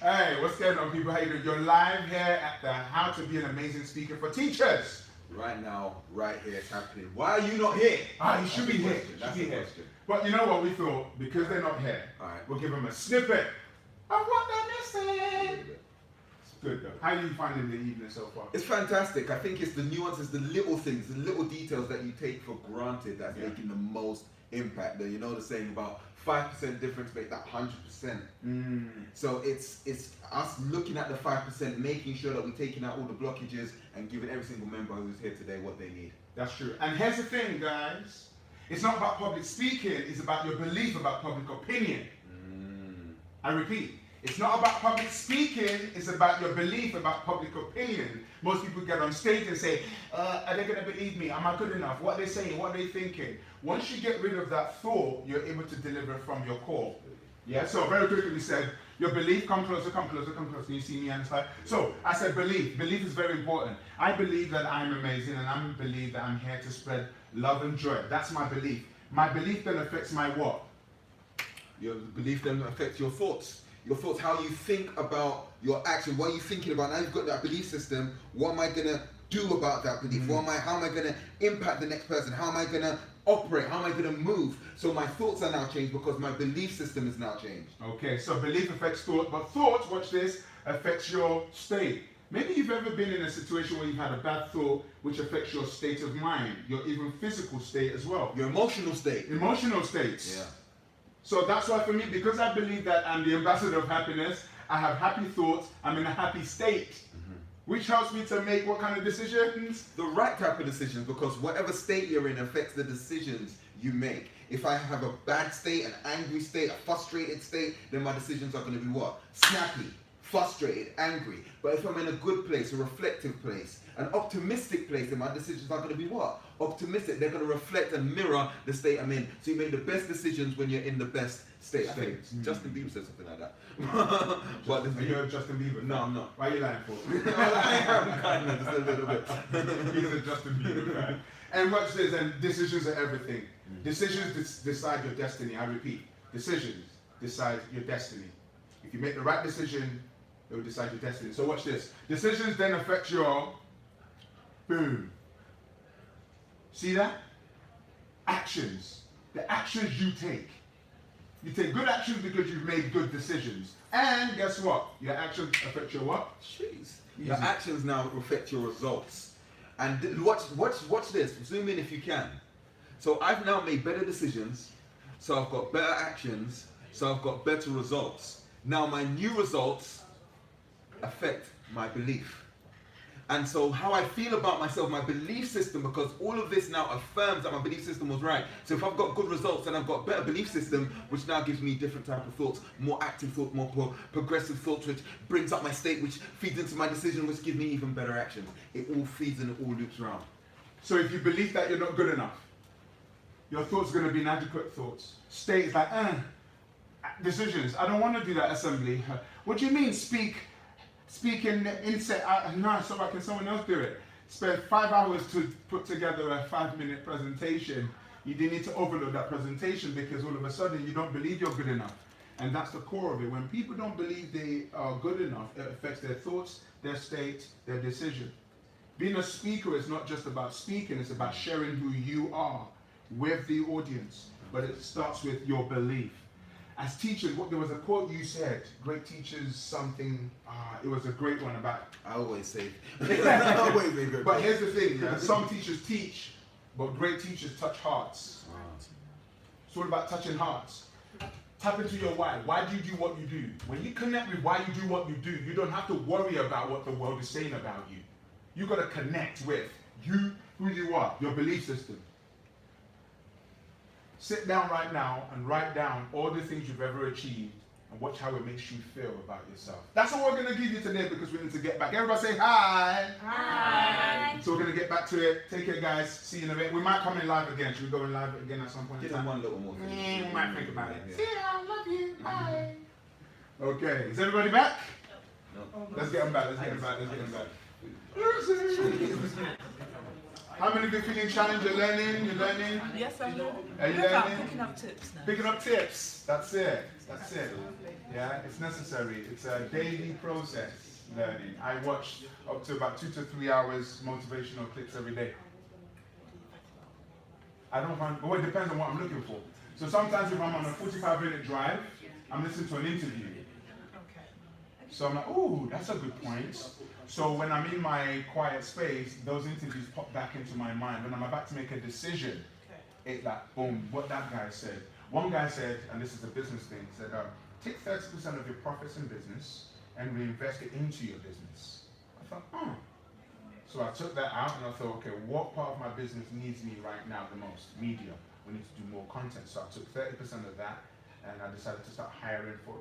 Hey, what's going on, people? How you doing? You're live here at the How to Be an Amazing Speaker for Teachers. Right now, right here, it's happening. Why are you not here? You should be here. That's the question. But you know what we thought? Because they're not here, we'll give them a snippet of what they're missing. It's good though. How are you finding the evening so far? It's fantastic. I think it's the nuances, the little things, the little details that you take for granted that's making the most impact. You know the saying about 5% difference make that 100%. So it's us looking at the 5%, making sure that we're taking out all the blockages and giving every single member who's here today what they need. That's true. And here's the thing, guys. It's not about public speaking, it's about your belief about public opinion. I repeat, it's not about public speaking, it's about your belief about public opinion. Most people get on stage and say, are they going to believe me? Am I good enough? What are they saying? What are they thinking? Once you get rid of that thought, you're able to deliver from your core. Yeah, so very quickly we said, your belief, come closer, come closer, come closer. Can you see me on the side? So I said belief. Belief is very important. I believe that I'm amazing and I believe that I'm here to spread love and joy. That's my belief. My belief then affects my what? Your belief then affects your thoughts. Your thoughts, how you think about your action, what are you thinking about? Now you've got that belief system, what am I going to do about that belief? How am I going to impact the next person? How am I going to operate? How am I going to move? So my thoughts are now changed because my belief system is now changed. Okay, so belief affects thought, but thought, watch this, affects your state. Maybe you've ever been in a situation where you've had a bad thought which affects your state of mind, your even physical state as well. Your emotional state. Emotional states. Yeah. So that's why for me, because I believe that I'm the ambassador of happiness, I have happy thoughts, I'm in a happy state. Which helps me to make what kind of decisions? The right type of decisions, because whatever state you're in affects the decisions you make. If I have a bad state, an angry state, a frustrated state, then my decisions are going to be what? Snappy, frustrated, angry. But if I'm in a good place, a reflective place, an optimistic place, then my decisions are going to be what? Optimistic. They're going to reflect and mirror the state I'm in. So you make the best decisions when you're in the best state. I think Justin Bieber said something like that. Are you Justin Bieber? No, I'm not. Why are you lying for? I am kind of, just a little bit. He's a Justin Bieber fan. And watch this, and decisions are everything. Decisions decide your destiny. I repeat, decisions decide your destiny. If you make the right decision, it will decide your destiny. So watch this. Decisions then affect your boom. See that? Actions. The actions you take. You take good actions because you've made good decisions. And guess what? Your actions affect your what? Jeez. Your actions now affect your results. And watch this. Zoom in if you can. So I've now made better decisions. So I've got better actions. So I've got better results. Now my new results affect my belief. And so how I feel about myself, my belief system, because all of this now affirms that my belief system was right. So if I've got good results, then I've got a better belief system, which now gives me different type of thoughts, more active thoughts, more progressive thoughts, which brings up my state, which feeds into my decision, which gives me even better actions. It all feeds and it all loops around. So if you believe that you're not good enough, your thoughts are going to be inadequate thoughts. State is like, decisions. I don't want to do that assembly. What do you mean speak in inset? No, so can someone else do it? Spend 5 hours to put together a 5-minute presentation. You didn't need to overload that presentation because all of a sudden you don't believe you're good enough. And that's the core of it. When people don't believe they are good enough, it affects their thoughts, their state, their decision. Being a speaker is not just about speaking, it's about sharing who you are with the audience. But it starts with your belief. As teachers, there was a quote you said, great teachers, something, it was a great one about... I always say... But here's the thing, yeah? Some teachers teach, but great teachers touch hearts. It's all about touching hearts. Tap into your why. Why do you do what you do? When you connect with why you do what you do, you don't have to worry about what the world is saying about you. You've got to connect with you, who you are, your belief system. Sit down right now and write down all the things you've ever achieved and watch how it makes you feel about yourself. That's what we're going to give you today because we need to get back. Everybody say hi. Hi. So we're going to get back to it. Take care, guys. See you in a bit. We might come in live again. Should we go in live again at some point? Give them one little more thing. We might think about it. Yeah. See you. I love you. Bye. Okay. Is everybody back? No. Let's get them back. Let's get them back. Let's get them back. How many of you feeling challenged? You're learning? You're learning? Yes, I'm learning. Are you learning? Picking up tips now. Picking up tips. That's it. That's it. Yeah, it's necessary. It's a daily process, learning. I watch up to about 2 to 3 hours motivational clips every day. I don't find, but it depends on what I'm looking for. So sometimes if I'm on a 45-minute drive, I'm listening to an interview. So I'm like, ooh, that's a good point. So when I'm in my quiet space, those interviews pop back into my mind. When I'm about to make a decision, it's like, boom, what that guy said. One guy said, and this is a business thing, said, take 30% of your profits in business and reinvest it into your business. I thought, oh. So I took that out and I thought, okay, what part of my business needs me right now the most? Media. We need to do more content. So I took 30% of that and I decided to start hiring for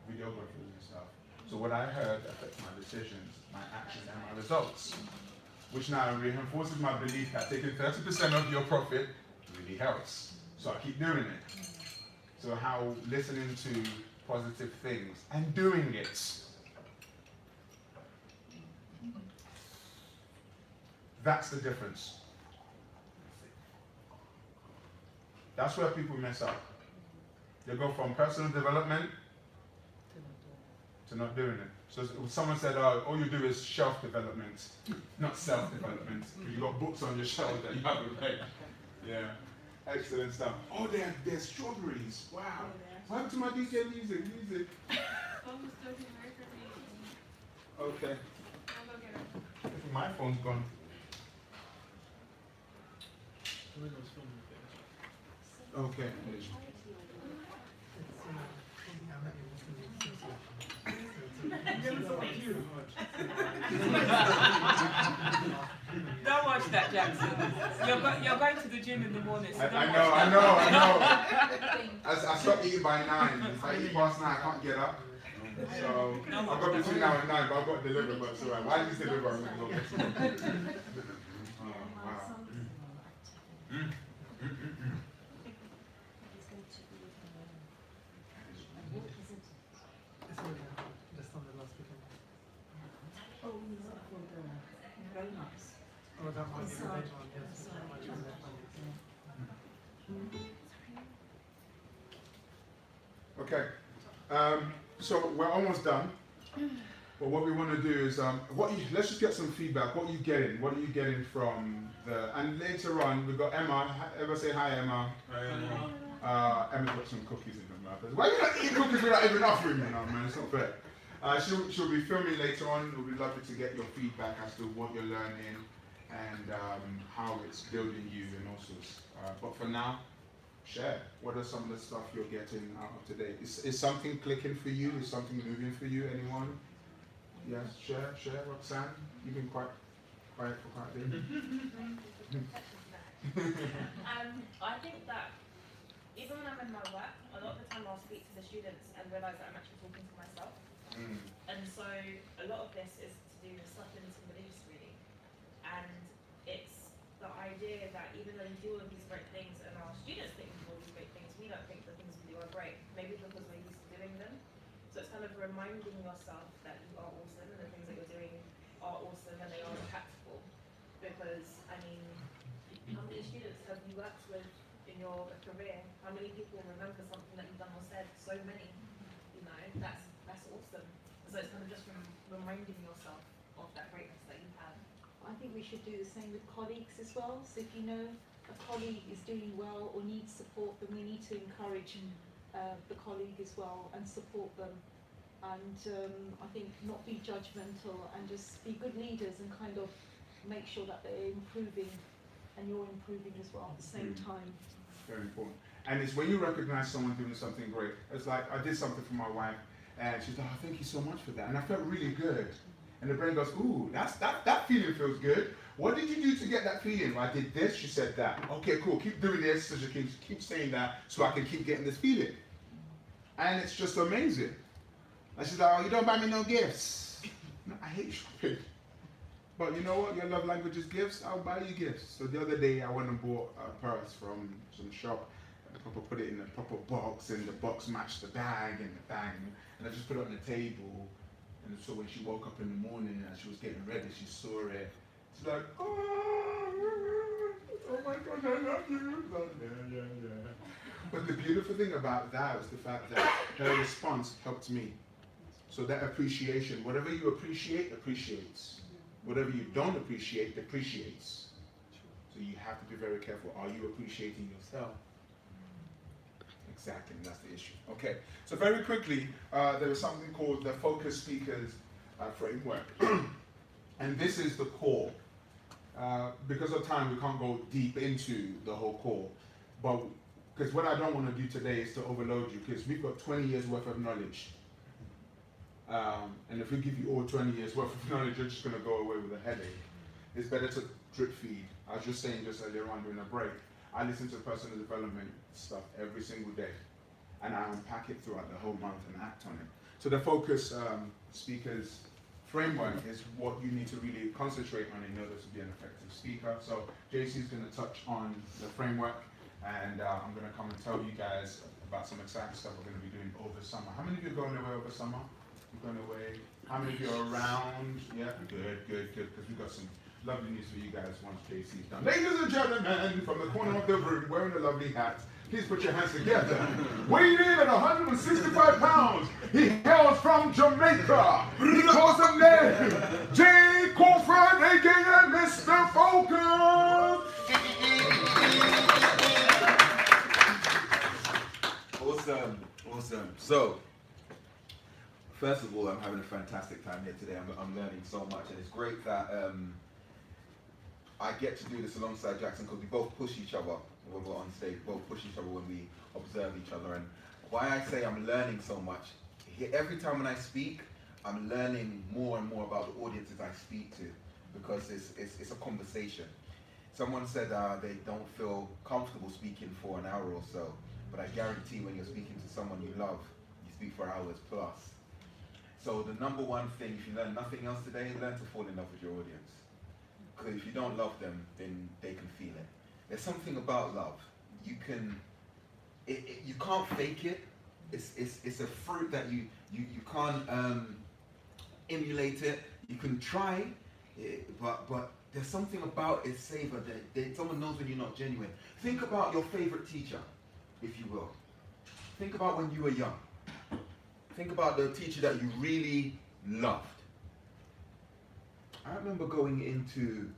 videographers and stuff. So what I heard affects my decisions, my actions, and my results, which now reinforces my belief that taking 30% of your profit really helps. So I keep doing it. So how listening to positive things and doing it. That's the difference. That's where people mess up. They go from personal development to not doing it. So someone said, oh, all you do is shelf development, not self-development. You got books on your shelf that you haven't read. Yeah, excellent stuff. Oh, they're strawberries. Wow. What happened to my DJ music? Okay. My phone's gone. Okay. Don't watch that, Jackson. You're going to the gym in the morning. So I know. I stopped eating by 9. If I eat past 9, I can't get up. So I've got between now and 9, but I've got to deliver. But it's alright. Why did you deliver? I'm going to go. Oh, wow. Just on the last weekend. Oh, for the grown-ups. Oh, that might be the later one, yes. That might be the later one. Okay. So we're almost done. But what we want to do is, let's just get some feedback. What are you getting? What are you getting from the? And later on, we've got Emma. Ever say hi, Emma? Hi, Emma. Emma's got some cookies in her mouth. Why are you not eating cookies without even offering me? No, man, it's not fair. She'll be filming later on. We'll be lovely to get your feedback as to what you're learning and how it's building you and all sorts. But for now, share. What are some of the stuff you're getting out of today? Is something clicking for you? Is something moving for you? Anyone? Yes, share. Roxanne, you've been quite quiet for quite a bit. I think that even when I'm in my work, a lot of the time I'll speak to the students and realise that I'm actually talking to myself. And so a lot of this is to do with stuff limiting beliefs, really. And it's the idea that even though we do all of these great things and our students think we do all these great things, we don't think the things we do are great. Maybe because we're used to doing them. So it's kind of reminding yourself that you are awesome and the things that you're doing are awesome and they are impactful. Because, I mean, how many students have you worked with in your career? How many people remember something that you've done or said? So many. You know, that's awesome. So it's kind of just reminding yourself of that greatness that you have. I think we should do the same with colleagues as well. So if you know a colleague is doing well or needs support, then we need to encourage the colleague as well and support them. And I think not be judgmental and just be good leaders and kind of make sure that they're improving and you're improving as well at the same time. Very important. And it's when you recognize someone doing something great. It's like I did something for my wife and she's like, oh, thank you so much for that. And I felt really good. And the brain goes, ooh, that feeling feels good. What did you do to get that feeling? Well, I did this, she said that. Okay, cool, keep doing this so she keep saying that so I can keep getting this feeling. And it's just amazing. And she's like, oh, you don't buy me no gifts. No, I hate shopping. But you know what? Your love language is gifts. I'll buy you gifts. So the other day I went and bought a purse from some shop. I put it in a proper box and the box matched the bag and the bag. And I just put it on the table. And so when she woke up in the morning and she was getting ready, she saw it. She's like, oh my God, I love you. Like, yeah. But the beautiful thing about that was the fact that her response helped me. So that appreciation, whatever you appreciate, appreciates. Whatever you don't appreciate, depreciates. So you have to be very careful. Are you appreciating yourself? Exactly, and that's the issue. Okay, so very quickly, there is something called the Focus Speakers Framework. And this is the core. Because of time, we can't go deep into the whole core. But because what I don't want to do today is to overload you, because we've got 20 years worth of knowledge. And if we give you all 20 years worth of knowledge, you're just going to go away with a headache. It's better to drip feed. I was just saying just earlier on during a break, I listen to personal development stuff every single day. And I unpack it throughout the whole month and act on it. So the Focus Speakers Framework is what you need to really concentrate on in order to be an effective speaker. So JC is going to touch on the framework. And I'm going to come and tell you guys about some exciting stuff we're going to be doing over summer. How many of you are going away over summer? You're going away. How many of you are around? Yeah, good. Because we've got some lovely news for you guys once JC's done. Ladies and gentlemen, from the corner of the room, wearing a lovely hat, Please put your hands together. Weighing in at 165 pounds. He hails from Jamaica. He calls him name. J. Crawford, aka Mr. Focus. Awesome. So, first of all, I'm having a fantastic time here today. I'm learning so much, and it's great that I get to do this alongside Jackson, because we both push each other when we're on stage. We both push each other when we observe each other. And why I say I'm learning so much, every time when I speak, I'm learning more and more about the audiences I speak to, because it's a conversation. Someone said they don't feel comfortable speaking for an hour or so, but I guarantee when you're speaking to someone you love, you speak for hours plus. So the number one thing, if you learn nothing else today, learn to fall in love with your audience. Because if you don't love them, then they can feel it. There's something about love. You can't fake it. It's a fruit that you can't emulate it. You can try, but there's something about its savor that someone knows when you're not genuine. Think about your favorite teacher, if you will. Think about when you were young. Think about the teacher that you really loved. I remember going into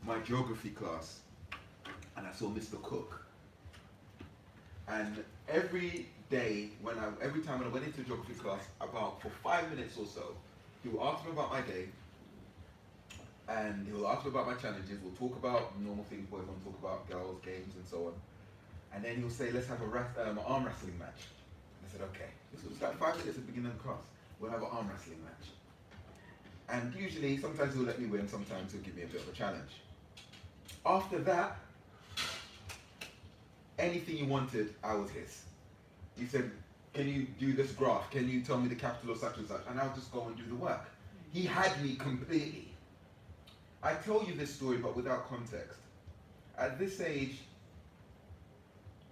my geography class and I saw Mr. Cook. And every time when I went into geography class, for 5 minutes or so, he would ask me about my day, and he will ask me about my challenges. We'll talk about normal things boys want to talk about, girls, games, and so on. And then he'll say, let's have an arm wrestling match. I said, okay. This was like 5 minutes at the beginning of the class. We'll have an arm wrestling match. And usually, sometimes he'll let me win, sometimes he'll give me a bit of a challenge. After that, anything he wanted, I was his. He said, can you do this graph? Can you tell me the capital of such and such? And I'll just go and do the work. He had me completely. I tell you this story, but without context. At this age,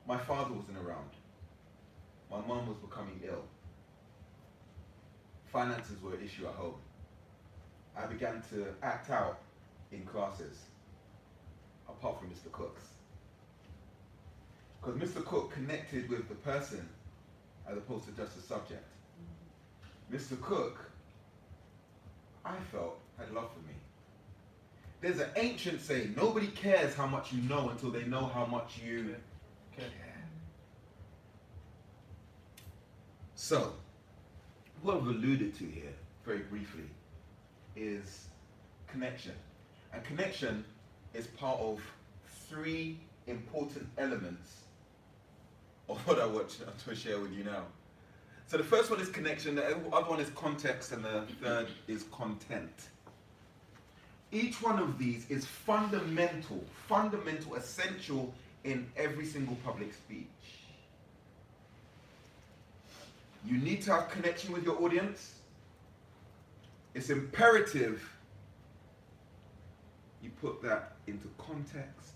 my father wasn't around. My mum was becoming ill. Finances were an issue at home. I began to act out in classes, apart from Mr. Cook's. Because Mr. Cook connected with the person as opposed to just the subject. Mr. Cook, I felt, had love for me. There's an ancient saying, nobody cares how much you know until they know how much you care. So, what I've alluded to here, very briefly, is connection. And connection is part of 3 important elements of what I want to share with you now. So the first one is connection, the other one is context, and the third is content. Each one of these is fundamental, essential in every single public speech. You need to have connection with your audience. It's imperative you put that into context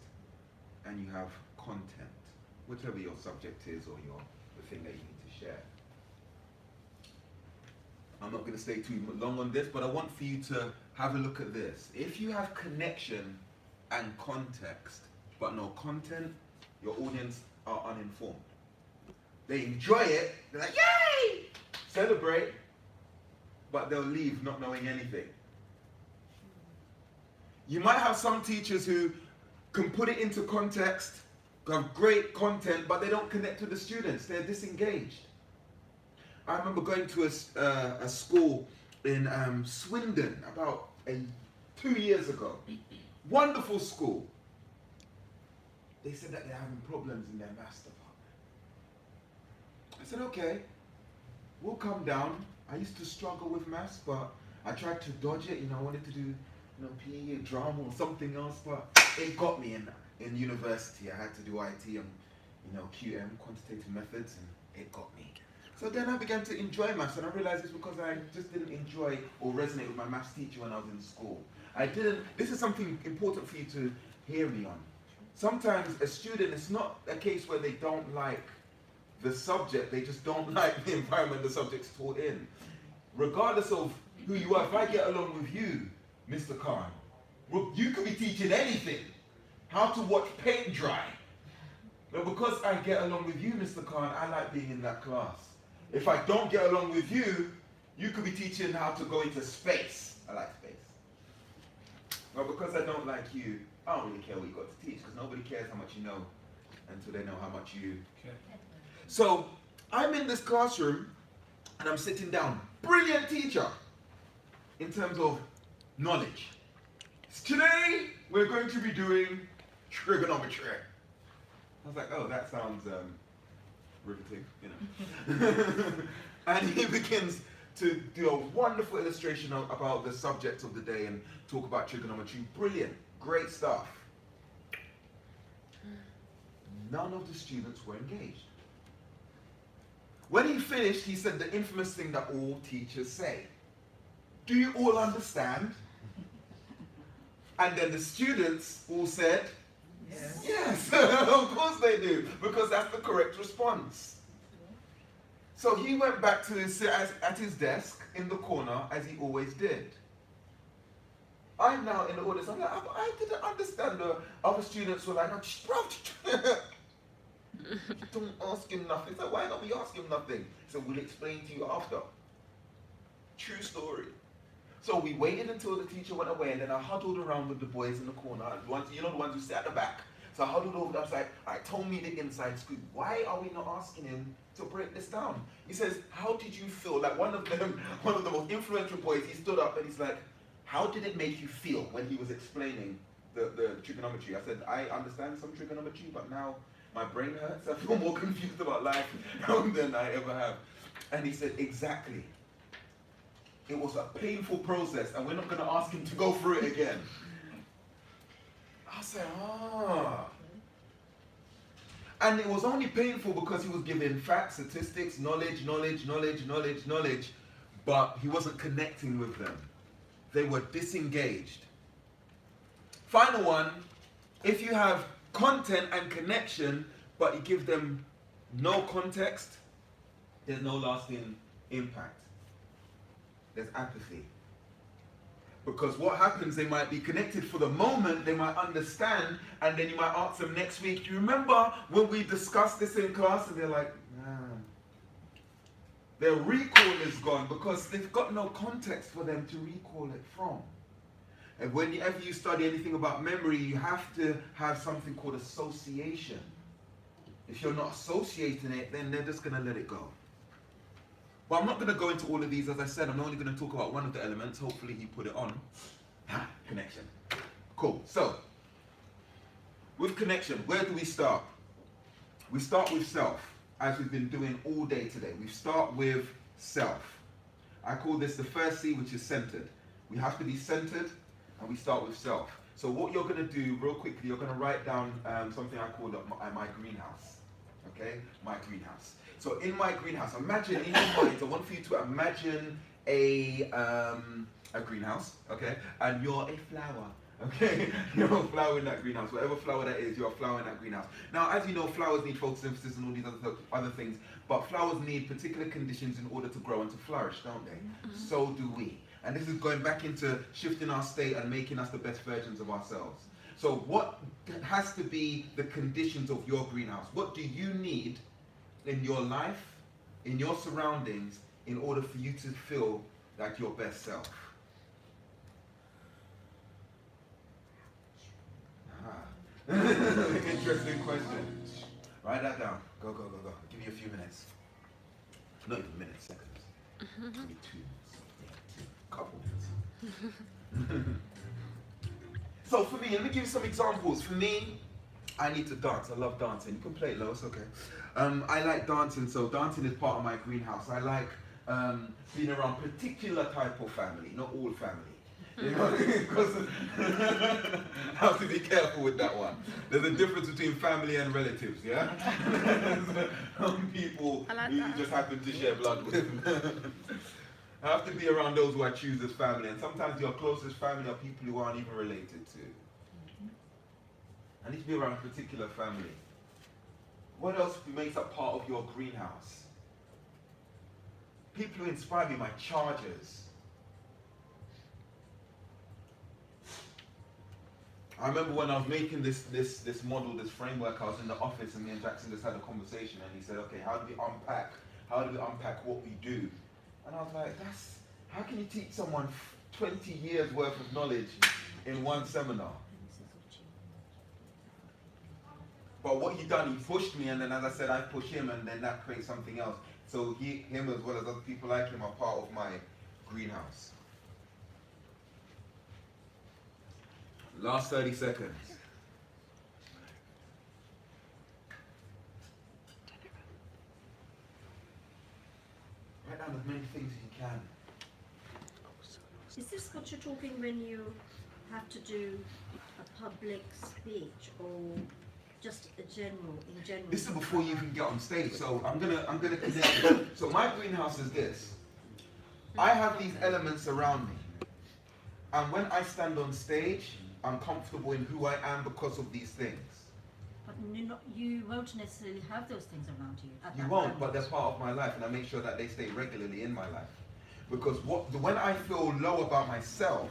and you have content, whatever your subject is or the thing that you need to share. I'm not going to stay too long on this, but I want for you to have a look at this. If you have connection and context, but no content, your audience are uninformed. They enjoy it, they're like, yay! Celebrate, but they'll leave not knowing anything. You might have some teachers who can put it into context, have great content, but they don't connect with the students. They're disengaged. I remember going to a school in Swindon about 2 years ago. Wonderful school. They said that they're having problems in their maths department. I said, okay, we'll come down. I used to struggle with maths, but I tried to dodge it. I wanted to do PE, drama, or something else, but it got me in university. I had to do IT and QM, quantitative methods, and it got me. So then I began to enjoy maths, and I realized it's because I just didn't enjoy or resonate with my maths teacher when I was in school. This is something important for you to hear me on. Sometimes a student, it's not a case where they don't like the subject, they just don't like the environment the subject's taught in. Regardless of who you are, if I get along with you, Mr. Khan, you could be teaching anything. How to watch paint dry. But because I get along with you, Mr. Khan, I like being in that class. If I don't get along with you, you could be teaching how to go into space. I like space. Well, because I don't like you, I don't really care what you got to teach, because nobody cares how much you know until they know how much you care. So I'm in this classroom and I'm sitting down. Brilliant teacher in terms of knowledge. Today we're going to be doing trigonometry. I was like, oh, that sounds riveting, you know. And he begins to do a wonderful illustration about the subject of the day and talk about trigonometry. Brilliant, great stuff. None of the students were engaged. When he finished, he said the infamous thing that all teachers say. Do you all understand? And then the students all said, yes. Yes, of course they do, because that's the correct response. So he went back to sit at his desk in the corner, as he always did. I'm now in the audience. I'm like, I didn't understand. The other students were like, don't ask him nothing. So why don't we ask him nothing? So we'll explain to you after. True story. So we waited until the teacher went away, and then I huddled around with the boys in the corner. The ones, you know, the ones who sit at the back. So I huddled over them. I was like, all right, told me the inside scoop. Why are we not asking him to break this down? He says, how did you feel? Like one of them, one of the most influential boys, he stood up and he's like, how did it make you feel when he was explaining the trigonometry? I said, I understand some trigonometry, but now my brain hurts. I feel more confused about life than I ever have. And he said, exactly. It was a painful process, and we're not going to ask him to go through it again. I said, ah. And it was only painful because he was giving facts, statistics, knowledge, but he wasn't connecting with them. They were disengaged. Final one, if you have content and connection, but you give them no context, there's no lasting impact. There's apathy. Because what happens, they might be connected for the moment, they might understand, and then you might ask them next week, do you remember when we discussed this in class? And they're like, nah. Their recall is gone because they've got no context for them to recall it from. And whenever you study anything about memory, you have to have something called association. If you're not associating it, then they're just going to let it go. But I'm not going to go into all of these. As I said, I'm only going to talk about one of the elements. Hopefully he put it on. Connection. Cool. So, with connection, where do we start? We start with self, as we've been doing all day today. We start with self. I call this the first C, which is centered. We have to be centered, and we start with self. So what you're going to do, real quickly, you're going to write down something I call my greenhouse. Okay? My greenhouse. So in my greenhouse, imagine in your mind, I want for you to imagine a greenhouse, okay? And you're a flower, okay? You're a flower in that greenhouse. Whatever flower that is, you're a flower in that greenhouse. Now, as you know, flowers need photosynthesis and all these other things, but flowers need particular conditions in order to grow and to flourish, don't they? Mm-hmm. So do we. And this is going back into shifting our state and making us the best versions of ourselves. So what has to be the conditions of your greenhouse? What do you need in your life, in your surroundings, in order for you to feel like your best self? Interesting question. Write that down. Go. Give me a few minutes. Not even minutes, seconds. Give me 2 minutes. Couple minutes. So for me, let me give you some examples. For me, I need to dance. I love dancing. You can play it low, it's okay. I like dancing, so dancing is part of my greenhouse. I like being around particular type of family, not all family. You know, because I have to be careful with that one. There's a difference between family and relatives, yeah? Some people you just happen to share blood with. I have to be around those who I choose as family, and sometimes your closest family are people who aren't even related to. I need to be around a particular family. What else makes up part of your greenhouse? People who inspire me, my chargers. I remember when I was making this model, this framework, I was in the office and me and Jackson just had a conversation and he said, okay, how do we unpack what we do? And I was like, how can you teach someone 20 years worth of knowledge in one seminar? But what he done, he pushed me, and then as I said, I push him, and then that creates something else. So him as well as other people like him are part of my greenhouse. Last 30 seconds. Write down as many things as you can. Is this what you're talking when you have to do a public speech or just in general? This is before you even get on stage, so I'm gonna connect. So my greenhouse is this. I have these elements around me, and when I stand on stage, I'm comfortable in who I am because of these things. But you won't necessarily have those things around you. You won't, but they're part of my life, and I make sure that they stay regularly in my life. Because when I feel low about myself,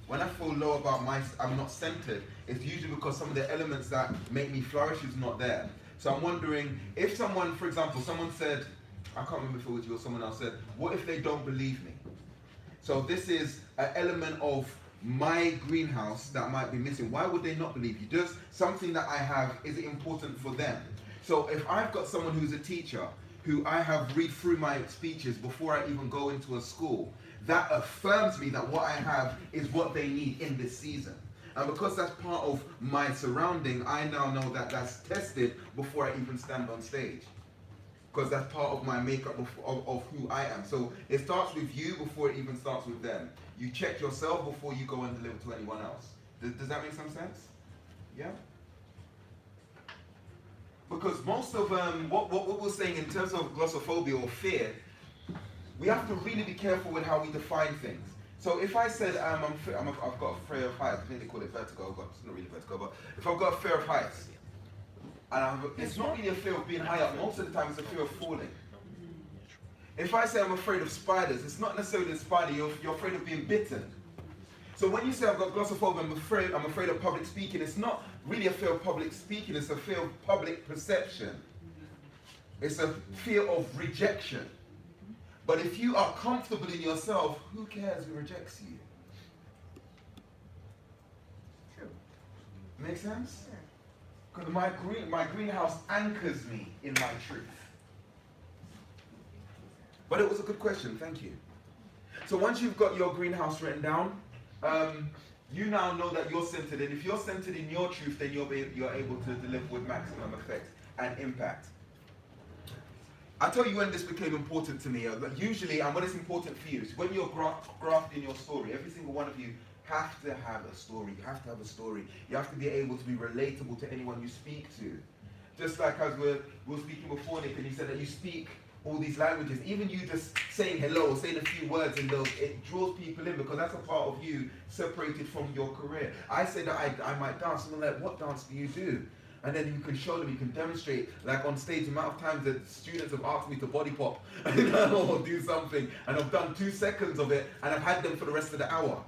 when I feel low about I'm not centered, it's usually because some of the elements that make me flourish is not there. So I'm wondering if someone, for example, someone said, I can't remember if it was you or someone else said, what if they don't believe me? So this is an element of my greenhouse that might be missing. Why would they not believe you? Does something that I have, is it important for them? So if I've got someone who's a teacher, who I have read through my speeches before I even go into a school, that affirms me that what I have is what they need in this season. And because that's part of my surrounding, I now know that that's tested before I even stand on stage. Because that's part of my makeup of who I am. So it starts with you before it even starts with them. You check yourself before you go and deliver to anyone else. Does that make some sense? Yeah? Because most of what we're saying in terms of glossophobia or fear, we have to really be careful with how we define things. So if I said I've got a fear of heights, I think they call it vertigo, but it's not really vertigo, but if I've got a fear of heights, and it's not really a fear of being high up, most of the time it's a fear of falling. If I say I'm afraid of spiders, it's not necessarily a spider, you're afraid of being bitten. So when you say I've got glossophobia, I'm afraid of public speaking, it's not really a fear of public speaking, it's a fear of public perception. It's a fear of rejection. But if you are comfortable in yourself, who cares who rejects you? True. Make sense? Because my greenhouse anchors me in my truth. But it was a good question, thank you. So once you've got your greenhouse written down, you now know that you're centered. And if you're centered in your truth, then you're able to deliver with maximum effect and impact. I'll tell you when this became important to me. Usually, and when it's important for you, is when you're grafting your story. Every single one of you have to have a story. You have to have a story. You have to be able to be relatable to anyone you speak to. Just like as we were speaking before, Nick, and you said that you speak all these languages. Even you just saying hello or saying a few words in those, it draws people in because that's a part of you separated from your career. I say that I might dance, and they're like, what dance do you do? And then you can show them, you can demonstrate, like on stage, the amount of times that students have asked me to body pop or do something, and I've done 2 seconds of it, and I've had them for the rest of the hour.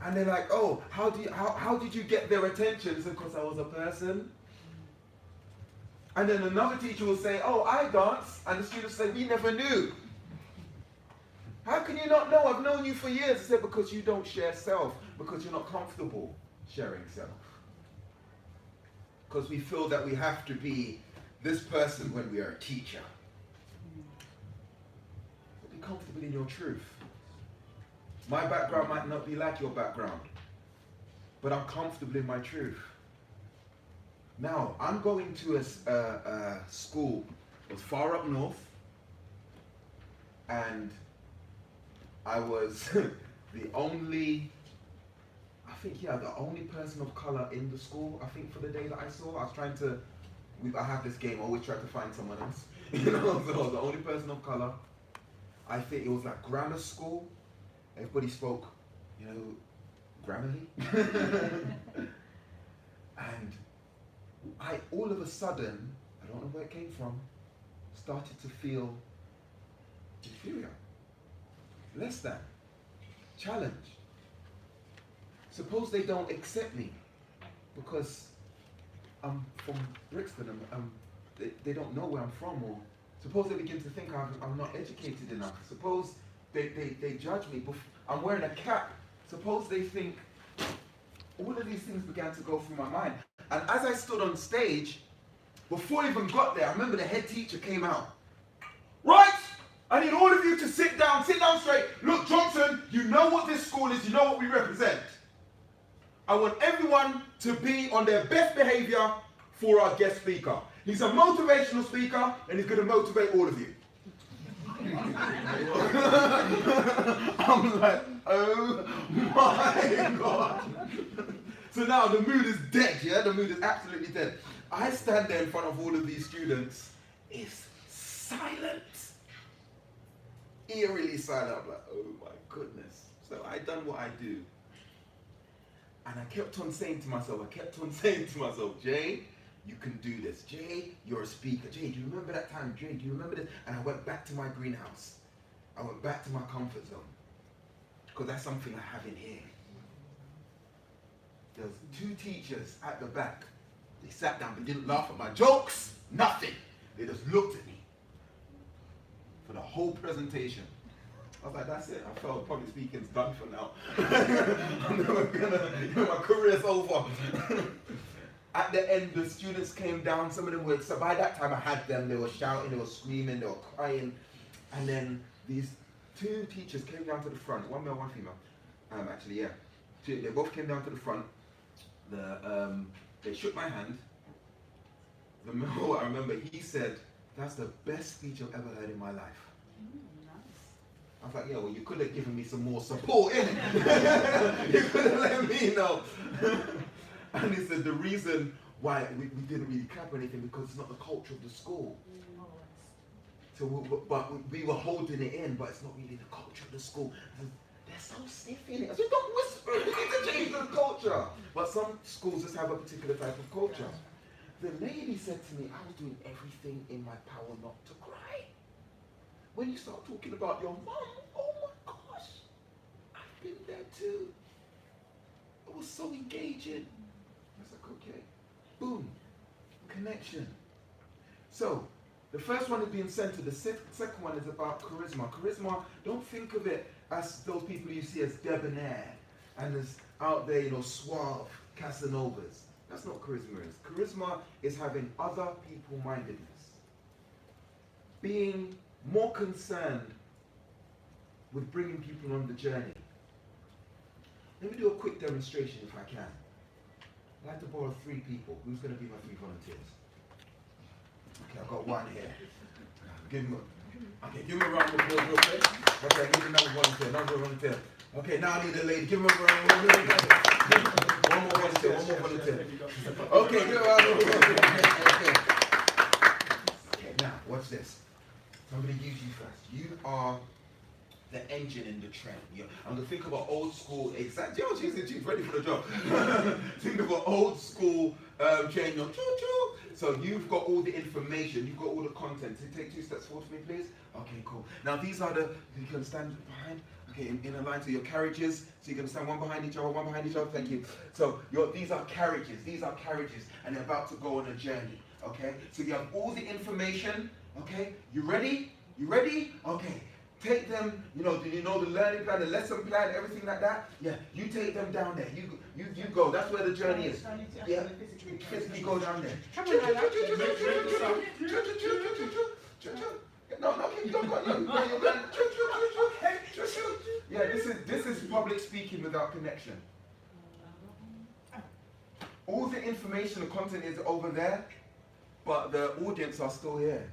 And they're like, oh, how did you get their attention? It's because I was a person. And then another teacher will say, oh, I dance, and the students say, we never knew. How can you not know? I've known you for years. I said, because you don't share self, because you're not comfortable sharing self. Because we feel that we have to be this person when we are a teacher. But be comfortable in your truth. My background might not be like your background, but I'm comfortable in my truth. Now, I'm going to a school that's far up north, and I was the only person of color in the school, I think, for the day that I saw. I was trying to, I have this game, I always try to find someone else. You know, so I was the only person of color. I think it was like grammar school. Everybody spoke, you know, Grammarly. And I, all of a sudden, I don't know where it came from, started to feel inferior, less than, challenged. Suppose they don't accept me because I'm from Brixton and they don't know where I'm from, or suppose they begin to think I'm not educated enough. Suppose they judge me. I'm wearing a cap. Suppose they think. All of these things began to go through my mind. And as I stood on stage, before I even got there, I remember the head teacher came out. Right, I need all of you to sit down straight. Look, Johnson, you know what this school is, you know what we represent. I want everyone to be on their best behavior for our guest speaker. He's a motivational speaker and he's going to motivate all of you. I'm like, oh my God. So now the mood is dead, yeah? The mood is absolutely dead. I stand there in front of all of these students. It's silent. Eerily silent. I'm like, oh my goodness. So I done what I do. And I kept on saying to myself, Jay, you can do this. Jay, you're a speaker. Jay, do you remember that time? Jay, do you remember this? And I went back to my greenhouse. I went back to my comfort zone. Because that's something I have in here. There was 2 teachers at the back. They sat down, they didn't laugh at my jokes, nothing. They just looked at me for the whole presentation. I was like, that's it. I felt public speaking's done for now. I'm never gonna, my career's over. At the end, the students came down. Some of them were, so by that time I had them. They were shouting, they were screaming, they were crying. And then these 2 teachers came down to the front. One male, one female. Actually, yeah. They both came down to the front. They shook my hand. The male, I remember, he said, that's the best speech I've ever heard in my life. I was like, yeah, well, you could have given me some more support, innit? You could have let me know. And he said the reason why we didn't really clap or anything because it's not the culture of the school. So, we were holding it in, but it's not really the culture of the school. They're so stiff in it. I said, don't whisper, we need to change the culture. But some schools just have a particular type of culture. The lady said to me, I was doing everything in my power not to cry. When you start talking about your mom, oh my gosh, I've been there too. It was so engaging. I was like, okay, boom, connection. So, the first one is being centered. The second one is about charisma. Charisma, don't think of it as those people you see as debonair and as out there, suave Casanovas. That's not charisma is. Charisma is having other people mindedness. Being more concerned with bringing people on the journey. Let me do a quick demonstration if I can. I'd like to borrow 3 people. Who's going to be my 3 volunteers? Okay, I've got 1 here. Give me a round of applause real quick. Okay, I need another volunteer. Okay, now I need a lady. Give him a round of applause. One more volunteer. Okay, give him a round of applause. Okay, now, watch this. I'm going to use you first. You are the engine in the train. I'm going to think of an old school, exactly. Oh, she's ready for the job. Think of an old school train. Choo-choo. So you've got all the information, you've got all the content. So take 2 steps forward for me, please. Okay, cool. Now these are you can stand behind, okay, in a line to your carriages. So you're going to stand one behind each other, thank you. So these are carriages, and they're about to go on a journey, okay? So you have all the information, okay? You ready? Okay. Take them, do you know the learning plan, the lesson plan, everything like that? Yeah, you take them down there. You go. That's where the journey is. Yeah, physically go down there. No, you don't go. Yeah, this is public speaking without connection. All the information, the content is over there, but the audience are still here.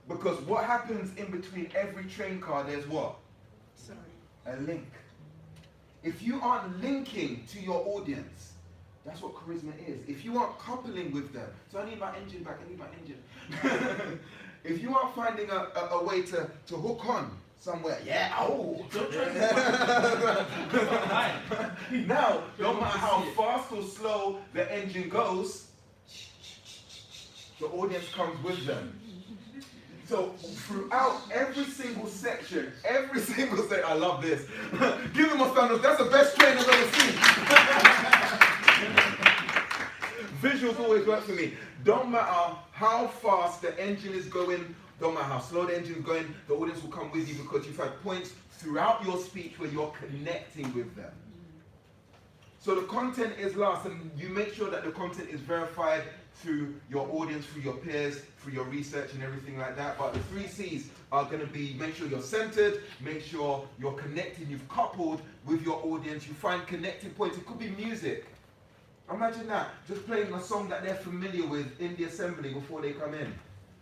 Because what happens in between every train car, there's what? A link. If you aren't linking to your audience, that's what charisma is. If you aren't coupling with them, so I need my engine back, If you aren't finding a way to hook on somewhere, now, no matter how fast or slow the engine goes, the audience comes with them. So throughout every single section, I love this. Give him a thumbs up. That's the best training I've ever seen. Visuals always work for me. Don't matter how fast the engine is going, don't matter how slow the engine is going, the audience will come with you because you've had points throughout your speech where you're connecting with them. So the content is last, and you make sure that the content is verified through your audience, through your peers, through your research and everything like that. But the 3 C's are going to be: make sure you're centered, make sure you're connecting, you've coupled with your audience, you find connecting points. It could be music. Imagine that, just playing a song that they're familiar with in the assembly before they come in.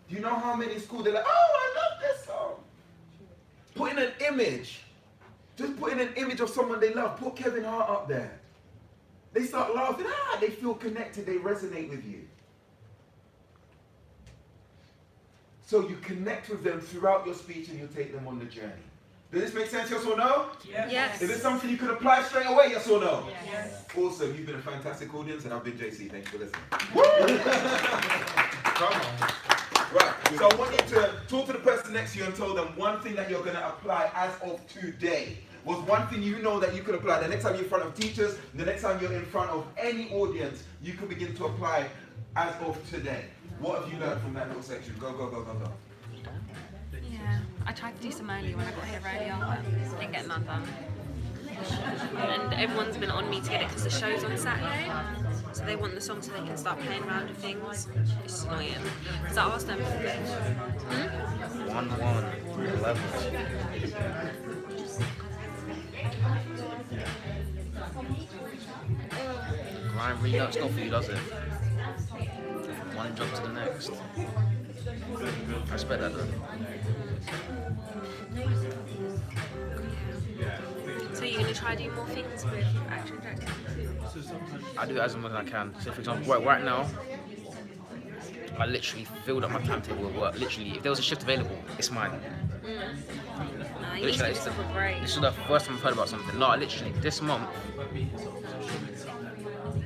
Do you know how many schools they're like, oh, I love this song? Putting an image, just putting an image of someone they love. Put Kevin Hart up there. They start laughing, they feel connected, they resonate with you. So you connect with them throughout your speech and you take them on the journey. Does this make sense, yes or no? Yes. Yes. Is this something you can apply straight away, yes or no? Yes. Awesome, you've been a fantastic audience, and I've been JC. Thank you for listening. Come on. Right, so I want you to talk to the person next to you and tell them one thing that you're going to apply as of today. Was one thing you know that you could apply. The next time you're in front of teachers, the next time you're in front of any audience, you can begin to apply as of today. What have you learned from that little section? Go, go, go, go, go. Yeah, I tried to do some earlier when I got here earlier, but didn't get none done. And everyone's been on me to get it because the show's on Saturday, so they want the song so they can start playing around with things. It's annoying. So I asked them. 1-1 level. Grind really it's not for you, does it? One jump to the next. I respect that though. So you're going to try to do more things with Action Jack? I do it as much as I can. So for example, right now, I literally filled up my timetable with work. Literally, if there was a shift available, it's mine. You need to give yourself a break. This is the first time I've heard about something. No, literally, this month,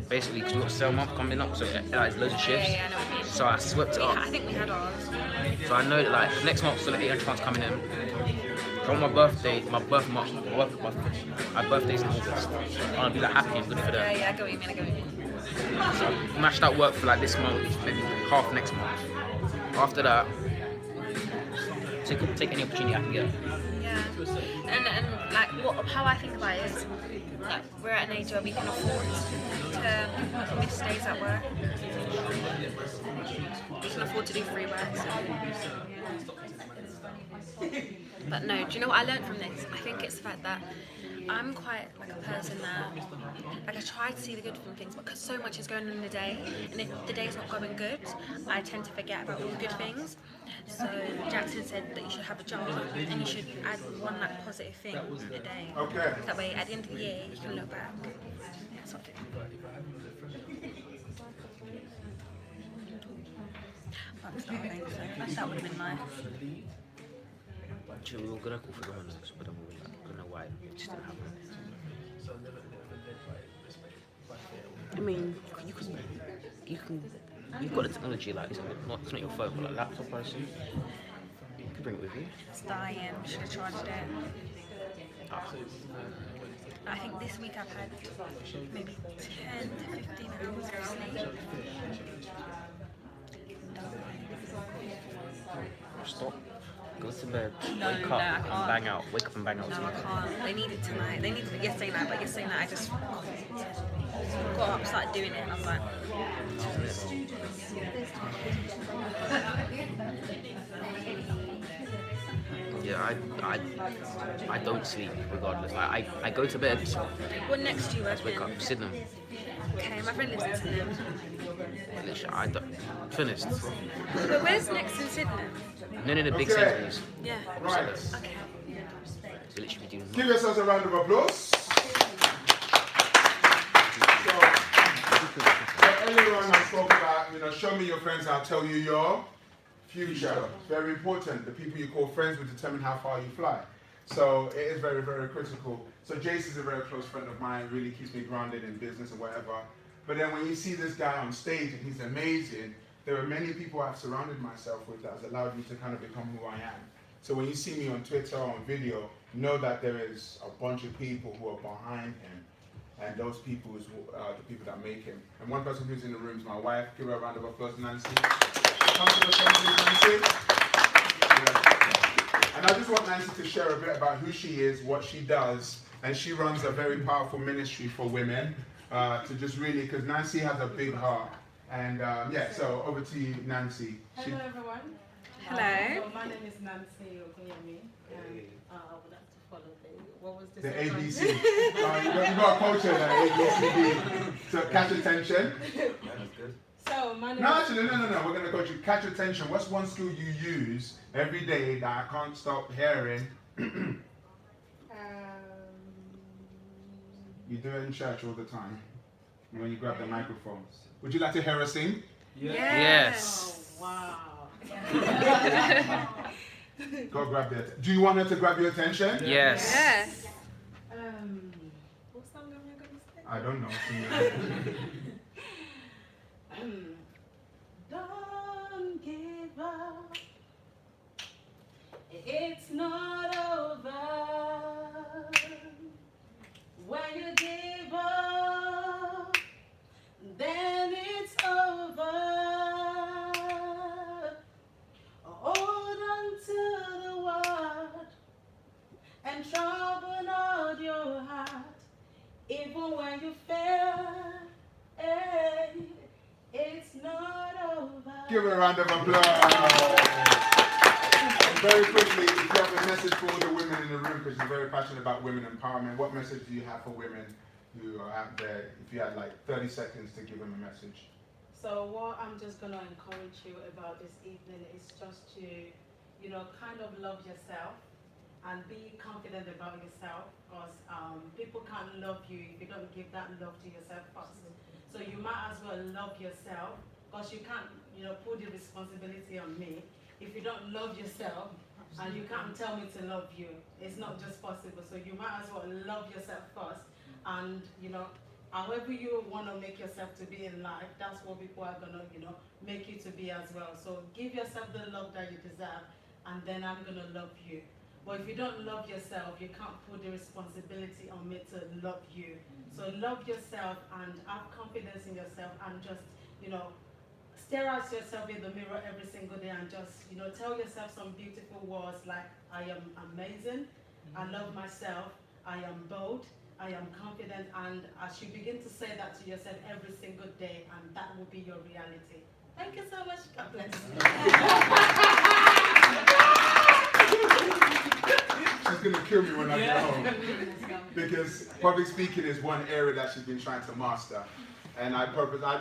basically, because we've got sale month coming up, so like loads of shifts. Yeah, I know what you mean. So I swept it up. I think we had ours. So I know that like next month, so the 800 pounds coming in. From my birthday, my birthday's in August. I'm gonna be like happy and good for them. Yeah, I get what you mean, I get what you mean. So I mashed out work for like this month, maybe half next month. After that, take any opportunity I can get. Yeah, and like how I think about it is, like, we're at an age where we can afford to miss days at work. We can afford to do free work. So. But no, do you know what I learned from this? I think it's the fact that I'm quite like a person that, like, I try to see the good from things, but because so much is going on in the day, and if the day's not going good, I tend to forget about all the good things. So Jackson said that you should have a jar and you should add one like positive thing a day. Okay. That way, at the end of the year, you can look back. Yeah, that's what I think. That would have been nice. We were gonna call for the ones, but then we don't know why it just didn't happen. I mean, you've got the technology, like it's not your phone, but like laptop person. You can bring it with you. It's dying. Should have charged it. I think this week I've had maybe 10 to 15 hours of sleep. Stop. Go to bed, No, wake no, up I and can't. bang out. Wake up and bang out. No, I can't. They needed tonight. They needed it yesterday night, but yesterday night I just got up, started doing it, and I was like, Yeah, I don't sleep regardless. I go to bed. what next to you? I just wake up, Sydenham. Okay, my friend lives in Sydenham. Literally, I don't. Finished. But where's next in Sydenham? None of the big Sainsbury's. Yeah. Right. Okay. We literally do. Give yourselves a round of applause. So earlier on I spoke about, show me your friends, I'll tell you your future. It's very important. The people you call friends will determine how far you fly. So it is very, very critical. So Jace is a very close friend of mine, really keeps me grounded in business and whatever. But then when you see this guy on stage and he's amazing, there are many people I've surrounded myself with that has allowed me to kind of become who I am. So when you see me on Twitter or on video, know that there is a bunch of people who are behind him, and those people are the people that make him. And one person who's in the room is my wife. Give her a round of applause, Nancy. Come to the front, please, Nancy. Yeah. And I just want Nancy to share a bit about who she is, what she does, and she runs a very powerful ministry for women to just really, because Nancy has a big heart. And yeah, so over to you, Nancy. Hello, everyone. Hello. So my name is Nancy Ogunyemi, and I would have to follow what was the ABC. You got a culture there, ABCD. So catch attention. That's good. So my name No, actually, no. We're going to coach you. Catch attention. What's one skill you use every day that I can't stop hearing? You do it in church all the time when you grab the microphone. Would you like to hear us sing? Yes. Oh, wow. Go grab that. Do you want her to grab your attention? Yes. Yes. What song am I going to sing? I don't know. Don't give up. It's not over. When you give up, then it's over. Hold on to the word and trouble not your heart. Even when you fail, it's not over. Give her a round of applause. Very quickly, if you have a message for all the women in the room, because you're very passionate about women empowerment, what message do you have for women who are out there? If you had like 30 seconds to give them a message. So what I'm just going to encourage you about this evening is just to, kind of love yourself and be confident about yourself, because people can't love you if you don't give that love to yourself first. So you might as well love yourself, because you can't, put the responsibility on me. If you don't love yourself and you can't tell me to love you, it's not just possible. So you might as well love yourself first, and however you want to make yourself to be in life, that's what people are gonna make you to be as well. So give yourself the love that you deserve, and then I'm gonna love you. But if you don't love yourself, you can't put the responsibility on me to love you. So love yourself and have confidence in yourself, and just stare at yourself in the mirror every single day and just, tell yourself some beautiful words like, I am amazing, I love myself, I am bold, I am confident, and as you begin to say that to yourself every single day, and that will be your reality. Thank you so much. God bless you. She's going to kill me when I get home. Because public speaking is one area that she's been trying to master. And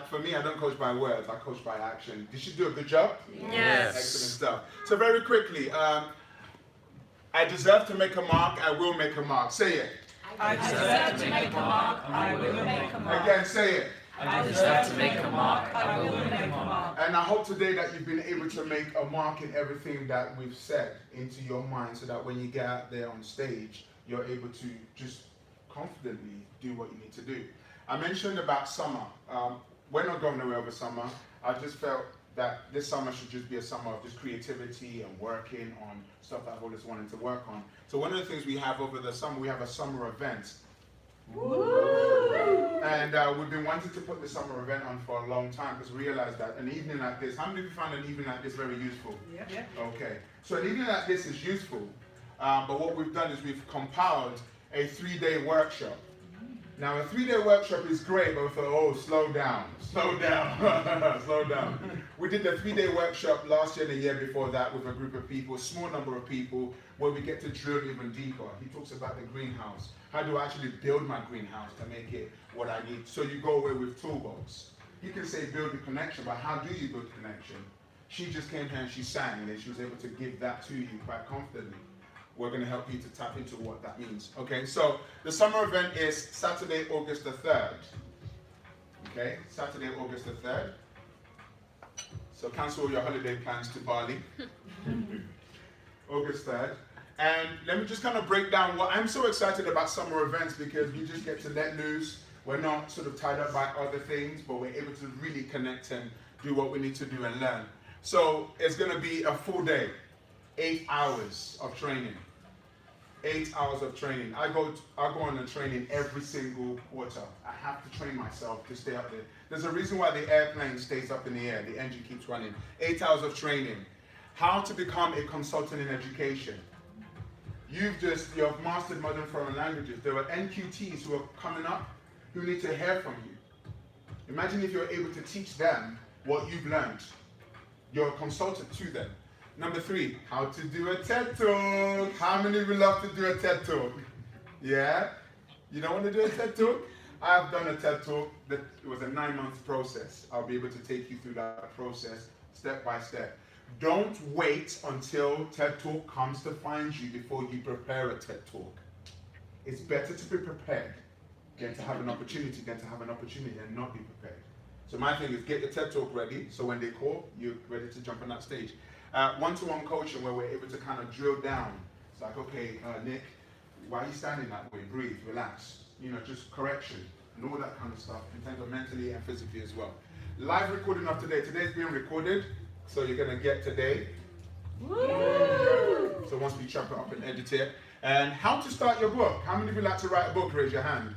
for me, I don't coach by words, I coach by action. Did she do a good job? Yes. Excellent stuff. So very quickly, I deserve to make a mark, I will make a mark. Say it. I deserve to make a mark, I will make a mark. Again, say it. I deserve to make a mark, I will make a mark. And I hope today that you've been able to make a mark in everything that we've said into your mind, so that when you get out there on stage, you're able to just confidently do what you need to do. I mentioned about summer. We're not going away over summer. I just felt that this summer should just be a summer of just creativity and working on stuff that I've always wanted to work on. So one of the things we have over the summer, we have a summer event. Woo! And we've been wanting to put the summer event on for a long time, because we realized that an evening like this, how many of you find an evening like this very useful? Yeah. Okay. So an evening like this is useful, but what we've done is we've compiled a 3-day workshop. Now a 3-day workshop is great, but we thought, oh, slow down, slow down. We did the 3-day workshop last year and the year before that with a group of people, a small number of people, where we get to drill even deeper. He talks about the greenhouse. How do I actually build my greenhouse to make it what I need? So you go away with toolbox. You can say build a connection, but how do you build connection? She just came here and she sang, and she was able to give that to you quite confidently. We're going to help you to tap into what that means. Okay, so the summer event is Saturday, August the 3rd. Okay, Saturday, August the 3rd. So cancel all your holiday plans to Bali. August 3rd. And let me just kind of break down what I'm so excited about summer events, because we just get to let loose. We're not sort of tied up by other things, but we're able to really connect and do what we need to do and learn. So it's going to be a full day, 8 hours of training. 8 hours of training. I go on a training every single quarter. I have to train myself to stay up there. There's a reason why the airplane stays up in the air. The engine keeps running. 8 hours of training. How to become a consultant in education. You've mastered modern foreign languages. There are NQTs who are coming up who need to hear from you. Imagine if you're able to teach them what you've learned. You're a consultant to them. Number 3, how to do a TED Talk. How many of you love to do a TED Talk? Yeah? You don't want to do a TED Talk? I've done a TED Talk. It was a 9-month process. I'll be able to take you through that process step by step. Don't wait until TED Talk comes to find you before you prepare a TED Talk. It's better to be prepared than to have an opportunity and not be prepared. So my thing is get your TED Talk ready, so when they call, you're ready to jump on that stage. One-to-one coaching where we're able to kind of drill down. It's like, okay, Nick, why are you standing that way? Breathe, relax. Just correction and all that kind of stuff in terms of mentally and physically as well. Live recording of today. Today's being recorded, so you're going to get today. Woo! So once we chop it up and edit it. And how to start your book. How many of you like to write a book? Raise your hand.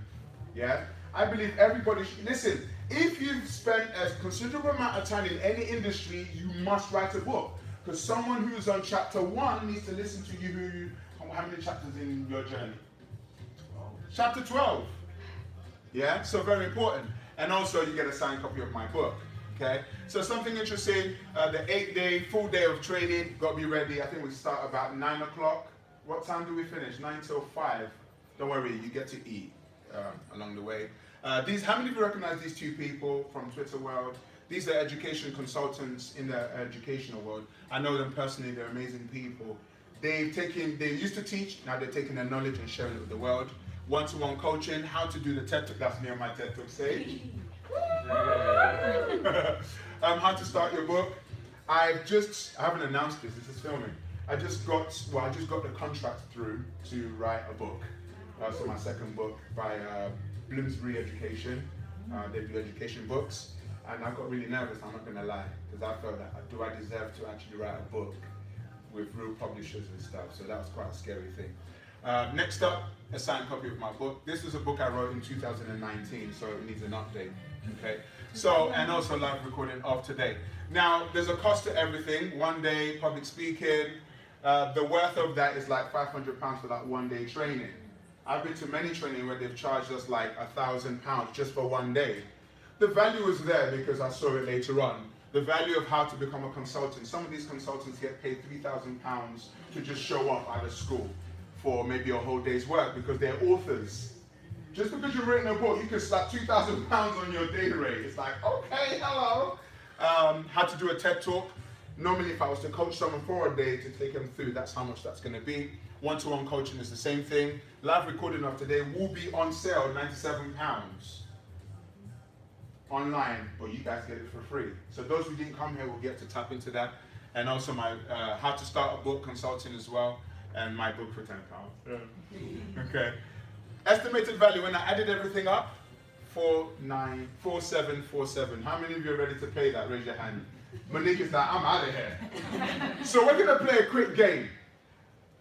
Yeah? I believe everybody should. Listen, if you've spent a considerable amount of time in any industry, you must write a book. Because someone who's on chapter 1 needs to listen to you. How many chapters in your journey? 12. Chapter 12. Yeah, so very important. And also you get a signed copy of my book. Okay, so something interesting, the 8-day, full day of training, got to be ready. I think we start about 9 o'clock. What time do we finish? 9 till 5. Don't worry, you get to eat along the way. How many of you recognize these two people from Twitter world? These are education consultants in the educational world. I know them personally, they're amazing people. They used to teach, now they're taking their knowledge and sharing it with the world. One-to-one coaching, how to do the TED Talk, that's near my TED Talk stage. How to start your book. I haven't announced this is filming. I just got the contract through to write a book. So my second book by Bloomsbury Education. They do education books. And I got really nervous, I'm not going to lie, because I felt that, do I deserve to actually write a book with real publishers and stuff? So that was quite a scary thing. Next up, a signed copy of my book. This is a book I wrote in 2019, so it needs an update. Okay. So, and also live recording of today. Now, there's a cost to everything. 1 day public speaking. The worth of that is like £500 for that 1 day training. I've been to many training where they've charged us like £1,000 just for 1 day. The value is there because I saw it later on. The value of how to become a consultant. Some of these consultants get paid £3,000 to just show up at a school for maybe a whole day's work because they're authors. Just because you've written a book, you can slap £2,000 on your day rate. It's like, okay, hello. How to do a TED Talk. Normally, if I was to coach someone for a day to take them through, that's how much that's going to be. One-to-one coaching is the same thing. Live recording of today will be on sale, £97 online, but you guys get it for free. So those who didn't come here will get to tap into that. And also my how to start a book consulting as well, and my book for £10. Okay. Estimated value, when I added everything up, 4747. How many of you are ready to pay that? Raise your hand. Monique is like, I'm out of here. So we're going to play a quick game.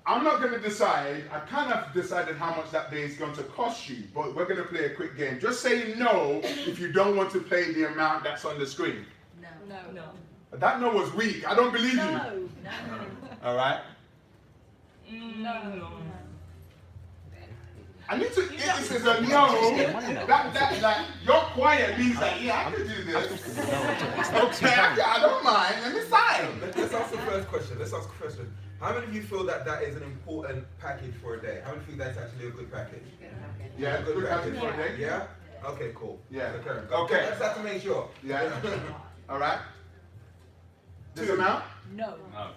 I'm not going to decide. I kind of decided how much that day is going to cost you, but we're going to play a quick game. Just say no if you don't want to pay the amount that's on the screen. No. No. No. That no was weak. I don't believe you. No. All right? No. I need to, it says a no, that your quiet means that, yeah, I can do this. Okay, I don't mind, let me sign. Let's ask the first question. How many of you feel that that is an important package for a day? How many think that's actually a good package? Yeah, a good package for a day? Yeah? Okay, cool. Yeah. Okay. Let's have to make sure. Yeah. All right. This amount? No. No.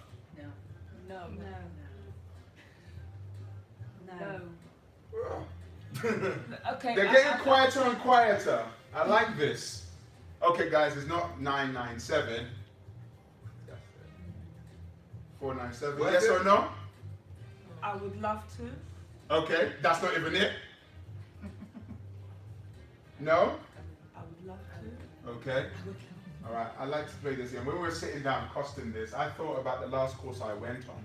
No. No. Okay. They're getting quieter and quieter. I like this. Okay, guys, it's not 997. 497. Yes or no? I would love to. Okay, that's not even it. No? I would love to. Okay. All right, I like to play this game. When we were sitting down costing this, I thought about the last course I went on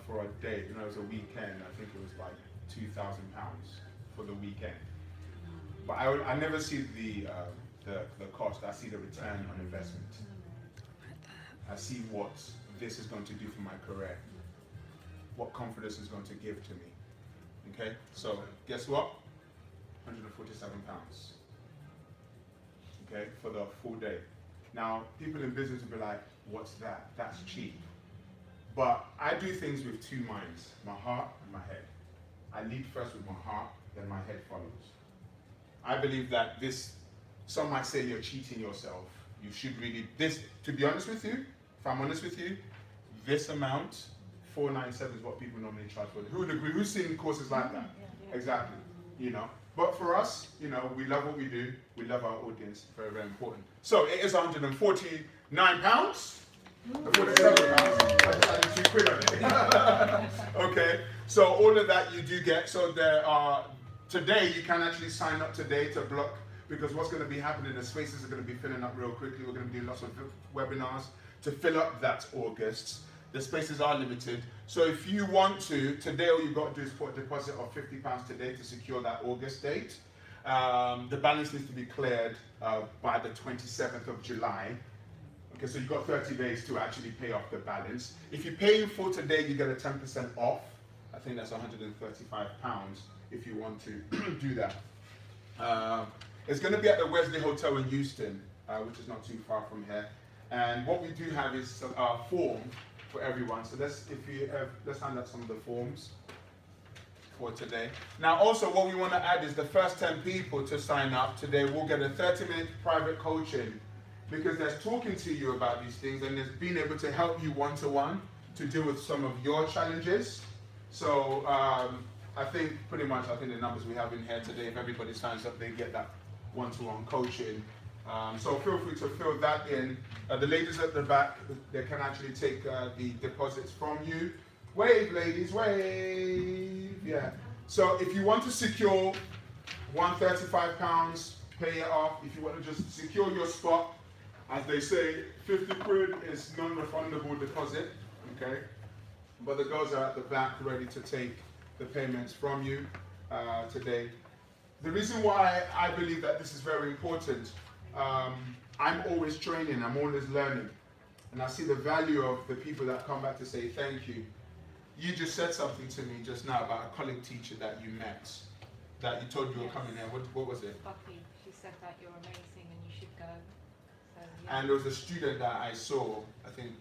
for a day. You know, it was a weekend. I think it was like £2,000 for the weekend. But I never see the cost. I see the return on investment. I see what this is going to do for my career, what confidence is going to give to me. Okay, so guess what? £147. Okay, for the full day. Now, people in business will be like, what's that? That's cheap. But I do things with two minds, my heart and my head. I lead first with my heart, then my head follows. I believe that this, some might say you're cheating yourself. You should really, to be honest with you, if I'm honest with you, this amount, 497 is what people normally charge for. Who would agree? Who's seen courses like that? Exactly, you know. But for us, you know, we love what we do. We love our audience. Very, very important. So it is £149. £47. I just added 2 quid on it. Okay. So all of that you do get. So there are, today you can actually sign up today to block, because what's going to be happening, the spaces are going to be filling up real quickly. We're going to do lots of webinars to fill up that August. The spaces are limited. So if you want to, today all you've got to do is put a deposit of £50 today to secure that August date. The balance needs to be cleared by the 27th of July. Okay, so you've got 30 days to actually pay off the balance. If you pay in full today, you get a 10% off. I think that's £135 if you want to do that. It's going to be at the Wesley Hotel in Houston, which is not too far from here. And what we do have is a form for everyone. So let's hand out some of the forms for today. Now also what we want to add is the first 10 people to sign up today will get a 30-minute private coaching, because there's talking to you about these things and there's being able to help you one-to-one to deal with some of your challenges. So I think pretty much, the numbers we have in here today, if everybody signs up, they get that one-to-one coaching. So feel free to fill that in. The ladies at the back, they can actually take the deposits from you. Wave, ladies, wave. Yeah. So if you want to secure £135, pay it off. If you want to just secure your spot, as they say, 50 quid is non-refundable deposit. Okay. But the girls are at the back ready to take the payments from you today. The reason why I believe that this is very important, I'm always training, I'm always learning. And I see the value of the people that come back to say thank you. You just said something to me just now about a colleague teacher that you met, that you told you were coming there. What was it? Bucky, she said that you're amazing and you should go. So, yeah. And there was a student that I saw, I think.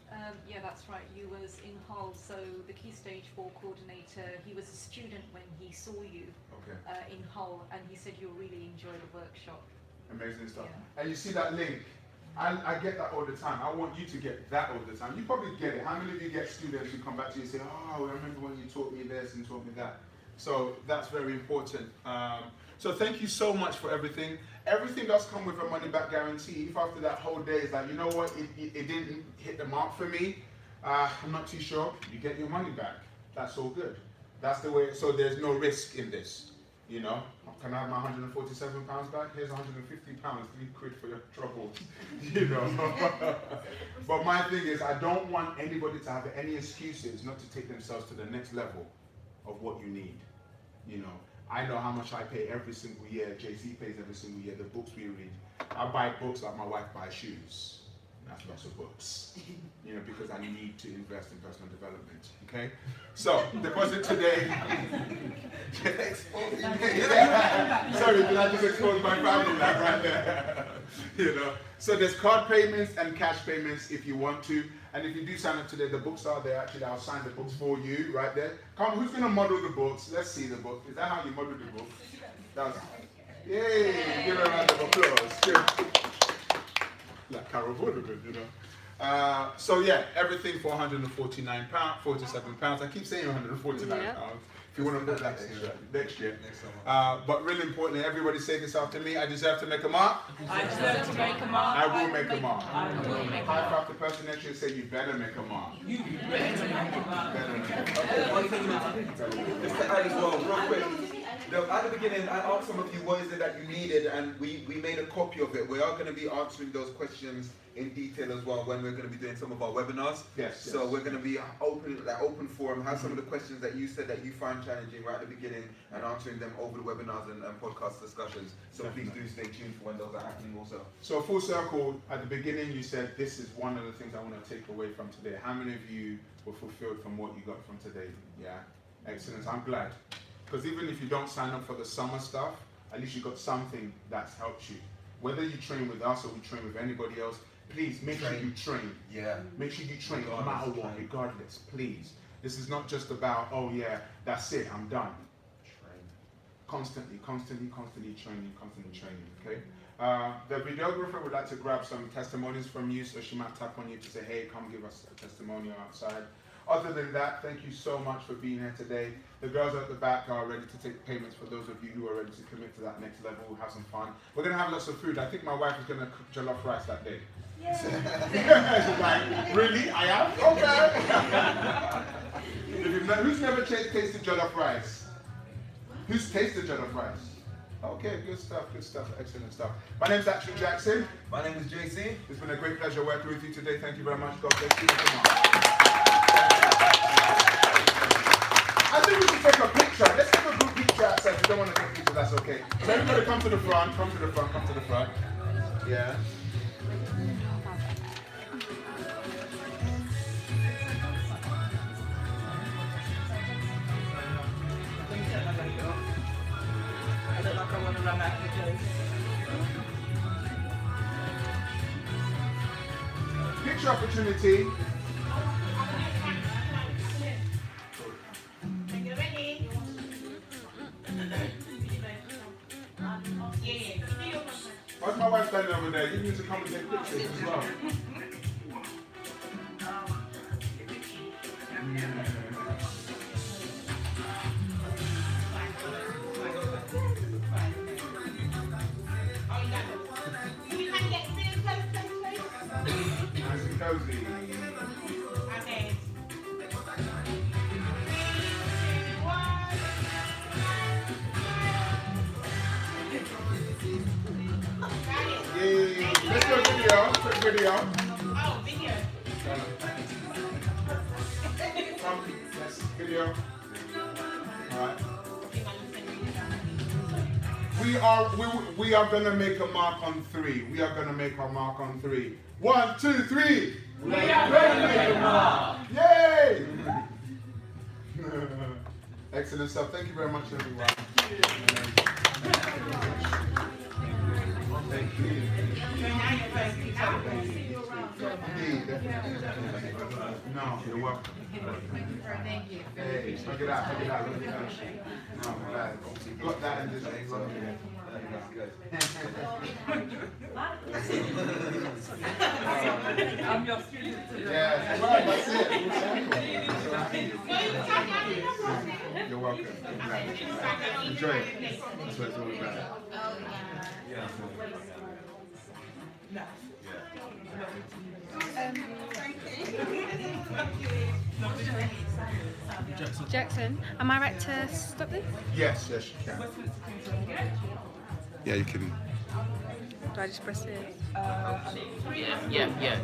Yeah, that's right. You was in Hull, so the Key Stage 4 coordinator, he was a student when he saw you in Hull, and he said you'll really enjoy the workshop. Amazing stuff. Yeah. And you see that link? I get that all the time. I want you to get that all the time. You probably get it. How many of you get students who come back to you and say, oh, I remember when you taught me this and taught me that? So that's very important. So thank you so much for everything. Everything does come with a money back guarantee. If after that whole day is like, you know what, it didn't hit the mark for me, I'm not too sure, you get your money back. That's all good. That's the way, so there's no risk in this. You know, can I have my £147 back? Here's £150, 3 quid for your trouble. You know. But my thing is, I don't want anybody to have any excuses not to take themselves to the next level of what you need. You know, I know how much I pay every single year. JC pays every single year. The books we read. I buy books like my wife buys shoes. That's lots of books, you know, because I need to invest in personal development. Okay, so deposit today. Sorry, did I just expose my family like right there? You know, so there's card payments and cash payments if you want to, and if you do sign up today, the books are there. Actually, I'll sign the books for you right there. Come, who's gonna model the books? Let's see the book. Is that how you model the book? That's yay! Give a round of applause. Good. Like Carol Woodard, you know. So yeah, everything for £147. I keep saying £149. If you want to put that next year. But really importantly, everybody say this after me. I deserve to make a mark. I deserve to make a mark. I will make a mark. I will make a mark. High five the person next to you and say, you better make a mark. You better make a mark. One thing, Mr. Ali, as well, real quick. No, at the beginning, I asked some of you what is it that you needed, and we made a copy of it. We are going to be answering those questions in detail as well when we're going to be doing some of our webinars. Yes. So we're going to be open forum, have some of the questions that you said that you find challenging right at the beginning, and answering them over the webinars and podcast discussions. So please do stay tuned for when those are happening also. So full circle, at the beginning you said this is one of the things I want to take away from today. How many of you were fulfilled from what you got from today? Yeah, excellent. I'm glad. Because even if you don't sign up for the summer stuff, at least you got something that's helped you. Whether you train with us or we train with anybody else, please make sure you train. Yeah. Make sure you train no matter what, regardless, please. This is not just about, oh yeah, that's it, I'm done. Constantly training, okay? The videographer would like to grab some testimonies from you, so she might tap on you to say, hey, come give us a testimonial outside. Other than that, thank you so much for being here today. The girls at the back are ready to take payments for those of you who are ready to commit to that next level. We'll have some fun. We're going to have lots of food. I think my wife is going to cook jollof rice that day. She's like, really? I am? Okay. Who's never tasted jollof rice? Who's tasted jollof rice? Okay, good stuff, excellent stuff. My name's actually Jackson. My name is JC. It's been a great pleasure working with you today. Thank you very much. God bless you. I think we should take a picture. Let's take a group picture outside. If you don't want to take a picture, that's okay. So everybody come to the front, come to the front, come to the front. Yeah. Picture opportunity. Why's my wife standing over there? You need to come and take pictures as well. Nice and cozy. Yay. Let's do a video. Quick video. Oh, video. Yes, video. Alright. We are gonna make a mark on 3. We are gonna make our mark on 3. 1, 2, 3. We are gonna make a mark. Yay! Excellent stuff. Thank you very much, everyone. Thank you. No, you're welcome. Thank you. Hey, look at that, look at that, look at that. No, I'm glad. You got that and just run with it. I'm your student today. Yeah, well, that's it. You're welcome. Enjoy it. That's what it's all about. Yeah. Jackson, am I right to stop this? Yes, yes, you can. Yeah, you can. Do I just press it? Yeah.